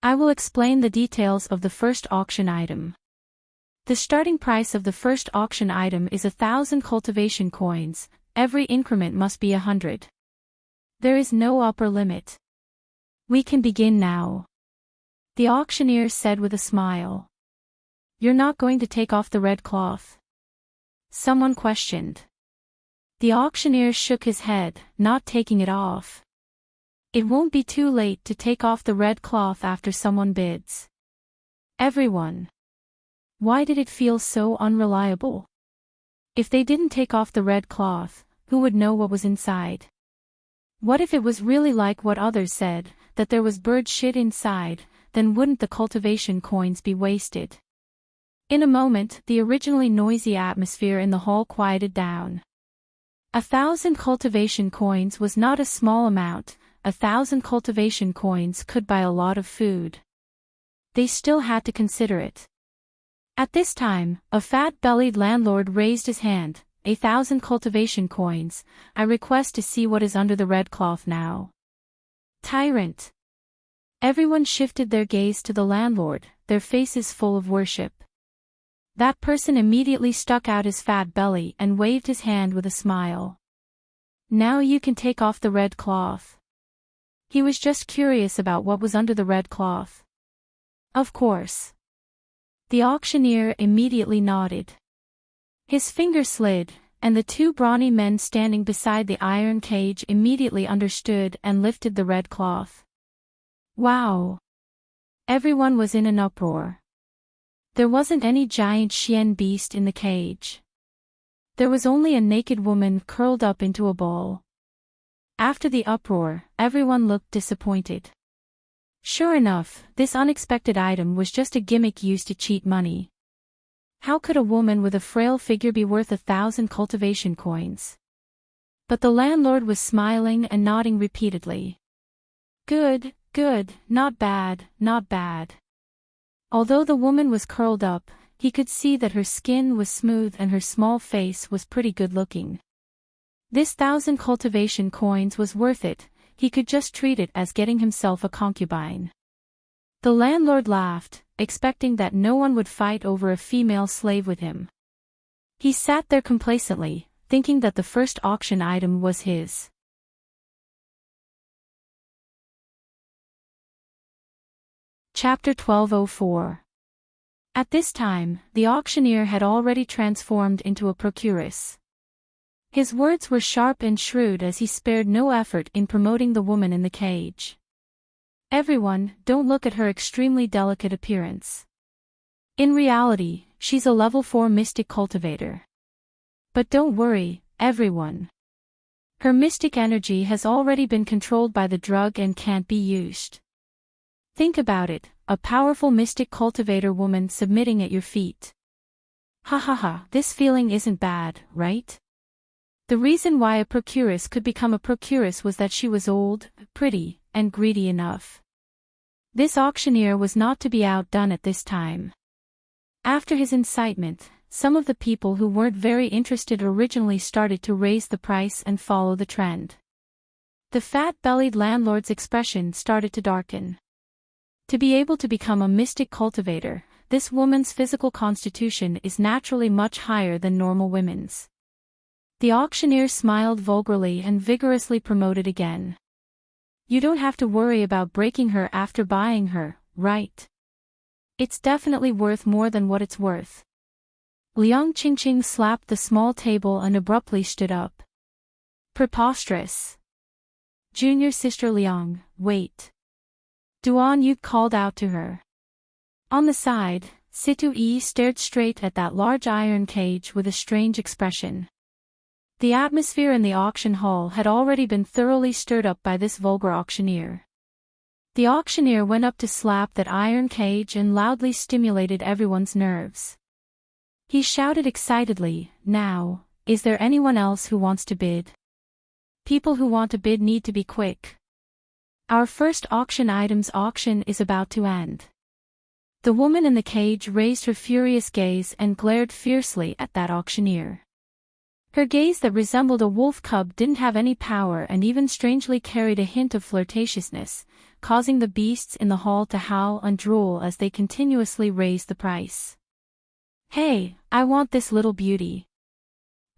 I will explain the details of the first auction item. The starting price of the first auction item is 1,000 cultivation coins, every increment must be 100. There is no upper limit. We can begin now," the auctioneer said with a smile. "You're not going to take off the red cloth?" someone questioned. The auctioneer shook his head, not taking it off. It won't be too late to take off the red cloth after someone bids. Everyone. Why did it feel so unreliable? If they didn't take off the red cloth, who would know what was inside? What if it was really like what others said, that there was bird shit inside, then wouldn't the cultivation coins be wasted? In a moment, the originally noisy atmosphere in the hall quieted down. 1,000 cultivation coins was not a small amount. 1,000 cultivation coins could buy a lot of food. They still had to consider it. At this time, a fat-bellied landlord raised his hand. 1,000 cultivation coins, I request to see what is under the red cloth now. Tyrant. Everyone shifted their gaze to the landlord, their faces full of worship. That person immediately stuck out his fat belly and waved his hand with a smile. Now you can take off the red cloth. He was just curious about what was under the red cloth. Of course. The auctioneer immediately nodded. His finger slid, and the two brawny men standing beside the iron cage immediately understood and lifted the red cloth. Wow! Everyone was in an uproar. There wasn't any giant Xian beast in the cage. There was only a naked woman curled up into a ball. After the uproar, everyone looked disappointed. Sure enough, this unexpected item was just a gimmick used to cheat money. How could a woman with a frail figure be worth 1,000 cultivation coins? But the landlord was smiling and nodding repeatedly. Good, good, not bad, not bad. Although the woman was curled up, he could see that her skin was smooth and her small face was pretty good looking. This 1,000 cultivation coins was worth it, he could just treat it as getting himself a concubine. The landlord laughed, expecting that no one would fight over a female slave with him. He sat there complacently, thinking that the first auction item was his. Chapter 1204. At this time, the auctioneer had already transformed into a procuress. His words were sharp and shrewd as he spared no effort in promoting the woman in the cage. Everyone, don't look at her extremely delicate appearance. In reality, she's a level 4 mystic cultivator. But don't worry, everyone. Her mystic energy has already been controlled by the drug and can't be used. Think about it, a powerful mystic cultivator woman submitting at your feet. Ha ha ha, this feeling isn't bad, right? The reason why a procuress could become a procuress was that she was old, pretty, and greedy enough. This auctioneer was not to be outdone at this time. After his incitement, some of the people who weren't very interested originally started to raise the price and follow the trend. The fat-bellied landlord's expression started to darken. To be able to become a mystic cultivator, this woman's physical constitution is naturally much higher than normal women's. The auctioneer smiled vulgarly and vigorously promoted again. You don't have to worry about breaking her after buying her, right? It's definitely worth more than what it's worth. Liang Qingqing slapped the small table and abruptly stood up. Preposterous. Junior sister Liang, wait. Duan Yu called out to her. On the side, Situ Yi stared straight at that large iron cage with a strange expression. The atmosphere in the auction hall had already been thoroughly stirred up by this vulgar auctioneer. The auctioneer went up to slap that iron cage and loudly stimulated everyone's nerves. He shouted excitedly, "Now, is there anyone else who wants to bid? People who want to bid need to be quick. Our first auction item's auction is about to end." The woman in the cage raised her furious gaze and glared fiercely at that auctioneer. Her gaze that resembled a wolf cub didn't have any power and even strangely carried a hint of flirtatiousness, causing the beasts in the hall to howl and drool as they continuously raised the price. "Hey, I want this little beauty.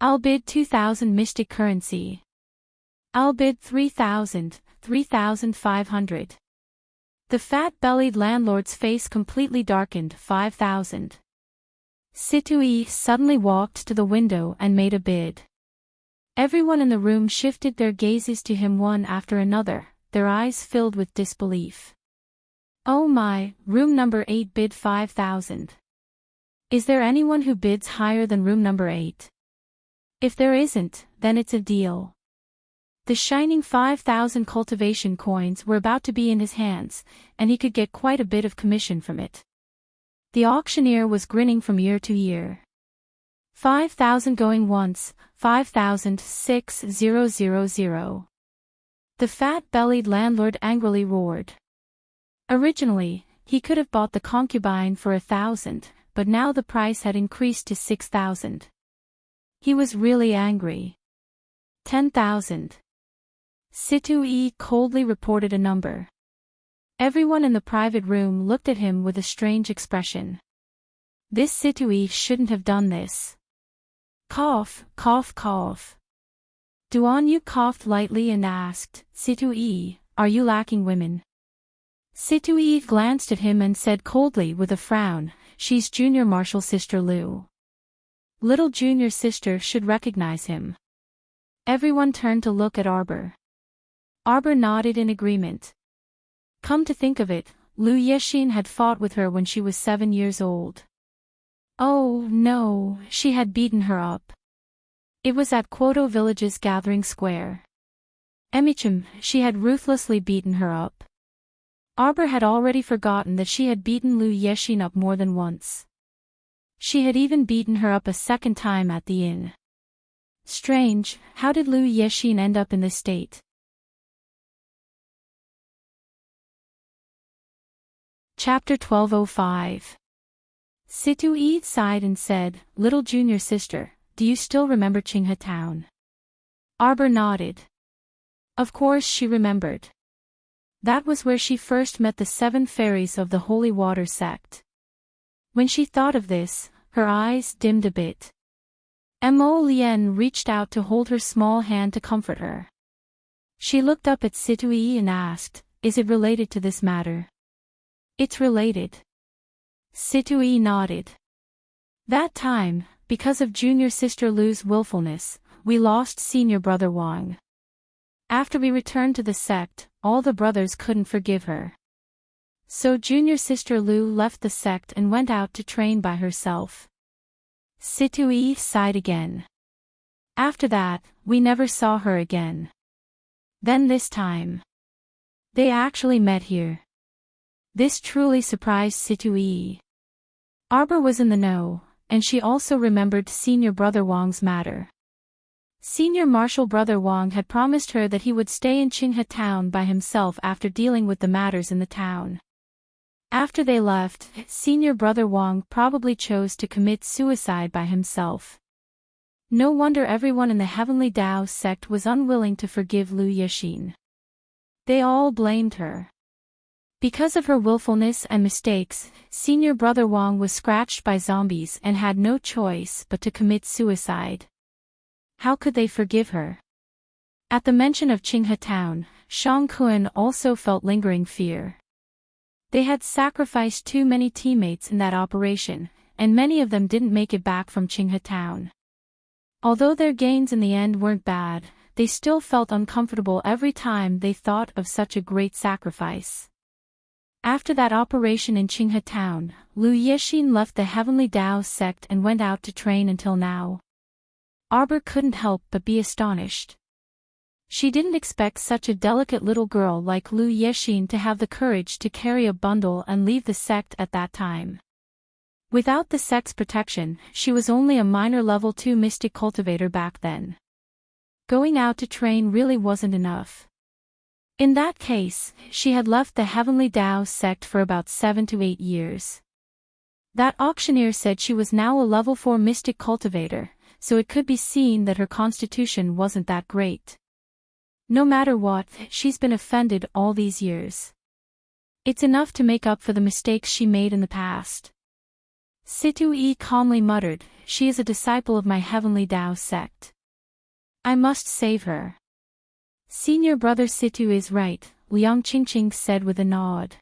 I'll bid 2,000 mystic currency. I'll bid 3,000, 3,500. The fat-bellied landlord's face completely darkened. 5,000. Situe suddenly walked to the window and made a bid. Everyone in the room shifted their gazes to him one after another, their eyes filled with disbelief. "Oh my, room number 8 bid 5,000. Is there anyone who bids higher than room number 8? If there isn't, then it's a deal." The shining 5,000 cultivation coins were about to be in his hands, and he could get quite a bit of commission from it. The auctioneer was grinning from ear to ear. 5,000 going once, 5,000, 6,000. The fat-bellied landlord angrily roared. Originally, he could have bought the concubine for 1,000, but now the price had increased to 6,000. He was really angry. 10,000. Situe coldly reported a number. Everyone in the private room looked at him with a strange expression. This Situe shouldn't have done this. Cough, cough, cough. Duanyu coughed lightly and asked, "Situe, are you lacking women?" Situe glanced at him and said coldly with a frown, "She's Junior Marshal Sister Lu. Little Junior Sister should recognize him." Everyone turned to look at Arbor. Arbor nodded in agreement. Come to think of it, Lu Yexin had fought with her when she was 7 years old. Oh no, she had beaten her up. It was at Kwoto Village's gathering square. Emichim, she had ruthlessly beaten her up. Arbor had already forgotten that she had beaten Lu Yexin up more than once. She had even beaten her up a second time at the inn. Strange, how did Lu Yexin end up in this state? Chapter 1205. Situe sighed and said, "Little Junior Sister, do you still remember Qinghe Town?" Arbor nodded. Of course she remembered. That was where she first met the 7 fairies of the Holy Water sect. When she thought of this, her eyes dimmed a bit. Mo Lien reached out to hold her small hand to comfort her. She looked up at Situe and asked, "Is it related to this matter?" "It's related." Situe nodded. "That time, because of Junior Sister Lu's willfulness, we lost Senior Brother Wang. After we returned to the sect, all the brothers couldn't forgive her. So Junior Sister Lu left the sect and went out to train by herself." Situe sighed again. "After that, we never saw her again. Then this time, they actually met here." This truly surprised Situe. Arbor was in the know, and she also remembered Senior Brother Wang's matter. Senior Marshal Brother Wang had promised her that he would stay in Qinghe Town by himself after dealing with the matters in the town. After they left, Senior Brother Wang probably chose to commit suicide by himself. No wonder everyone in the Heavenly Tao sect was unwilling to forgive Lu Yexin. They all blamed her. Because of her willfulness and mistakes, Senior Brother Wang was scratched by zombies and had no choice but to commit suicide. How could they forgive her? At the mention of Qinghe Town, Shang Kun also felt lingering fear. They had sacrificed too many teammates in that operation, and many of them didn't make it back from Qinghe Town. Although their gains in the end weren't bad, they still felt uncomfortable every time they thought of such a great sacrifice. After that operation in Qinghe Town, Lu Yexin left the Heavenly Tao sect and went out to train until now. Arbor couldn't help but be astonished. She didn't expect such a delicate little girl like Lu Yexin to have the courage to carry a bundle and leave the sect at that time. Without the sect's protection, she was only a minor level 2 mystic cultivator back then. Going out to train really wasn't enough. In that case, she had left the Heavenly Tao sect for about 7 to 8 years. That auctioneer said she was now a level 4 mystic cultivator, so it could be seen that her constitution wasn't that great. No matter what, she's been offended all these years. It's enough to make up for the mistakes she made in the past. Situ Yi calmly muttered, she is a disciple of my Heavenly Tao sect. I must save her. Senior brother Situ is right, Liang Qingqing said with a nod.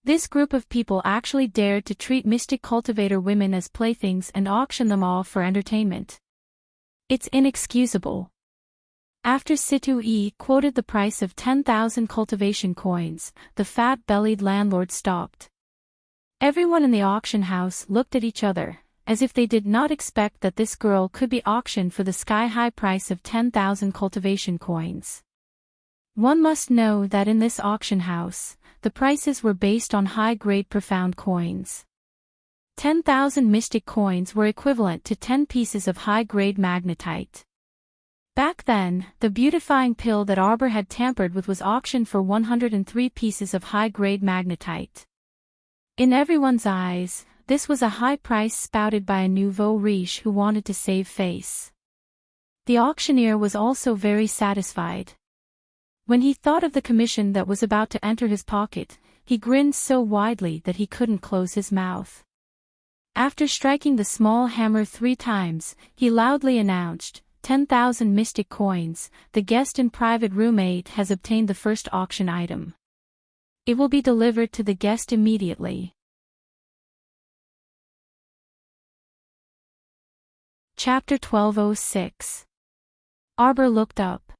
This group of people actually dared to treat mystic cultivator women as playthings and auction them off for entertainment. It's inexcusable. After Situ Yi quoted the price of 10,000 cultivation coins, the fat-bellied landlord stopped. Everyone in the auction house looked at each other, as if they did not expect that this girl could be auctioned for the sky-high price of 10,000 cultivation coins. One must know that in this auction house, the prices were based on high-grade profound coins. 10,000 mystic coins were equivalent to 10 pieces of high-grade magnetite. Back then, the beautifying pill that Arbor had tampered with was auctioned for 103 pieces of high-grade magnetite. In everyone's eyes, this was a high price spouted by a nouveau riche who wanted to save face. The auctioneer was also very satisfied. When he thought of the commission that was about to enter his pocket, he grinned so widely that he couldn't close his mouth. After striking the small hammer 3 times, he loudly announced, 10,000 mystic coins, the guest in private room 8 has obtained the first auction item. It will be delivered to the guest immediately. Chapter 1206. Arbor looked up.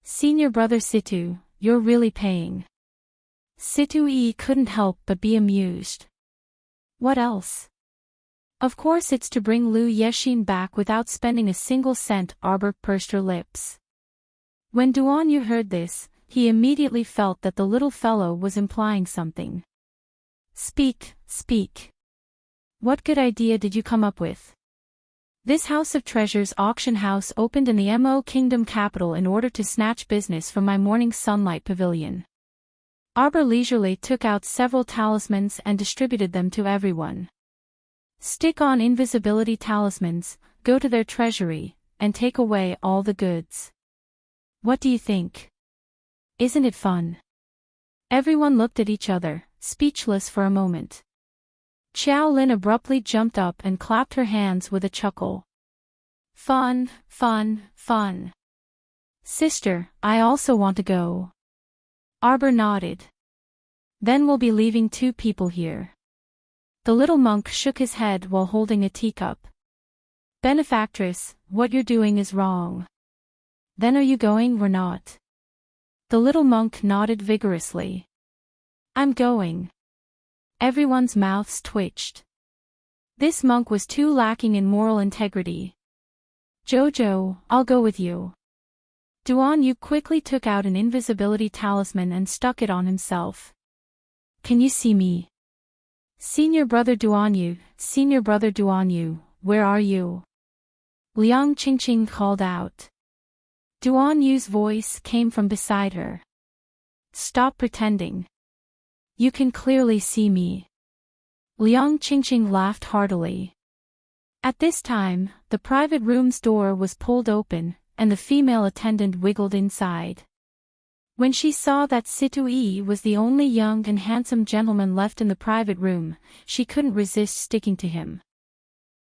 Senior brother Situ, you're really paying. Situ Yi couldn't help but be amused. What else? Of course it's to bring Lu Yexin back without spending a single cent. Arbor pursed her lips. When Duanyu heard this, he immediately felt that the little fellow was implying something. Speak, speak. What good idea did you come up with? This House of Treasures auction house opened in the Mo Kingdom capital in order to snatch business from my morning sunlight pavilion. Arbor leisurely took out several talismans and distributed them to everyone. Stick on invisibility talismans, go to their treasury, and take away all the goods. What do you think? Isn't it fun? Everyone looked at each other, speechless for a moment. Xiao Lin abruptly jumped up and clapped her hands with a chuckle. Fun, fun, fun. Sister, I also want to go. Arbor nodded. Then we'll be leaving 2 people here. The little monk shook his head while holding a teacup. Benefactress, what you're doing is wrong. Then are you going or not? The little monk nodded vigorously. I'm going. Everyone's mouths twitched. This monk was too lacking in moral integrity. Jojo, I'll go with you. Duanyu quickly took out an invisibility talisman and stuck it on himself. Can you see me? Senior brother Duanyu, where are you? Liang Qingqing called out. Duanyu's voice came from beside her. Stop pretending. You can clearly see me. Liang Qingqing laughed heartily. At this time, the private room's door was pulled open, and the female attendant wiggled inside. When she saw that Situ Yi was the only young and handsome gentleman left in the private room, she couldn't resist sticking to him.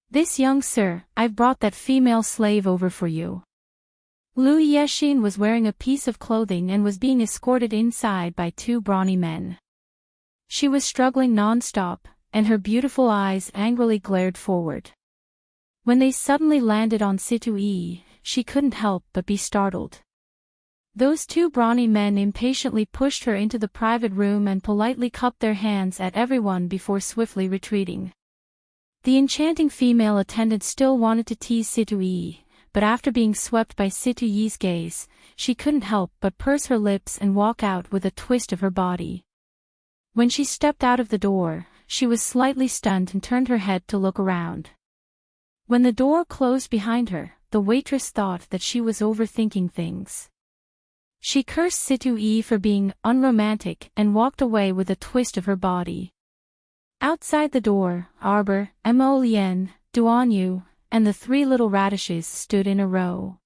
This young sir, I've brought that female slave over for you. Lu Yexin was wearing a piece of clothing and was being escorted inside by 2 brawny men. She was struggling non-stop, and her beautiful eyes angrily glared forward. When they suddenly landed on Situ Yi, she couldn't help but be startled. Those 2 brawny men impatiently pushed her into the private room and politely cupped their hands at everyone before swiftly retreating. The enchanting female attendant still wanted to tease Situ Yi, but after being swept by Situ Yi's gaze, she couldn't help but purse her lips and walk out with a twist of her body. When she stepped out of the door, she was slightly stunned and turned her head to look around. When the door closed behind her, the waitress thought that she was overthinking things. She cursed Situ Yi for being unromantic and walked away with a twist of her body. Outside the door, Arbor, Mo Lien, Duan Yu, and the three little radishes stood in a row.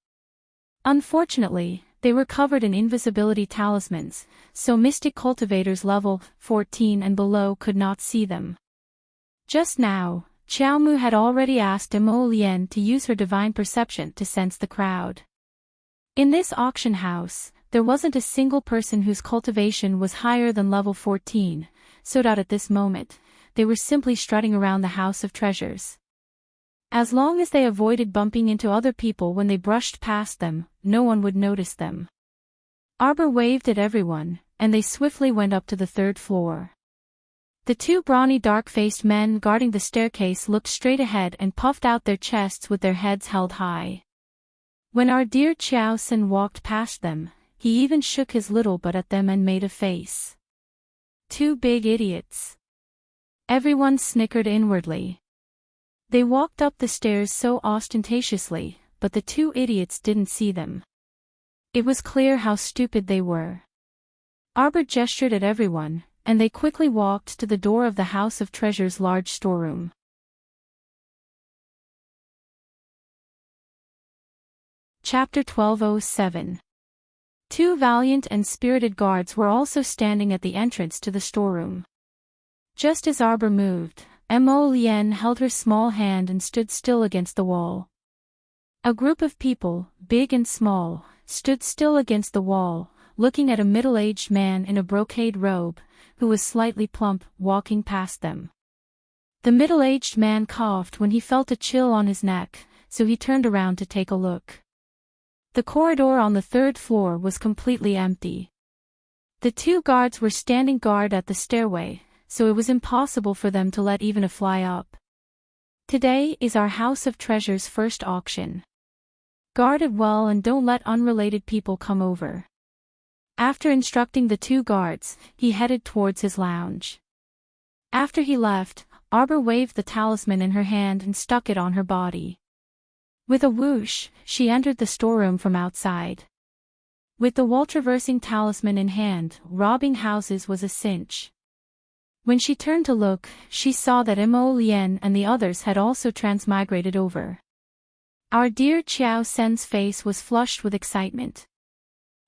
Unfortunately, they were covered in invisibility talismans, so mystic cultivators level 14 and below could not see them. Just now, Xiao Mu had already asked Mo Lien to use her divine perception to sense the crowd. In this auction house, there wasn't a single person whose cultivation was higher than level 14, so that at this moment, they were simply strutting around the House of Treasures. As long as they avoided bumping into other people when they brushed past them, no one would notice them. Arbor waved at everyone, and they swiftly went up to the third floor. The two brawny dark-faced men guarding the staircase looked straight ahead and puffed out their chests with their heads held high. When our dear Qiao Sen walked past them, he even shook his little butt at them and made a face. Two big idiots. Everyone snickered inwardly. They walked up the stairs so ostentatiously, but the two idiots didn't see them. It was clear how stupid they were. Arbor gestured at everyone, and they quickly walked to the door of the House of Treasure's large storeroom. Chapter 1207. Two valiant and spirited guards were also standing at the entrance to the storeroom. Just as Arbor moved, Mo Lien held her small hand and stood still against the wall. A group of people, big and small, stood still against the wall, looking at a middle-aged man in a brocade robe, who was slightly plump, walking past them. The middle-aged man coughed when he felt a chill on his neck, so he turned around to take a look. The corridor on the third floor was completely empty. The two guards were standing guard at the stairway, so it was impossible for them to let even a fly up. Today is our House of Treasure's first auction. Guard it well and don't let unrelated people come over. After instructing the two guards, he headed towards his lounge. After he left, Arbor waved the talisman in her hand and stuck it on her body. With a whoosh, she entered the storeroom from outside. With the wall-traversing talisman in hand, robbing houses was a cinch. When she turned to look, she saw that Mo Lien and the others had also transmigrated over. Our dear Qiao Sen's face was flushed with excitement.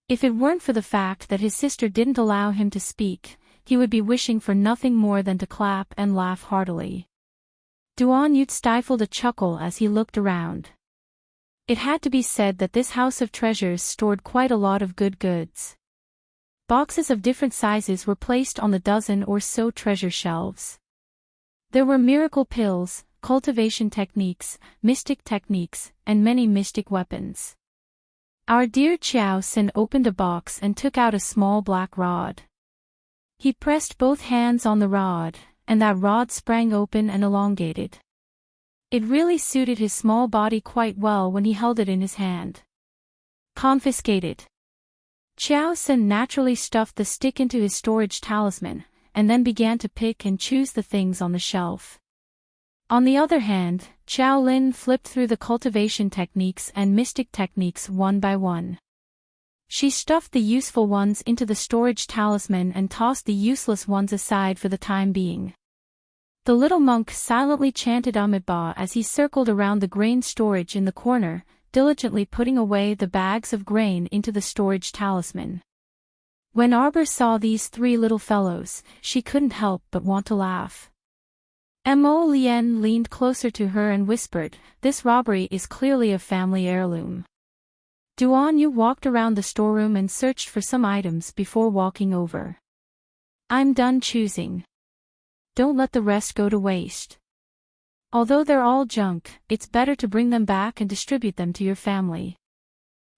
If it weren't for the fact that his sister didn't allow him to speak, he would be wishing for nothing more than to clap and laugh heartily. Duan Yu stifled a chuckle as he looked around. It had to be said that this House of Treasures stored quite a lot of good goods. Boxes of different sizes were placed on the dozen or so treasure shelves. There were miracle pills, cultivation techniques, mystic techniques, and many mystic weapons. Our dear Qiao Sen opened a box and took out a small black rod. He pressed both hands on the rod, and that rod sprang open and elongated. It really suited his small body quite well when he held it in his hand. Confiscated. Qiao Sen naturally stuffed the stick into his storage talisman, and then began to pick and choose the things on the shelf. On the other hand, Qiao Lin flipped through the cultivation techniques and mystic techniques one by one. She stuffed the useful ones into the storage talisman and tossed the useless ones aside for the time being. The little monk silently chanted Amitabha as he circled around the grain storage in the corner, diligently putting away the bags of grain into the storage talisman. When Arbor saw these three little fellows, she couldn't help but want to laugh. Mo Lien leaned closer to her and whispered, "This robbery is clearly a family heirloom." Duan Yu walked around the storeroom and searched for some items before walking over. "I'm done choosing. Don't let the rest go to waste. Although they're all junk, it's better to bring them back and distribute them to your family."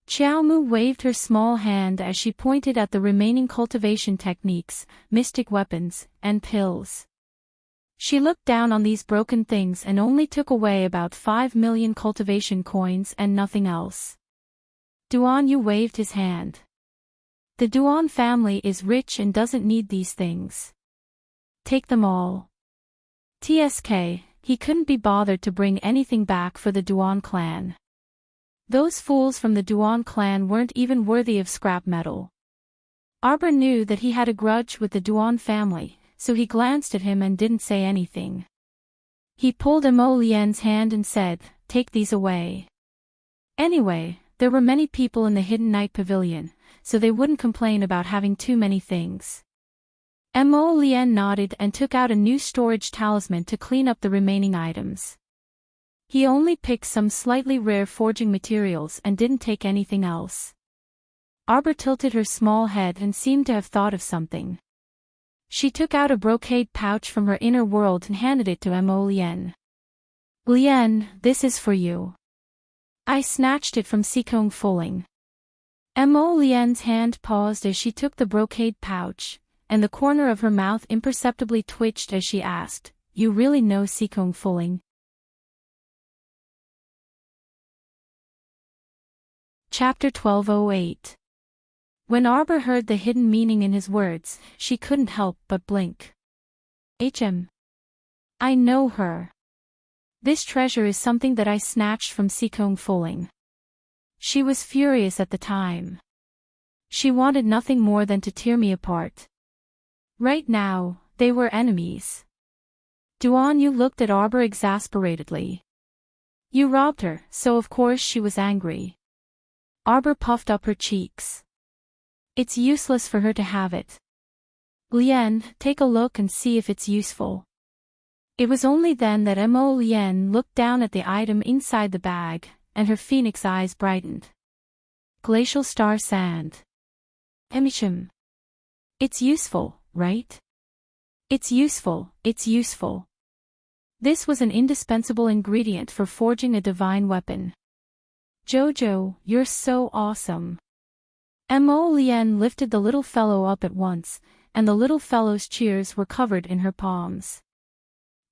Qiao Mu waved her small hand as she pointed at the remaining cultivation techniques, mystic weapons, and pills. She looked down on these broken things and only took away about 5 million cultivation coins and nothing else. Duan Yu waved his hand. The Duan family is rich and doesn't need these things. Take them all. TSK, he couldn't be bothered to bring anything back for the Duan clan. Those fools from the Duan clan weren't even worthy of scrap metal. Arbor knew that he had a grudge with the Duan family, so he glanced at him and didn't say anything. He pulled Mo Lian's hand and said, "Take these away." Anyway, there were many people in the Hidden Night Pavilion, so they wouldn't complain about having too many things. Mo Lian nodded and took out a new storage talisman to clean up the remaining items. He only picked some slightly rare forging materials and didn't take anything else. Arbor tilted her small head and seemed to have thought of something. She took out a brocade pouch from her inner world and handed it to Mo Lian. "Lian, this is for you." I snatched it from Sikong Fuling. Mo Lian's hand paused as she took the brocade pouch, and the corner of her mouth imperceptibly twitched as she asked, "You really know Sikong Fuling?" Chapter 1208. When Arbor heard the hidden meaning in his words, she couldn't help but blink. I know her. This treasure is something that I snatched from Sikong Fuling. She was furious at the time. She wanted nothing more than to tear me apart. Right now, they were enemies. Duan Yu looked at Arbor exasperatedly. You robbed her, so of course she was angry. Arbor puffed up her cheeks. It's useless for her to have it. Lian, take a look and see if it's useful. It was only then that Mo Lian looked down at the item inside the bag, and her phoenix eyes brightened. Glacial star sand. Emichim. It's useful, right? It's useful, it's useful. This was an indispensable ingredient for forging a divine weapon. Jojo, you're so awesome. Mo Lian lifted the little fellow up at once, and the little fellow's cheers were covered in her palms.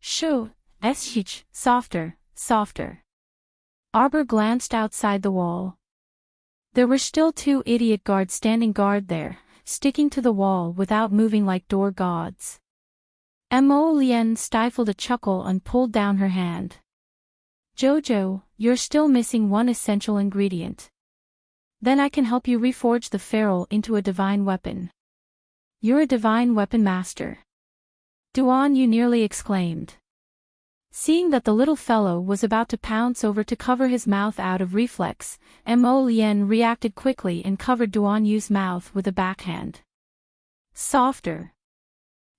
Shoo, eschich, softer, softer. Arbor glanced outside the wall. There were still 2 idiot guards standing guard there, sticking to the wall without moving like door gods. Mo Lian stifled a chuckle and pulled down her hand. Jojo, you're still missing one essential ingredient. Then I can help you reforge the feral into a divine weapon. You're a divine weapon master. Duan Yu nearly exclaimed. Seeing that the little fellow was about to pounce over to cover his mouth out of reflex, Mo Lian reacted quickly and covered Duan Yu's mouth with a backhand. Softer.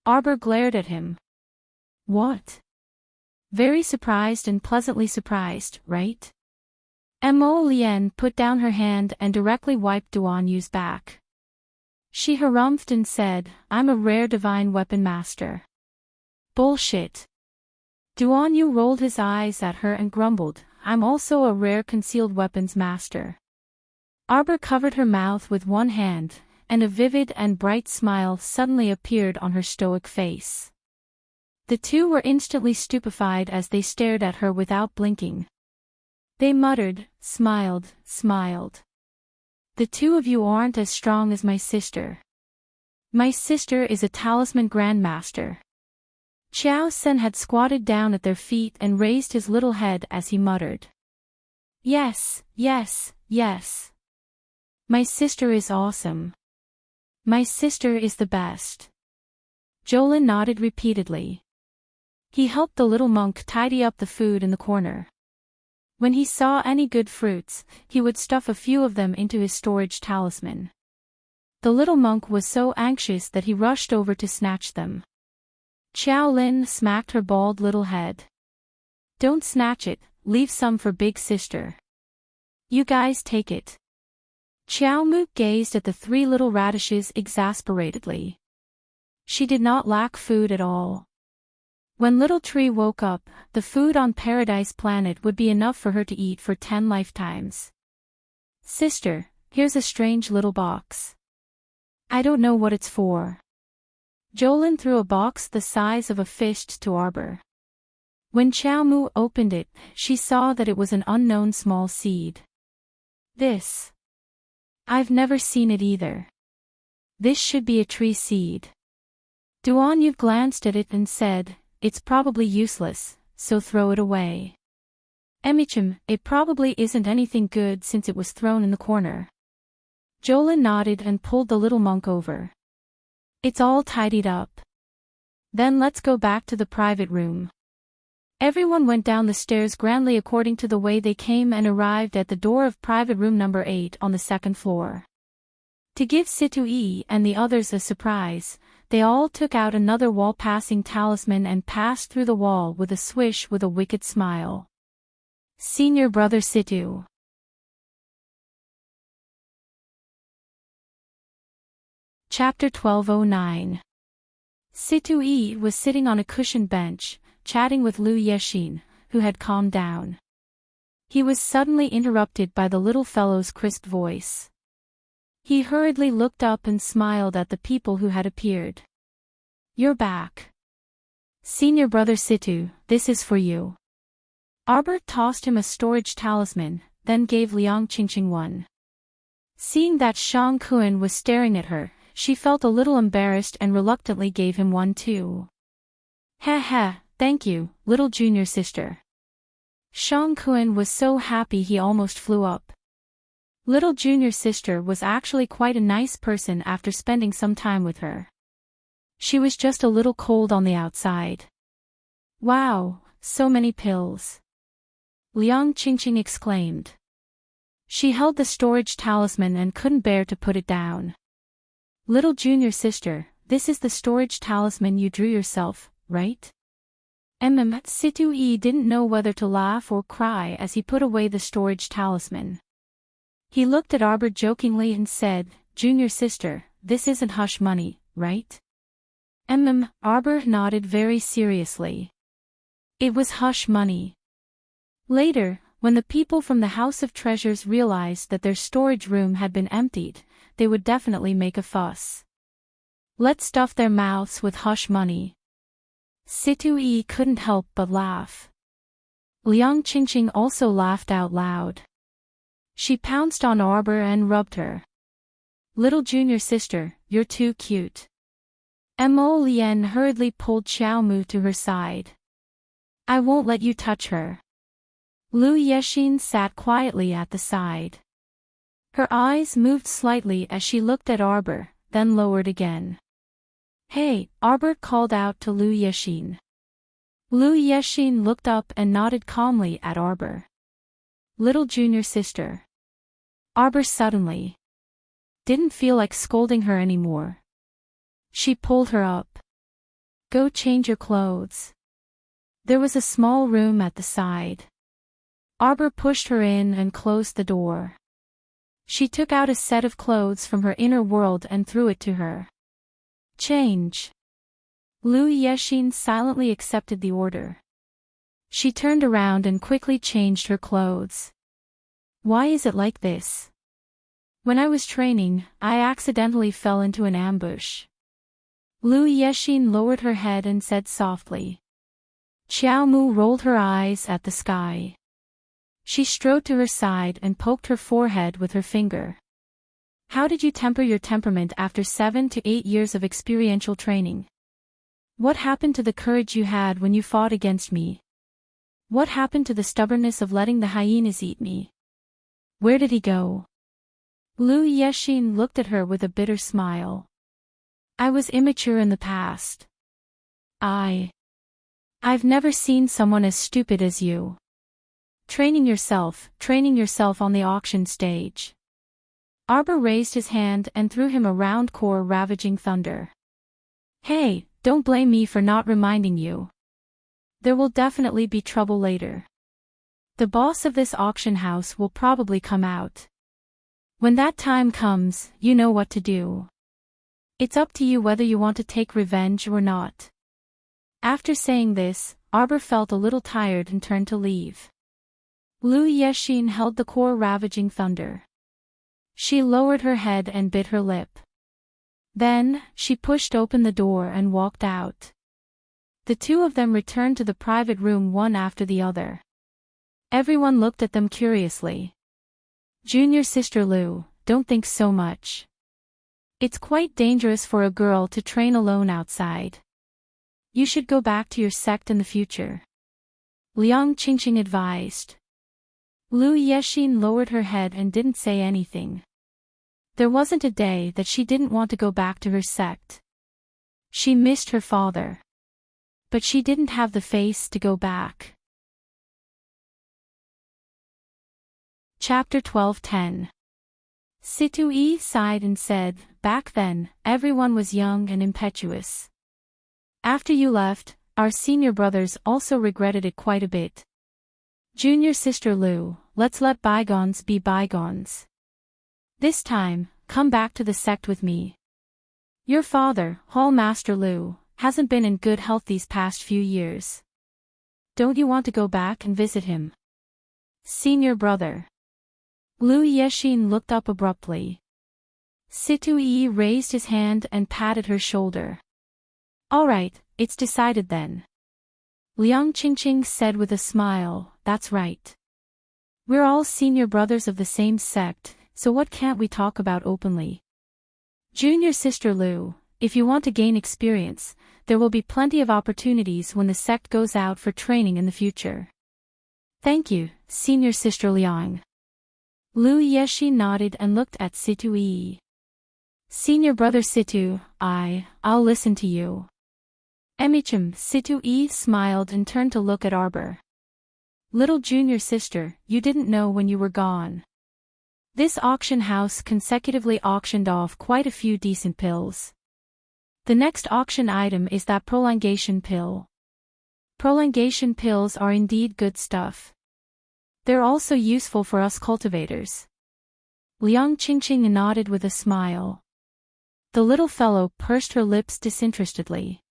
Arbor glared at him. What? Very surprised and pleasantly surprised, right? Mo Lian put down her hand and directly wiped Duan Yu's back. She harumphed and said, I'm a rare divine weapon master. Bullshit. Duan Yu rolled his eyes at her and grumbled, I'm also a rare concealed weapons master. Arbor covered her mouth with one hand, and a vivid and bright smile suddenly appeared on her stoic face. The two were instantly stupefied as they stared at her without blinking. They muttered, smiled. The two of you aren't as strong as my sister. My sister is a talisman grandmaster. Qiao Sen had squatted down at their feet and raised his little head as he muttered. Yes. My sister is awesome. My sister is the best. Jolin nodded repeatedly. He helped the little monk tidy up the food in the corner. When he saw any good fruits, he would stuff a few of them into his storage talisman. The little monk was so anxious that he rushed over to snatch them. Qiao Lin smacked her bald little head. Don't snatch it, leave some for big sister. You guys take it. Qiao Mu gazed at the 3 little radishes exasperatedly. She did not lack food at all. When Little Tree woke up, the food on Paradise Planet would be enough for her to eat for 10 lifetimes. Sister, here's a strange little box. I don't know what it's for. Jolin threw a box the size of a fist to Arbor. When Xiao Mu opened it, she saw that it was an unknown small seed. This. I've never seen it either. This should be a tree seed. Duanyou glanced at it and said, it's probably useless, so throw it away. Emichim, it probably isn't anything good since it was thrown in the corner. Jolin nodded and pulled the little monk over. It's all tidied up. Then let's go back to the private room. Everyone went down the stairs grandly according to the way they came and arrived at the door of private room number 8 on the second floor. To give Situ-Yi and the others a surprise, they all took out another wall-passing talisman and passed through the wall with a swish with a wicked smile. Senior Brother Situ. Chapter 1209. Situ-Yi was sitting on a cushioned bench, chatting with Lu Yexin, who had calmed down. He was suddenly interrupted by the little fellow's crisp voice. He hurriedly looked up and smiled at the people who had appeared. You're back. Senior Brother Situ, this is for you. Arbor tossed him a storage talisman, then gave Liang Qingqing one. Seeing that Shang Kuan was staring at her, she felt a little embarrassed and reluctantly gave him one too. Ha, thank you, little junior sister. Shang Kuan was so happy he almost flew up. Little junior sister was actually quite a nice person after spending some time with her. She was just a little cold on the outside. Wow, so many pills. Liang Qingqing exclaimed. She held the storage talisman and couldn't bear to put it down. Little junior sister, this is the storage talisman you drew yourself, right? Situ-Yi didn't know whether to laugh or cry as he put away the storage talisman. He looked at Arbor jokingly and said, Junior sister, this isn't hush money, right? Arbor nodded very seriously. It was hush money. Later, when the people from the House of Treasures realized that their storage room had been emptied, they would definitely make a fuss. Let's stuff their mouths with hush money. Situ-Yi couldn't help but laugh. Liang Qingqing also laughed out loud. She pounced on Arbor and rubbed her. Little junior sister, you're too cute. Mo Lien hurriedly pulled Xiao Mu to her side. I won't let you touch her. Lu Yexin sat quietly at the side. Her eyes moved slightly as she looked at Arbor, then lowered again. Hey, Arbor called out to Lu Yexin. Lu Yexin looked up and nodded calmly at Arbor. Little junior sister. Arbor suddenly didn't feel like scolding her anymore. She pulled her up. Go change your clothes. There was a small room at the side. Arbor pushed her in and closed the door. She took out a set of clothes from her inner world and threw it to her. Change. Lu Yexin silently accepted the order. She turned around and quickly changed her clothes. Why is it like this? When I was training, I accidentally fell into an ambush. Lu Yexin lowered her head and said softly. Xiao Mu rolled her eyes at the sky. She strode to her side and poked her forehead with her finger. How did you temper your temperament after 7 to 8 years of experiential training? What happened to the courage you had when you fought against me? What happened to the stubbornness of letting the hyenas eat me? Where did he go? Lu Yexin looked at her with a bitter smile. I was immature in the past. I've never seen someone as stupid as you. Training yourself on the auction stage. Arbor raised his hand and threw him a round core ravaging thunder. Hey, don't blame me for not reminding you. There will definitely be trouble later. The boss of this auction house will probably come out. When that time comes, you know what to do. It's up to you whether you want to take revenge or not. After saying this, Arbor felt a little tired and turned to leave. Lu Yexin held the core ravaging thunder. She lowered her head and bit her lip. Then, she pushed open the door and walked out. The two of them returned to the private room one after the other. Everyone looked at them curiously. Junior sister Lou, don't think so much. It's quite dangerous for a girl to train alone outside. You should go back to your sect in the future. Liang Qingqing advised. Lu Yexin lowered her head and didn't say anything. There wasn't a day that she didn't want to go back to her sect. She missed her father. But she didn't have the face to go back. Chapter 12:10. Situ-yi sighed and said, back then, everyone was young and impetuous. After you left, our senior brothers also regretted it quite a bit. Junior sister Lou, let's let bygones be bygones. This time, come back to the sect with me. Your father, Hall Master Lou, hasn't been in good health these past few years. Don't you want to go back and visit him? Senior brother. Lu Yexin looked up abruptly. Situ-yi raised his hand and patted her shoulder. All right, it's decided then. Liang Qingqing said with a smile, that's right. We're all senior brothers of the same sect, so what can't we talk about openly? Junior sister Lou, if you want to gain experience, there will be plenty of opportunities when the sect goes out for training in the future. Thank you, senior sister Liang. Lu Yexin nodded and looked at Situ-yi. Senior brother Situ, I'll listen to you. Emichim, Situ-yi smiled and turned to look at Arbor. Little junior sister, you didn't know when you were gone. This auction house consecutively auctioned off quite a few decent pills. The next auction item is that prolongation pill. Prolongation pills are indeed good stuff. They're also useful for us cultivators. Liang Qingqing nodded with a smile. The little fellow pursed her lips disinterestedly.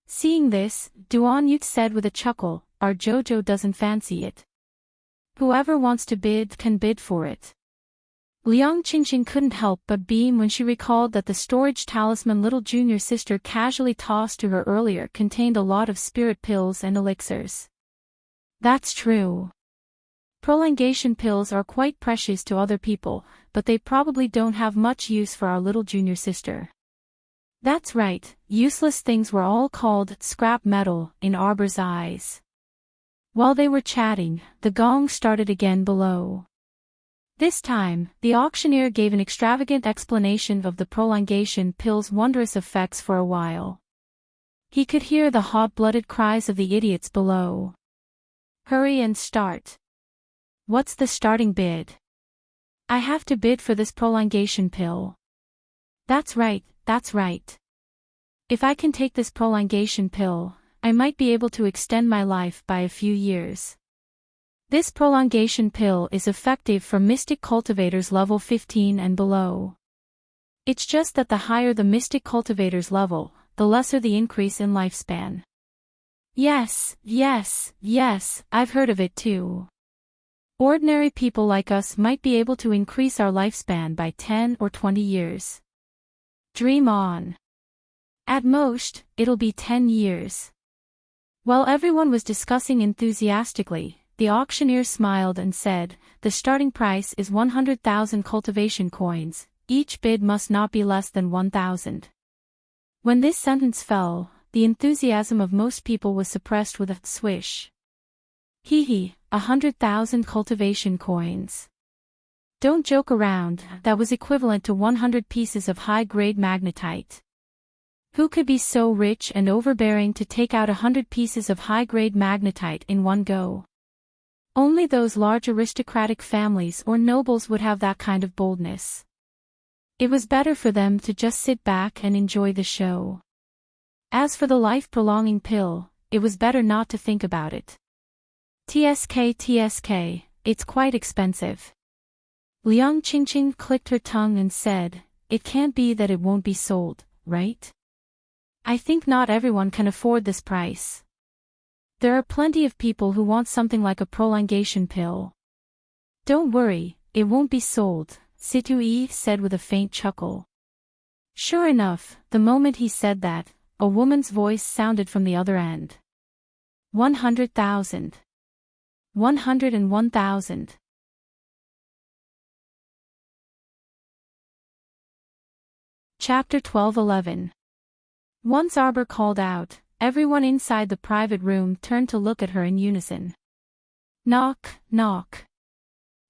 Seeing this, Duan Yut said with a chuckle, our Jojo doesn't fancy it. Whoever wants to bid can bid for it. Liang Qingqing couldn't help but beam when she recalled that the storage talisman little junior sister casually tossed to her earlier contained a lot of spirit pills and elixirs. That's true. Prolongation pills are quite precious to other people, but they probably don't have much use for our little junior sister. That's right, useless things were all called scrap metal in Arbor's eyes. While they were chatting, the gong started again below. This time, the auctioneer gave an extravagant explanation of the prolongation pill's wondrous effects for a while. He could hear the hot-blooded cries of the idiots below. Hurry and start. What's the starting bid? I have to bid for this prolongation pill. That's right, that's right. If I can take this prolongation pill, I might be able to extend my life by a few years. This prolongation pill is effective for mystic cultivators level 15 and below. It's just that the higher the mystic cultivator's level, the lesser the increase in lifespan. Yes, I've heard of it too. Ordinary people like us might be able to increase our lifespan by 10 or 20 years. Dream on. At most, it'll be 10 years. While everyone was discussing enthusiastically, the auctioneer smiled and said, the starting price is 100,000 cultivation coins, each bid must not be less than 1,000. When this sentence fell, the enthusiasm of most people was suppressed with a swish. Hee, 100,000 cultivation coins. Don't joke around, that was equivalent to 100 pieces of high-grade magnetite. Who could be so rich and overbearing to take out 100 pieces of high-grade magnetite in one go? Only those large aristocratic families or nobles would have that kind of boldness. It was better for them to just sit back and enjoy the show. As for the life-prolonging pill, it was better not to think about it. TSK, it's quite expensive. Liang Qingqing clicked her tongue and said, it can't be that it won't be sold, right? I think not everyone can afford this price. There are plenty of people who want something like a prolongation pill. Don't worry, it won't be sold, Situ-yi said with a faint chuckle. Sure enough, the moment he said that, a woman's voice sounded from the other end. 100,000. 101,000. Chapter 12:11. Once Arbor called out, everyone inside the private room turned to look at her in unison. Knock, knock.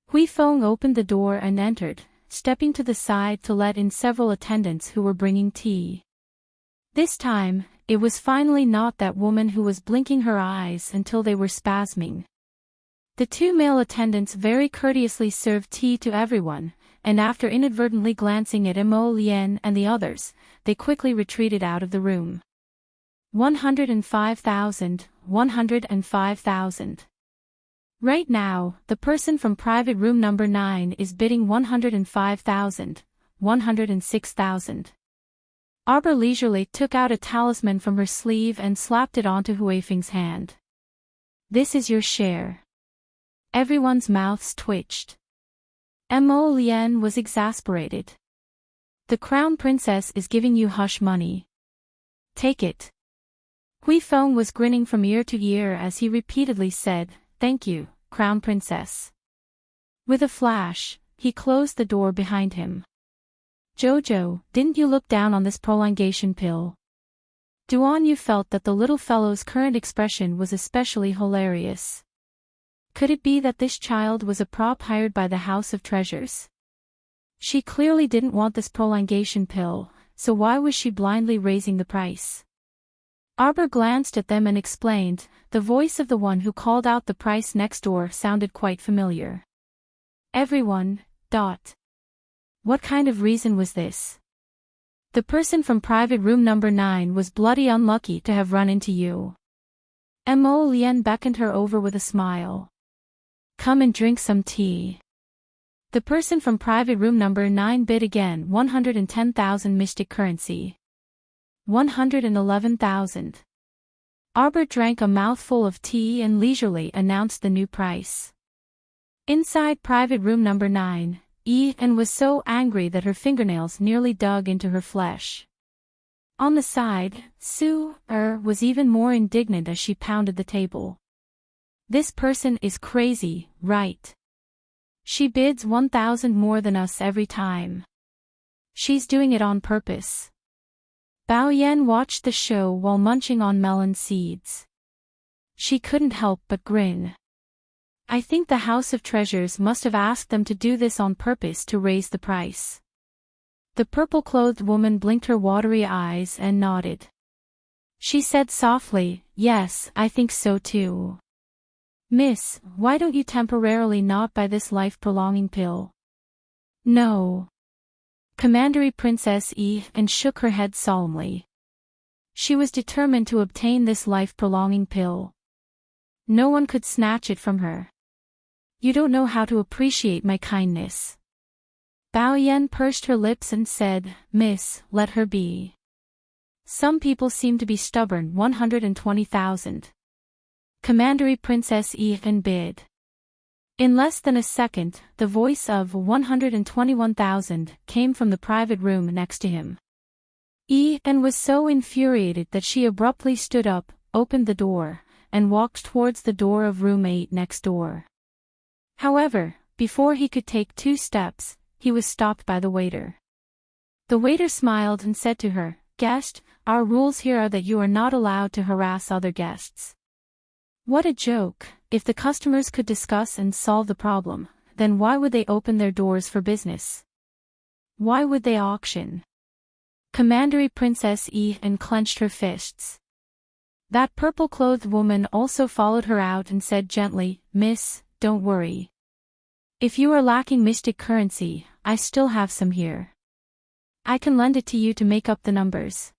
Hui Feng opened the door and entered, stepping to the side to let in several attendants who were bringing tea. This time, it was finally not that woman who was blinking her eyes until they were spasming. The two male attendants very courteously served tea to everyone, and after inadvertently glancing at Mo Lien and the others, they quickly retreated out of the room. 105,000, 105,000. Right now, the person from private room number 9 is bidding 105,000, 106,000. Arbor leisurely took out a talisman from her sleeve and slapped it onto Huifeng's hand. This is your share. Everyone's mouths twitched. Mo Lien was exasperated. The crown princess is giving you hush money. Take it. Hui Feng was grinning from ear to ear as he repeatedly said, "Thank you, crown princess." With a flash, he closed the door behind him. Jojo, didn't you look down on this prolongation pill? Duan Yu felt that the little fellow's current expression was especially hilarious. Could it be that this child was a prop hired by the House of Treasures? She clearly didn't want this prolongation pill, so why was she blindly raising the price? Arbor glanced at them and explained, the voice of the one who called out the price next door sounded quite familiar. Everyone, What kind of reason was this? The person from private room number 9 was bloody unlucky to have run into you. Mo Lien beckoned her over with a smile. Come and drink some tea. The person from private room number 9 bid again 110,000 mystic currency. 111,000. Arbor drank a mouthful of tea and leisurely announced the new price. Inside private room number 9, and was so angry that her fingernails nearly dug into her flesh. On the side, Su was even more indignant as she pounded the table. This person is crazy, right? She bids 1,000 more than us every time. She's doing it on purpose. Bao Yan watched the show while munching on melon seeds. She couldn't help but grin. I think the House of Treasures must have asked them to do this on purpose to raise the price. The purple-clothed woman blinked her watery eyes and nodded. She said softly, "Yes, I think so too. Miss, why don't you temporarily not buy this life-prolonging pill?" No. Commandery Princess and shook her head solemnly. She was determined to obtain this life-prolonging pill. No one could snatch it from her. You don't know how to appreciate my kindness. Bao Yan pursed her lips and said, "Miss, let her be. Some people seem to be stubborn." 120,000. Commandery Princess bid. In less than a second, the voice of 121,000 came from the private room next to him. Was so infuriated that she abruptly stood up, opened the door, and walked towards the door of room 8 next door. However, before he could take 2 steps, he was stopped by the waiter. The waiter smiled and said to her, "Guest, our rules here are that you are not allowed to harass other guests." What a joke! If the customers could discuss and solve the problem, then why would they open their doors for business? Why would they auction? Commandery Princess clenched her fists. That purple-clothed woman also followed her out and said gently, "Miss, don't worry. If you are lacking mystic currency, I still have some here. I can lend it to you to make up the numbers."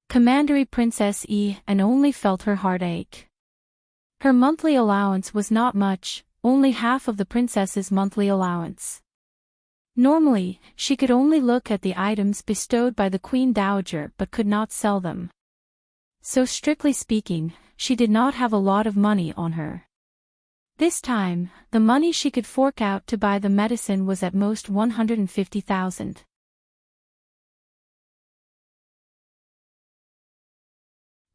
Commandery Princess only felt her heart ache. Her monthly allowance was not much, only half of the princess's monthly allowance. Normally, she could only look at the items bestowed by the Queen Dowager but could not sell them. So strictly speaking, she did not have a lot of money on her. This time, the money she could fork out to buy the medicine was at most 150,000.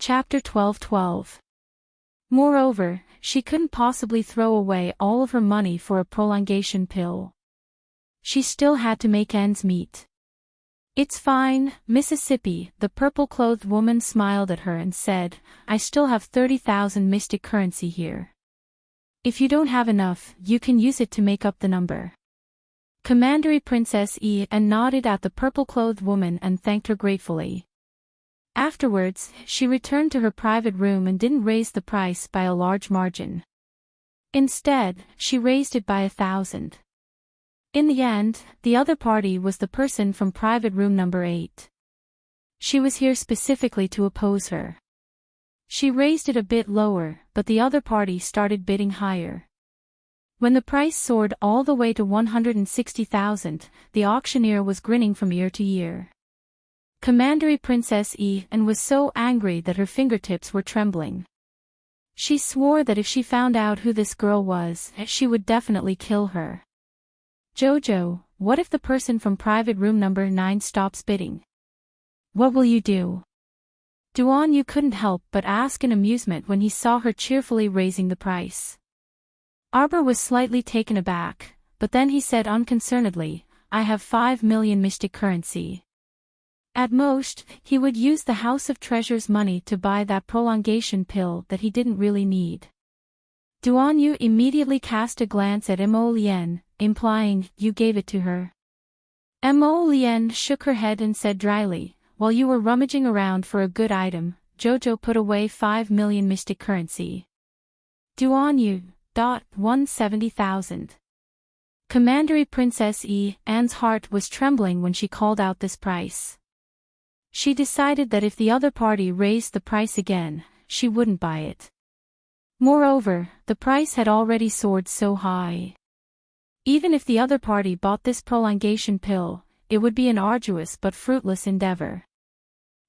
Chapter 12:12. Moreover, she couldn't possibly throw away all of her money for a prolongation pill. She still had to make ends meet. "It's fine, Mississippi," the purple-clothed woman smiled at her and said, "I still have 30,000 mystic currency here. If you don't have enough, you can use it to make up the number." Commandery Princess and nodded at the purple-clothed woman and thanked her gratefully. Afterwards, she returned to her private room and didn't raise the price by a large margin. Instead, she raised it by 1,000. In the end, the other party was the person from private room number 8. She was here specifically to oppose her. She raised it a bit lower, but the other party started bidding higher. When the price soared all the way to 160,000, the auctioneer was grinning from ear to ear. Commandery Princess was so angry that her fingertips were trembling. She swore that if she found out who this girl was, she would definitely kill her. "Jojo, what if the person from private room number 9 stops bidding? What will you do?" Duan couldn't help but ask in amusement when he saw her cheerfully raising the price. Arbor was slightly taken aback, but then he said unconcernedly, "I have 5 million mystic currency. At most, he would use the House of Treasure's money to buy that prolongation pill that he didn't really need." Duan immediately cast a glance at Mo Lien, implying, "You gave it to her." Mo Lien shook her head and said dryly, "While you were rummaging around for a good item, Jojo put away 5 million mystic currency. Duan 170,000. Commandery Princess Anne's heart was trembling when she called out this price. She decided that if the other party raised the price again, she wouldn't buy it. Moreover, the price had already soared so high. Even if the other party bought this prolongation pill, it would be an arduous but fruitless endeavor.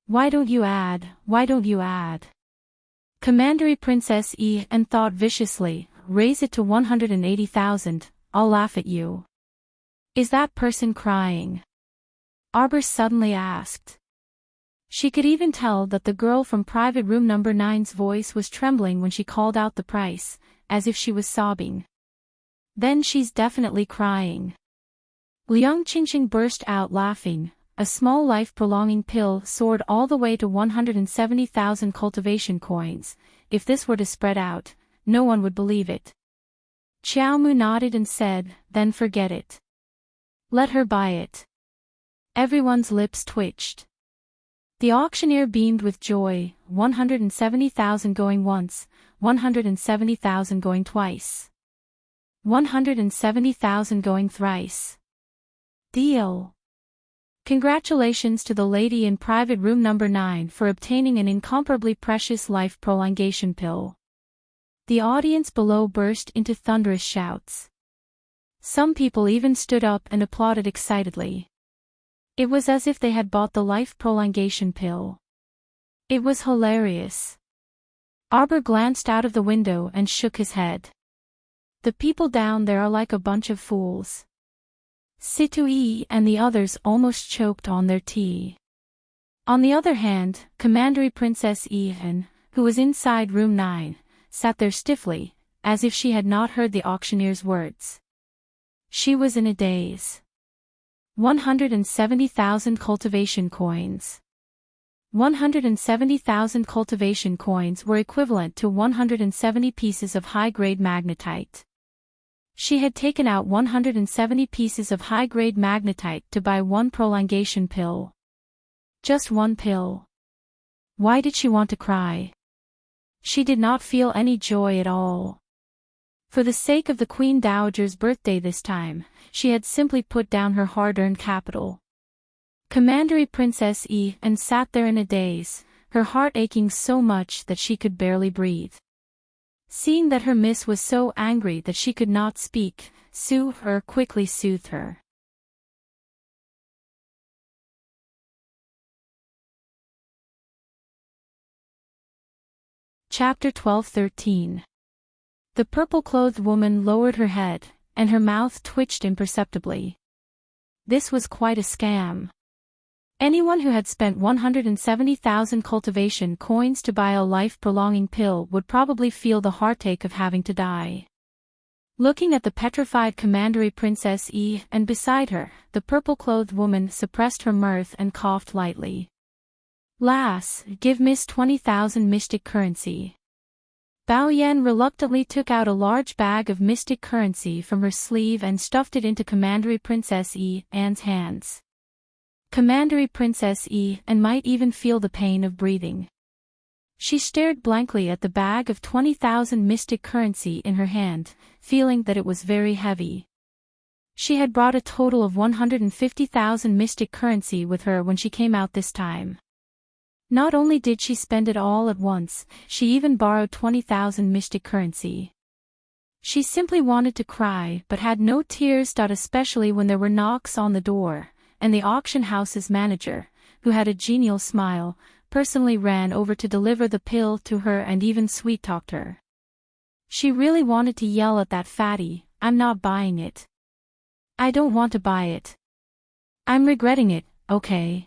"Why don't you add? Why don't you add?" Commandery Princess Anne thought viciously, "Raise it to 180,000, I'll laugh at you." "Is that person crying?" Arbor suddenly asked. She could even tell that the girl from private room number 9's voice was trembling when she called out the price, as if she was sobbing. "Then she's definitely crying." Liang Qingqing burst out laughing. A small life-prolonging pill soared all the way to 170,000 cultivation coins. If this were to spread out, no one would believe it. Xiao Mu nodded and said, "Then forget it. Let her buy it." Everyone's lips twitched. The auctioneer beamed with joy, 170,000 going once, 170,000 going twice. 170,000 going thrice. Deal. Congratulations to the lady in private room number 9 for obtaining an incomparably precious life prolongation pill. The audience below burst into thunderous shouts. Some people even stood up and applauded excitedly. It was as if they had bought the life prolongation pill. It was hilarious. Arbor glanced out of the window and shook his head. "The people down there are like a bunch of fools." Situi and the others almost choked on their tea. On the other hand, Commandery Princess Anne, who was inside room 9, sat there stiffly, as if she had not heard the auctioneer's words. She was in a daze. 170,000 cultivation coins. 170,000 cultivation coins were equivalent to 170 pieces of high-grade magnetite. She had taken out 170 pieces of high-grade magnetite to buy one prolongation pill. Just one pill. Why did she want to cry? She did not feel any joy at all. For the sake of the Queen Dowager's birthday this time, she had simply put down her hard-earned capital. Commandery Princess Anne sat there in a daze, her heart aching so much that she could barely breathe. Seeing that her miss was so angry that she could not speak, Su quickly soothed her. Chapter 12:13. The purple-clothed woman lowered her head, and her mouth twitched imperceptibly. This was quite a scam. Anyone who had spent 170,000 cultivation coins to buy a life-prolonging pill would probably feel the heartache of having to die. Looking at the petrified Commandery Princess E, and beside her, the purple-clothed woman suppressed her mirth and coughed lightly. "Lass, give Miss 20,000 mystic currency." Bao Yan reluctantly took out a large bag of mystic currency from her sleeve and stuffed it into Commandery Princess E, Anne's hands. Commandery Princess E, and might even feel the pain of breathing. She stared blankly at the bag of 20,000 mystic currency in her hand, feeling that it was very heavy. She had brought a total of 150,000 mystic currency with her when she came out this time. Not only did she spend it all at once, she even borrowed 20,000 mystic currency. She simply wanted to cry but had no tears. Especially when there were knocks on the door, and the auction house's manager, who had a genial smile, personally ran over to deliver the pill to her and even sweet-talked her. She really wanted to yell at that fatty, "I'm not buying it. I don't want to buy it. I'm regretting it, okay?"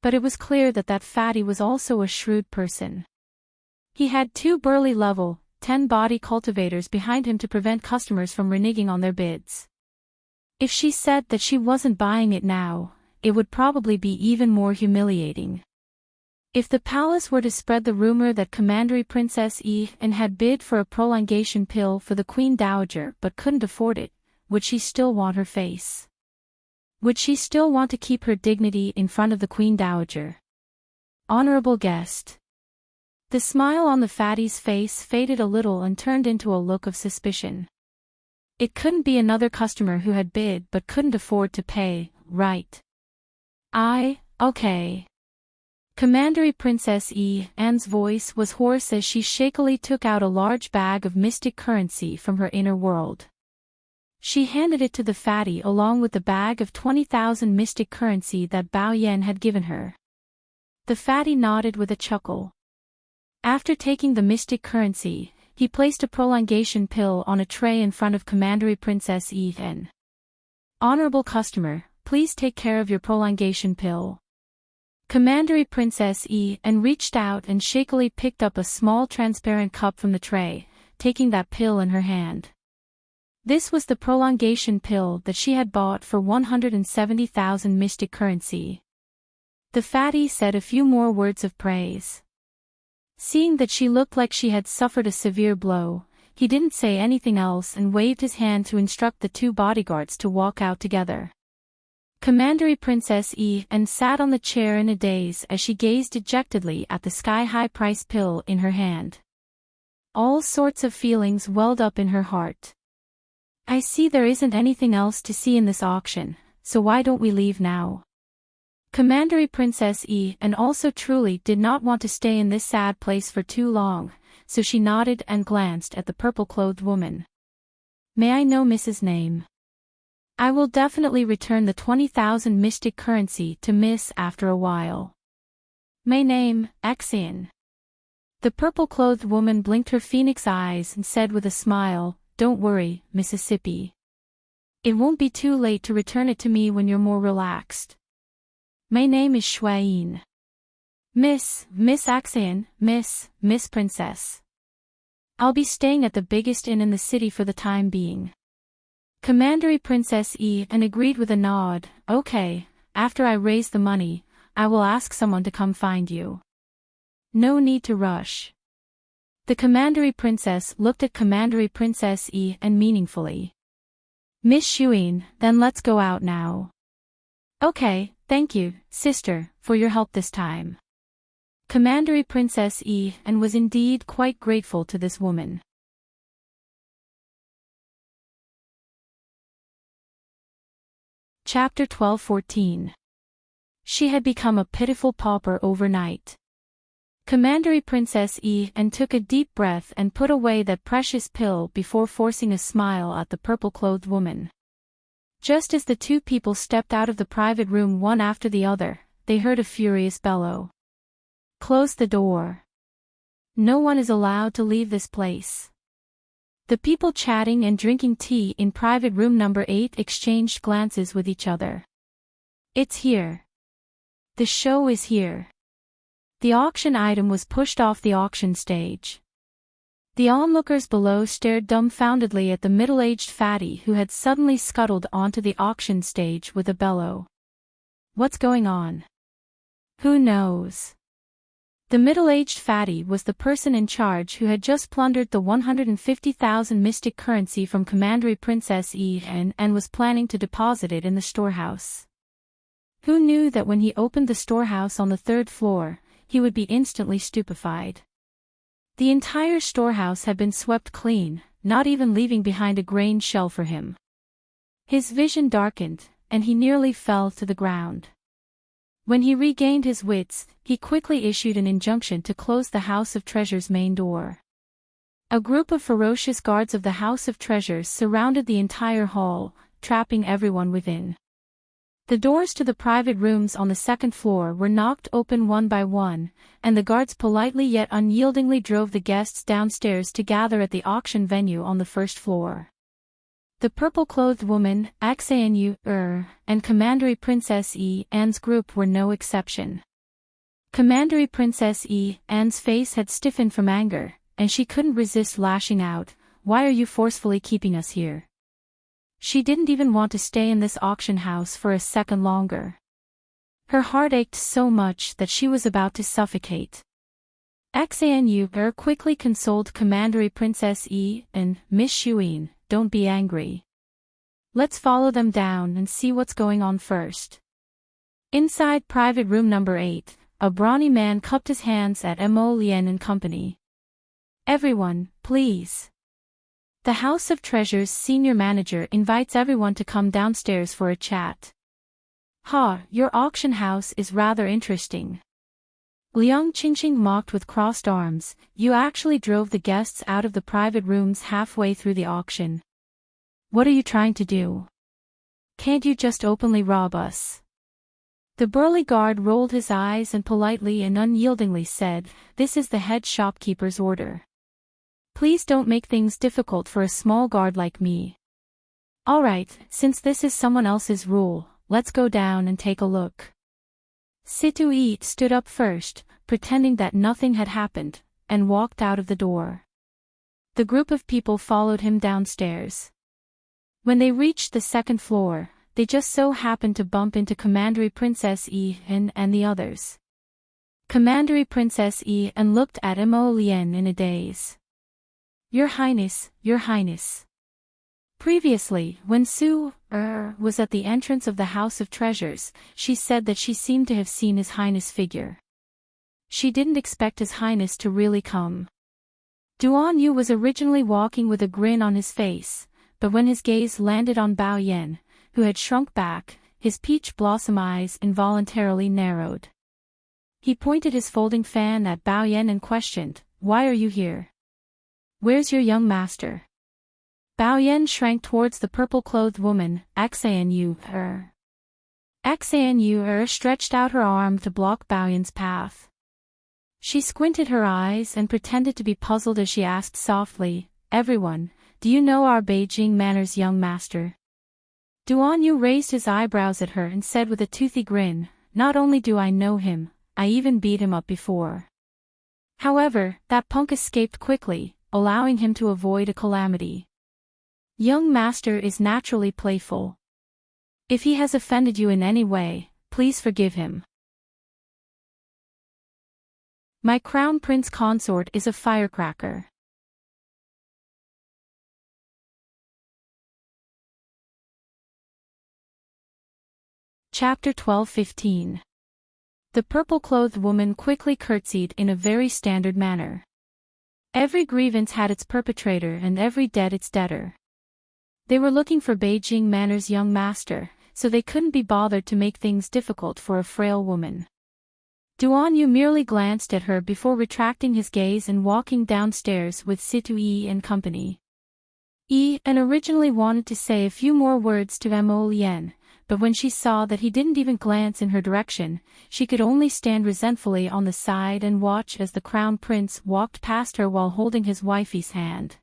But it was clear that that fatty was also a shrewd person. He had 2 burly level 10 body cultivators behind him to prevent customers from reneging on their bids. If she said that she wasn't buying it now, it would probably be even more humiliating. If the palace were to spread the rumor that Commandery Princess E and had bid for a prolongation pill for the Queen Dowager but couldn't afford it, would she still want her face? Would she still want to keep her dignity in front of the Queen Dowager? Honorable guest. The smile on the fatty's face faded a little and turned into a look of suspicion. It couldn't be another customer who had bid but couldn't afford to pay, right? Okay. Commandery Princess E, Anne's voice was hoarse as she shakily took out a large bag of mystic currency from her inner world. She handed it to the fatty along with the bag of 20,000 mystic currency that Bao Yan had given her. The fatty nodded with a chuckle. After taking the mystic currency, he placed a prolongation pill on a tray in front of Commandery Princess E. "Honorable customer, please take care of your prolongation pill." Commandery Princess E and reached out and shakily picked up a small transparent cup from the tray, taking that pill in her hand. This was the prolongation pill that she had bought for 170,000 mystic currency. The fatty said a few more words of praise. Seeing that she looked like she had suffered a severe blow, he didn't say anything else and waved his hand to instruct the 2 bodyguards to walk out together. Commandery Princess E and sat on the chair in a daze as she gazed dejectedly at the sky-high price pill in her hand. All sorts of feelings welled up in her heart. "I see there isn't anything else to see in this auction, so why don't we leave now?" Commandery Princess E and also truly did not want to stay in this sad place for too long, so she nodded and glanced at the purple-clothed woman. "May I know Mrs.'s name? I will definitely return the 20,000 mystic currency to Miss after a while." "My name, Xian." The purple-clothed woman blinked her phoenix eyes and said with a smile, "Don't worry, Mississippi. It won't be too late to return it to me when you're more relaxed. My name is Shuayin. Miss Xian, Miss Princess. I'll be staying at the biggest inn in the city for the time being." Commandery Princess E and agreed with a nod. "Okay, after I raise the money, I will ask someone to come find you. No need to rush." The Commandery Princess looked at Commandery Princess E and meaningfully. "Miss Shuin, then let's go out now." "Okay, thank you, sister, for your help this time." Commandery Princess E and was indeed quite grateful to this woman. Chapter 12-14. She had become a pitiful pauper overnight. Commandery Princess E and took a deep breath and put away that precious pill before forcing a smile at the purple-clothed woman. Just as the 2 people stepped out of the private room one after the other, they heard a furious bellow. "Close the door. No one is allowed to leave this place." The people chatting and drinking tea in private room number 8 exchanged glances with each other. "It's here." The show is here. The auction item was pushed off the auction stage. The onlookers below stared dumbfoundedly at the middle-aged fatty who had suddenly scuttled onto the auction stage with a bellow. What's going on? Who knows? The middle-aged fatty was the person in charge who had just plundered the 150,000 mystic currency from Commandery Princess and was planning to deposit it in the storehouse. Who knew that when he opened the storehouse on the 3rd floor, he would be instantly stupefied? The entire storehouse had been swept clean, not even leaving behind a grain shell for him. His vision darkened, and he nearly fell to the ground. When he regained his wits, he quickly issued an injunction to close the House of Treasure's main door. A group of ferocious guards of the House of Treasures surrounded the entire hall, trapping everyone within. The doors to the private rooms on the 2nd floor were knocked open one by one, and the guards politely yet unyieldingly drove the guests downstairs to gather at the auction venue on the 1st floor. The purple-clothed woman, Axanu, and Commandery Princess Anne's group were no exception. Commandery Princess Anne's face had stiffened from anger, and she couldn't resist lashing out, "Why are you forcefully keeping us here?" She didn't even want to stay in this auction house for a second longer. Her heart ached so much that she was about to suffocate. Axanu quickly consoled Commandery Princess and Miss Shuin, "Don't be angry. Let's follow them down and see what's going on first." Inside private room number 8, a brawny man cupped his hands at Mo Lien and company. "Everyone, please. The House of Treasure's senior manager invites everyone to come downstairs for a chat." "Ha, your auction house is rather interesting." Liang Qingqing mocked with crossed arms, "You actually drove the guests out of the private rooms halfway through the auction. What are you trying to do? Can't you just openly rob us?" The burly guard rolled his eyes and politely and unyieldingly said, "This is the head shopkeeper's order. Please don't make things difficult for a small guard like me." "Alright, since this is someone else's rule, let's go down and take a look." Situ stood up first, pretending that nothing had happened, and walked out of the door. The group of people followed him downstairs. When they reached the 2nd floor, they just so happened to bump into Commandery Princess and the others. Commandery Princess and looked at Mo Lien in a daze. Your Highness, Your Highness." Previously, when Su was at the entrance of the House of Treasures, she said that she seemed to have seen His Highness' figure. She didn't expect His Highness to really come. Duan Yu was originally walking with a grin on his face, but when his gaze landed on Bao Yan, who had shrunk back, his peach blossom eyes involuntarily narrowed. He pointed his folding fan at Bao Yan and questioned, "Why are you here? Where's your young master?" Bao Yan shrank towards the purple-clothed woman, Axanu. Axanu stretched out her arm to block Bao Yan's path. She squinted her eyes and pretended to be puzzled as she asked softly, "Everyone, do you know our Beijing Manor's young master?" Duan Yu raised his eyebrows at her and said with a toothy grin, "Not only do I know him, I even beat him up before." However, that punk escaped quickly, allowing him to avoid a calamity. Young master is naturally playful. If he has offended you in any way, please forgive him. My crown prince consort is a firecracker. Chapter 12-15. The purple-clothed woman quickly curtsied in a very standard manner. Every grievance had its perpetrator and every debt its debtor. They were looking for Beijing Manor's young master, so they couldn't be bothered to make things difficult for a frail woman. Duan Yu merely glanced at her before retracting his gaze and walking downstairs with Situ and company. And originally wanted to say a few more words to Mo Lien, but when she saw that he didn't even glance in her direction, she could only stand resentfully on the side and watch as the crown prince walked past her while holding his wifey's hand.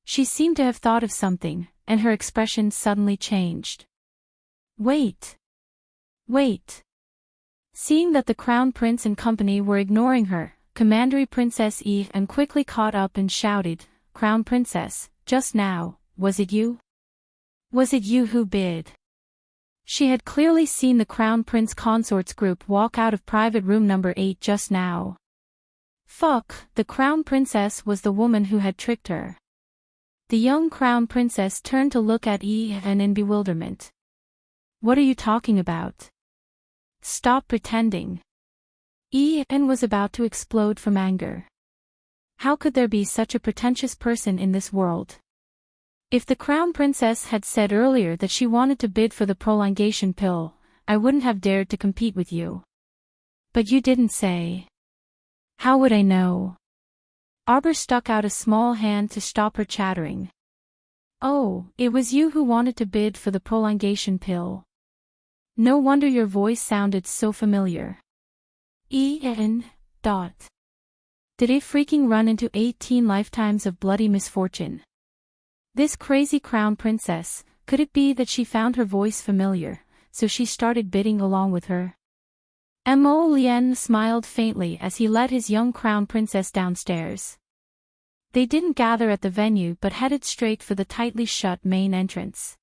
She seemed to have thought of something, and her expression suddenly changed. Wait. Seeing that the Crown Prince and company were ignoring her, Commandery Princess and quickly caught up and shouted, "Crown Princess, just now, was it you? Was it you who bid?" She had clearly seen the Crown Prince Consort's group walk out of private room number 8 just now. Fuck, the Crown Princess was the woman who had tricked her. The young Crown Princess turned to look at in bewilderment. "What are you talking about? Stop pretending." Was about to explode from anger. How could there be such a pretentious person in this world? If the Crown Princess had said earlier that she wanted to bid for the prolongation pill, I wouldn't have dared to compete with you. But you didn't say. How would I know? Arbor stuck out a small hand to stop her chattering. Oh, it was you who wanted to bid for the prolongation pill. No wonder your voice sounded so familiar. Did I freaking run into 18 lifetimes of bloody misfortune? This crazy Crown Princess, could it be that she found her voice familiar, so she started bidding along with her? Mo Lien smiled faintly as he led his young Crown Princess downstairs. They didn't gather at the venue but headed straight for the tightly shut main entrance.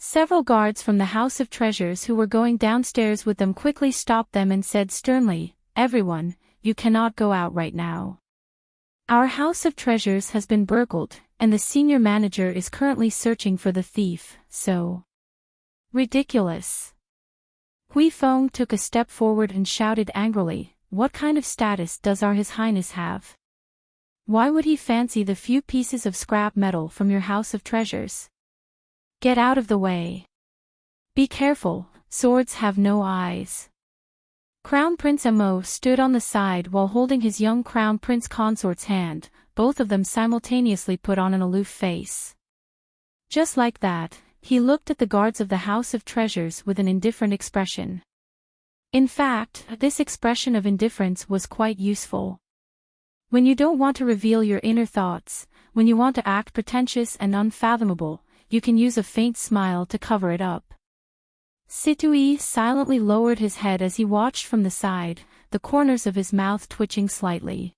Several guards from the House of Treasures who were going downstairs with them quickly stopped them and said sternly, "Everyone, you cannot go out right now. Our House of Treasures has been burgled, and the senior manager is currently searching for the thief, so..." Ridiculous. Hui Feng took a step forward and shouted angrily, "What kind of status does our His Highness have? Why would he fancy the few pieces of scrap metal from your House of Treasures? Get out of the way. Be careful, swords have no eyes." Crown Prince Mo stood on the side while holding his young Crown Prince Consort's hand, both of them simultaneously put on an aloof face. Just like that, he looked at the guards of the House of Treasures with an indifferent expression. In fact, this expression of indifference was quite useful. When you don't want to reveal your inner thoughts, when you want to act pretentious and unfathomable, you can use a faint smile to cover it up. Situi silently lowered his head as he watched from the side, the corners of his mouth twitching slightly.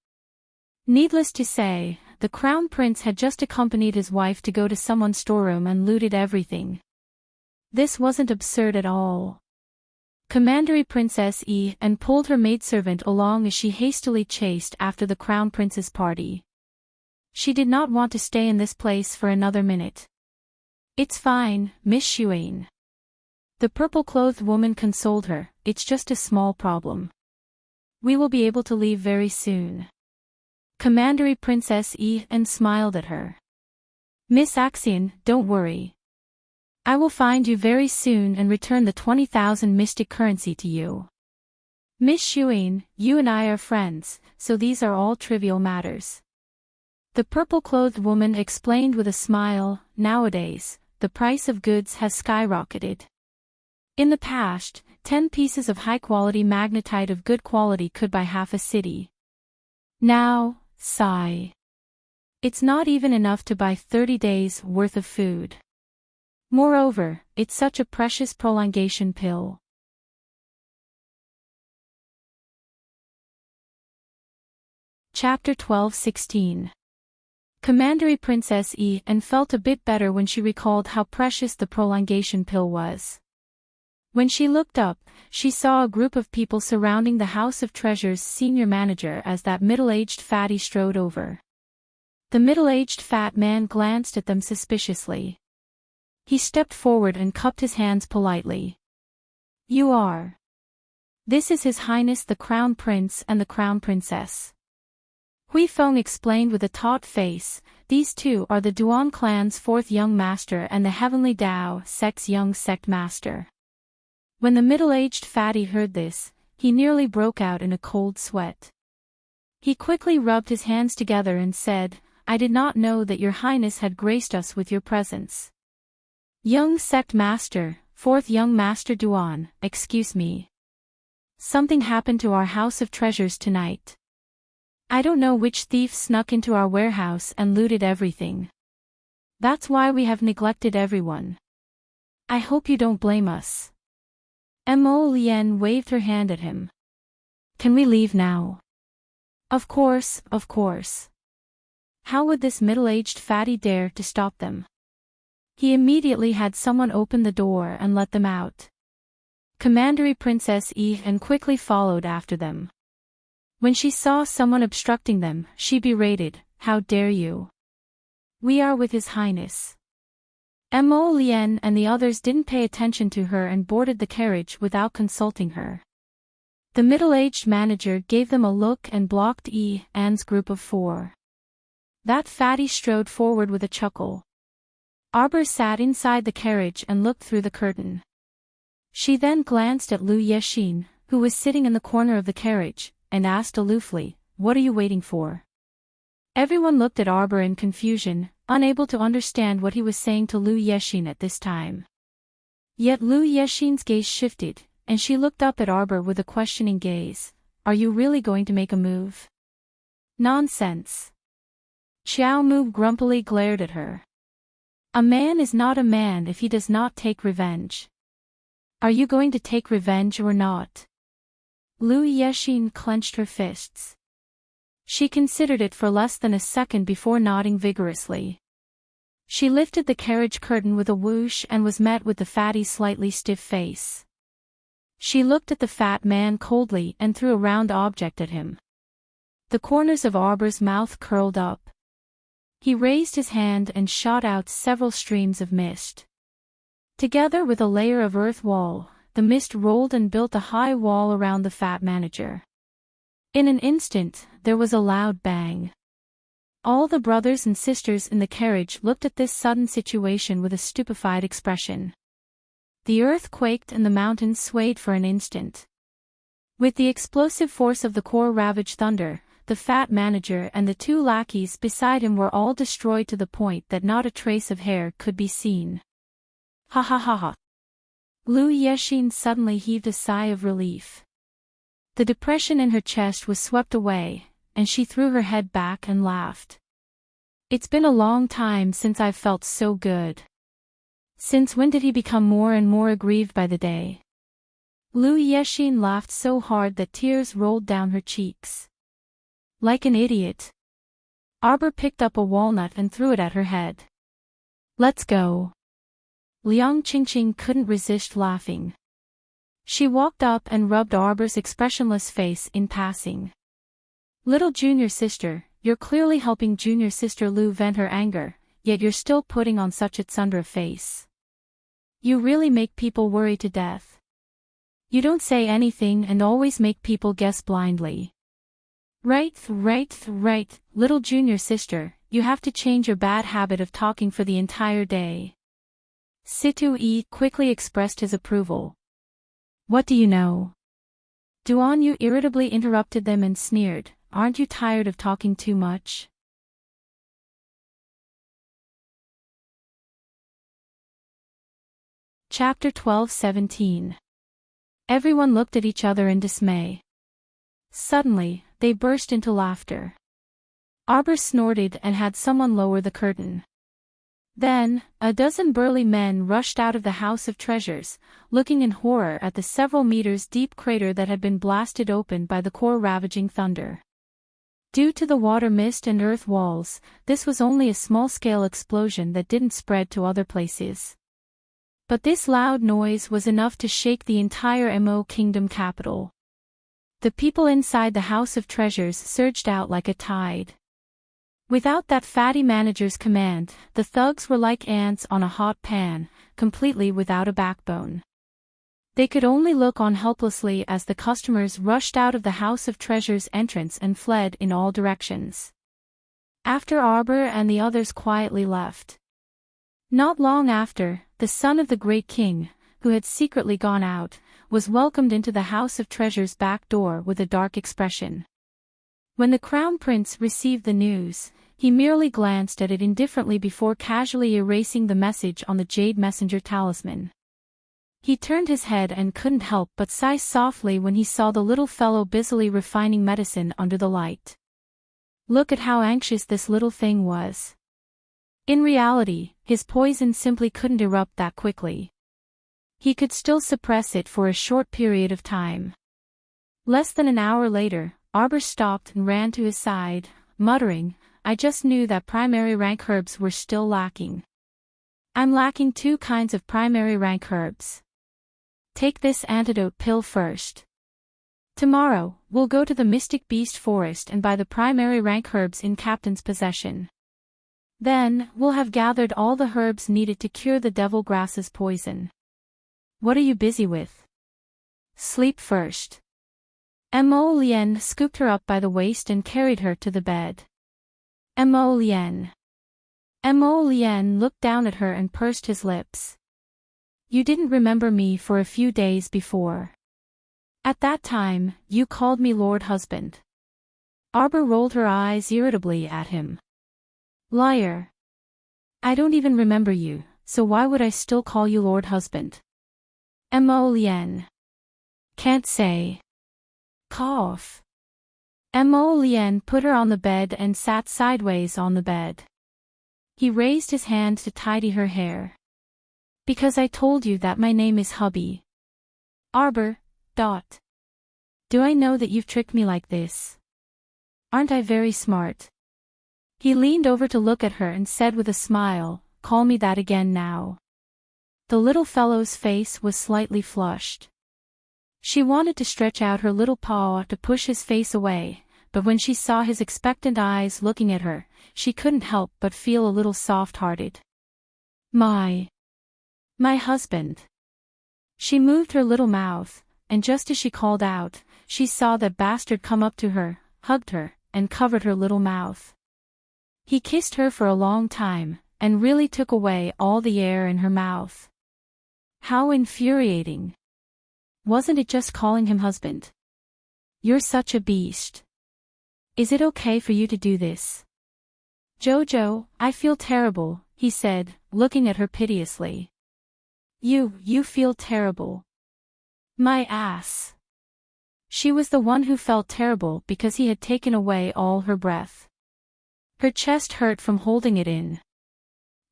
Needless to say, the Crown Prince had just accompanied his wife to go to someone's storeroom and looted everything. This wasn't absurd at all. Commandery Princess and pulled her maidservant along as she hastily chased after the Crown Prince's party. She did not want to stay in this place for another minute. "It's fine, Miss Xuan." The purple-clothed woman consoled her, "It's just a small problem. We will be able to leave very soon." Commandery Princess smiled at her. "Miss Axion, don't worry. I will find you very soon and return the 20,000 mystic currency to you. Miss Xuan, you and I are friends, so these are all trivial matters." The purple-clothed woman explained with a smile, "Nowadays, the price of goods has skyrocketed. In the past, 10 pieces of high-quality magnetite of good quality could buy half a city. Now, sigh. It's not even enough to buy 30 days' worth of food. Moreover, it's such a precious prolongation pill." Chapter 12-16. Commandery Princess felt a bit better when she recalled how precious the prolongation pill was. When she looked up, she saw a group of people surrounding the House of Treasures' senior manager as that middle-aged fatty strode over. The middle-aged fat man glanced at them suspiciously. He stepped forward and cupped his hands politely. "You are. This is His Highness the Crown Prince and the Crown Princess." Hui Feng explained with a taut face, "These two are the Duan clan's 4th young master and the Heavenly Dao sect's young sect master." When the middle-aged fatty heard this, he nearly broke out in a cold sweat. He quickly rubbed his hands together and said, "I did not know that your Highness had graced us with your presence. Young sect master, 4th young master Duan, excuse me. Something happened to our House of Treasures tonight. I don't know which thief snuck into our warehouse and looted everything. That's why we have neglected everyone. I hope you don't blame us." Mo Lien waved her hand at him. Can we leave now? Of course, of course. How would this middle-aged fatty dare to stop them? He immediately had someone open the door and let them out. Commandery Princess Yi and quickly followed after them. When she saw someone obstructing them, she berated, "How dare you? We are with His Highness." Mo Lien and the others didn't pay attention to her and boarded the carriage without consulting her. The middle-aged manager gave them a look and blocked Yi An's group of 4. That fatty strode forward with a chuckle. Arbor sat inside the carriage and looked through the curtain. She then glanced at Lu Yexin, who was sitting in the corner of the carriage, and asked aloofly, "What are you waiting for?" Everyone looked at Arbor in confusion, unable to understand what he was saying to Lu Yexin at this time. Yet Lu Yexin's gaze shifted, and she looked up at Arbor with a questioning gaze. "Are you really going to make a move?" "Nonsense." Xiao Mu grumpily glared at her. "A man is not a man if he does not take revenge. Are you going to take revenge or not?" Lu Yexin clenched her fists. She considered it for less than a second before nodding vigorously. She lifted the carriage curtain with a whoosh and was met with the fatty's slightly stiff face. She looked at the fat man coldly and threw a round object at him. The corners of Arbor's mouth curled up. He raised his hand and shot out several streams of mist. Together with a layer of earth wall, the mist rolled and built a high wall around the fat manager. In an instant, there was a loud bang. All the brothers and sisters in the carriage looked at this sudden situation with a stupefied expression. The earth quaked and the mountains swayed for an instant. With the explosive force of the core-ravaged thunder, the fat manager and the 2 lackeys beside him were all destroyed to the point that not a trace of hair could be seen. Ha ha ha ha. Lu Yexin suddenly heaved a sigh of relief. The depression in her chest was swept away, and she threw her head back and laughed. "It's been a long time since I've felt so good." Since when did he become more and more aggrieved by the day? Lu Yexin laughed so hard that tears rolled down her cheeks. Like an idiot. Arbor picked up a walnut and threw it at her head. "Let's go." Liang Qingqing couldn't resist laughing. She walked up and rubbed Arbor's expressionless face in passing. "Little junior sister, you're clearly helping junior sister Lu vent her anger, yet you're still putting on such a tsundere face. You really make people worry to death. You don't say anything and always make people guess blindly." Right, little junior sister, you have to change your bad habit of talking for the entire day. Situ Yi quickly expressed his approval. "What do you know?" Duan Yu irritably interrupted them and sneered, "Aren't you tired of talking too much?" Chapter 12-17. Everyone looked at each other in dismay. Suddenly, they burst into laughter. Arbor snorted and had someone lower the curtain. Then, a dozen burly men rushed out of the House of Treasures, looking in horror at the several meters deep crater that had been blasted open by the core-ravaging thunder. Due to the water mist and earth walls, this was only a small-scale explosion that didn't spread to other places. But this loud noise was enough to shake the entire Mo Kingdom capital. The people inside the House of Treasures surged out like a tide. Without that fatty manager's command, the thugs were like ants on a hot pan, completely without a backbone. They could only look on helplessly as the customers rushed out of the House of Treasures entrance and fled in all directions. After Arbor and the others quietly left. Not long after, the son of the great king, who had secretly gone out, was welcomed into the House of Treasures' back door with a dark expression. When the Crown Prince received the news, he merely glanced at it indifferently before casually erasing the message on the Jade Messenger talisman. He turned his head and couldn't help but sigh softly when he saw the little fellow busily refining medicine under the light. Look at how anxious this little thing was. In reality, his poison simply couldn't erupt that quickly. He could still suppress it for a short period of time. Less than an hour later, Arbor stopped and ran to his side, muttering, "I just knew that primary rank herbs were still lacking. I'm lacking 2 kinds of primary rank herbs. Take this antidote pill first. Tomorrow, we'll go to the Mystic Beast Forest and buy the primary rank herbs in Captain's possession. Then, we'll have gathered all the herbs needed to cure the devil grass's poison. What are you busy with? Sleep first." Mo Lien scooped her up by the waist and carried her to the bed. Mo Lien. Mo Lien looked down at her and pursed his lips. "You didn't remember me for a few days before. At that time, you called me Lord Husband." Arbor rolled her eyes irritably at him. "Liar. I don't even remember you, so why would I still call you Lord Husband?" Mo Lien. "Can't say." Cough. Mo Lien put her on the bed and sat sideways on the bed. He raised his hand to tidy her hair. "Because I told you that my name is Hubby." Arbor. Do I know that you've tricked me like this? Aren't I very smart? He leaned over to look at her and said with a smile, "Call me that again now." The little fellow's face was slightly flushed. She wanted to stretch out her little paw to push his face away, but when she saw his expectant eyes looking at her, she couldn't help but feel a little soft-hearted. My husband." She moved her little mouth, and just as she called out, she saw that bastard come up to her, hugged her, and covered her little mouth. He kissed her for a long time, and really took away all the air in her mouth. How infuriating. Wasn't it just calling him husband? You're such a beast. Is it okay for you to do this? Jojo, I feel terrible, he said, looking at her piteously. You feel terrible. My ass. She was the one who felt terrible because he had taken away all her breath. Her chest hurt from holding it in.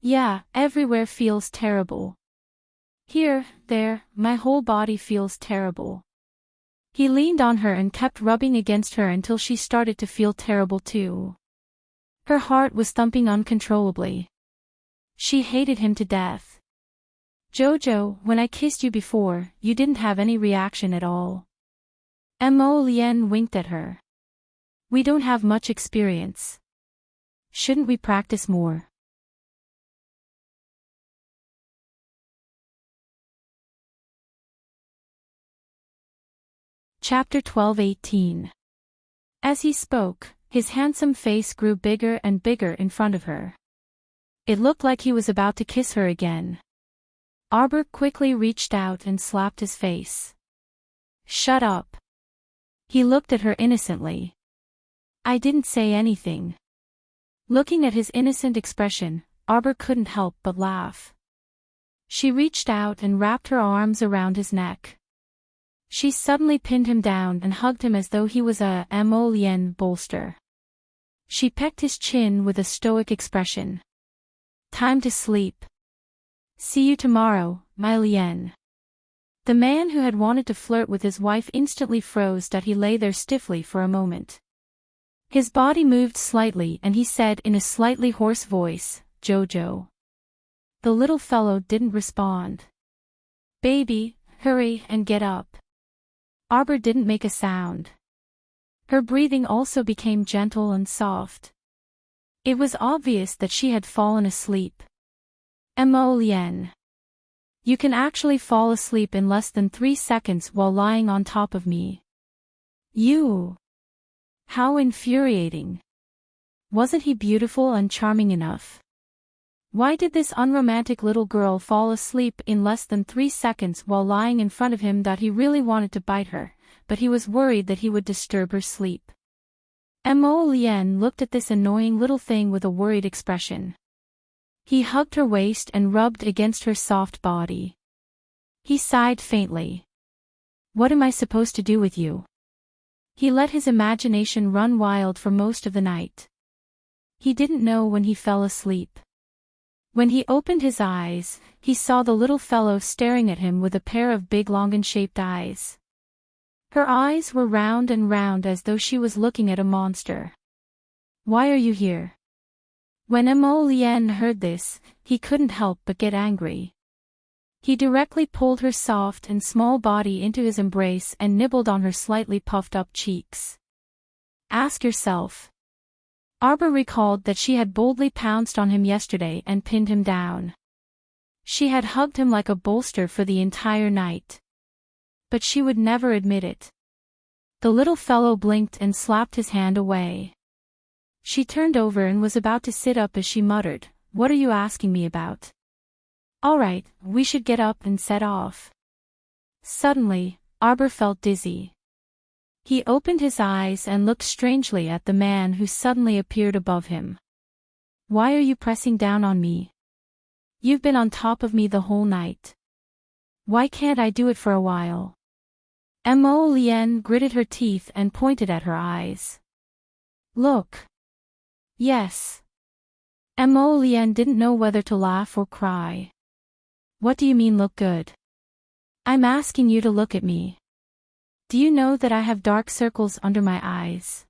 Yeah, everywhere feels terrible. Here, there, my whole body feels terrible. He leaned on her and kept rubbing against her until she started to feel terrible too. Her heart was thumping uncontrollably. She hated him to death. Jojo, when I kissed you before, you didn't have any reaction at all. Mo Lien winked at her. We don't have much experience. Shouldn't we practice more? Chapter 12:18. As he spoke, his handsome face grew bigger and bigger in front of her. It looked like he was about to kiss her again. Arbor quickly reached out and slapped his face. Shut up. He looked at her innocently. I didn't say anything. Looking at his innocent expression, Arbor couldn't help but laugh. She reached out and wrapped her arms around his neck. She suddenly pinned him down and hugged him as though he was a Mo Lien bolster. She pecked his chin with a stoic expression. Time to sleep. See you tomorrow, my Lien. The man who had wanted to flirt with his wife instantly froze that he lay there stiffly for a moment. His body moved slightly and he said in a slightly hoarse voice, Jojo. The little fellow didn't respond. Baby, hurry and get up. Arbor didn't make a sound. Her breathing also became gentle and soft. It was obvious that she had fallen asleep. Mo Lien. You can actually fall asleep in less than 3 seconds while lying on top of me. You. How infuriating. Wasn't he beautiful and charming enough? Why did this unromantic little girl fall asleep in less than 3 seconds while lying in front of him that he really wanted to bite her, but he was worried that he would disturb her sleep? Mo Lien looked at this annoying little thing with a worried expression. He hugged her waist and rubbed against her soft body. He sighed faintly. What am I supposed to do with you? He let his imagination run wild for most of the night. He didn't know when he fell asleep. When he opened his eyes, he saw the little fellow staring at him with a pair of big longan-shaped eyes. Her eyes were round and round as though she was looking at a monster. "Why are you here?" When Emolien heard this, he couldn't help but get angry. He directly pulled her soft and small body into his embrace and nibbled on her slightly puffed-up cheeks. "Ask yourself." Arbor recalled that she had boldly pounced on him yesterday and pinned him down. She had hugged him like a bolster for the entire night. But she would never admit it. The little fellow blinked and slapped his hand away. She turned over and was about to sit up as she muttered, "What are you asking me about?" "All right, we should get up and set off." Suddenly, Arbor felt dizzy. He opened his eyes and looked strangely at the man who suddenly appeared above him. "Why are you pressing down on me? You've been on top of me the whole night. Why can't I do it for a while?" Emolien gritted her teeth and pointed at her eyes. "Look." "Yes." Emolien didn't know whether to laugh or cry. "What do you mean look good?" "I'm asking you to look at me. Do you know that I have dark circles under my eyes?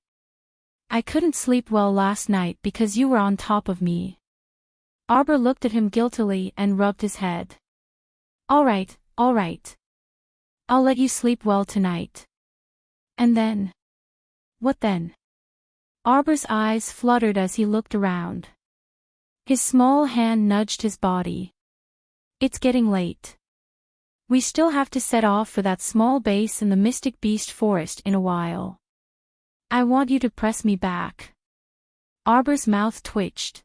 I couldn't sleep well last night because you were on top of me." Arbor looked at him guiltily and rubbed his head. All right. I'll let you sleep well tonight." "And then?" "What then?" Arbor's eyes fluttered as he looked around. His small hand nudged his body. "It's getting late. We still have to set off for that small base in the Mystic Beast Forest in a while. I want you to press me back." Arbor's mouth twitched.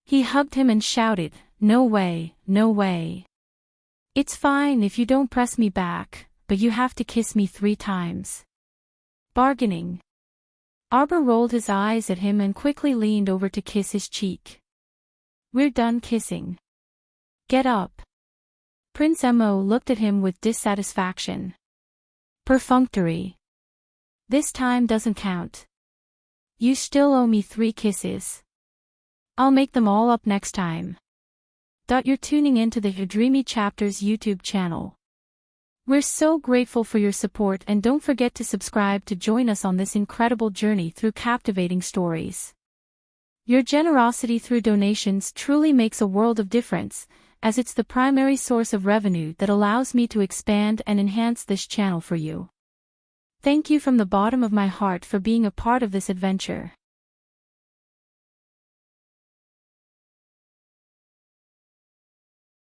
He hugged him and shouted, "No way, no way. It's fine if you don't press me back, but you have to kiss me 3 times. Bargaining." Arbor rolled his eyes at him and quickly leaned over to kiss his cheek. "We're done kissing. Get up." Prince Emo looked at him with dissatisfaction. "Perfunctory. This time doesn't count. You still owe me 3 kisses. I'll make them all up next time." You're tuning into the Dreamy Chapters YouTube channel. We're so grateful for your support, and don't forget to subscribe to join us on this incredible journey through captivating stories. Your generosity through donations truly makes a world of difference, as it's the primary source of revenue that allows me to expand and enhance this channel for you. Thank you from the bottom of my heart for being a part of this adventure.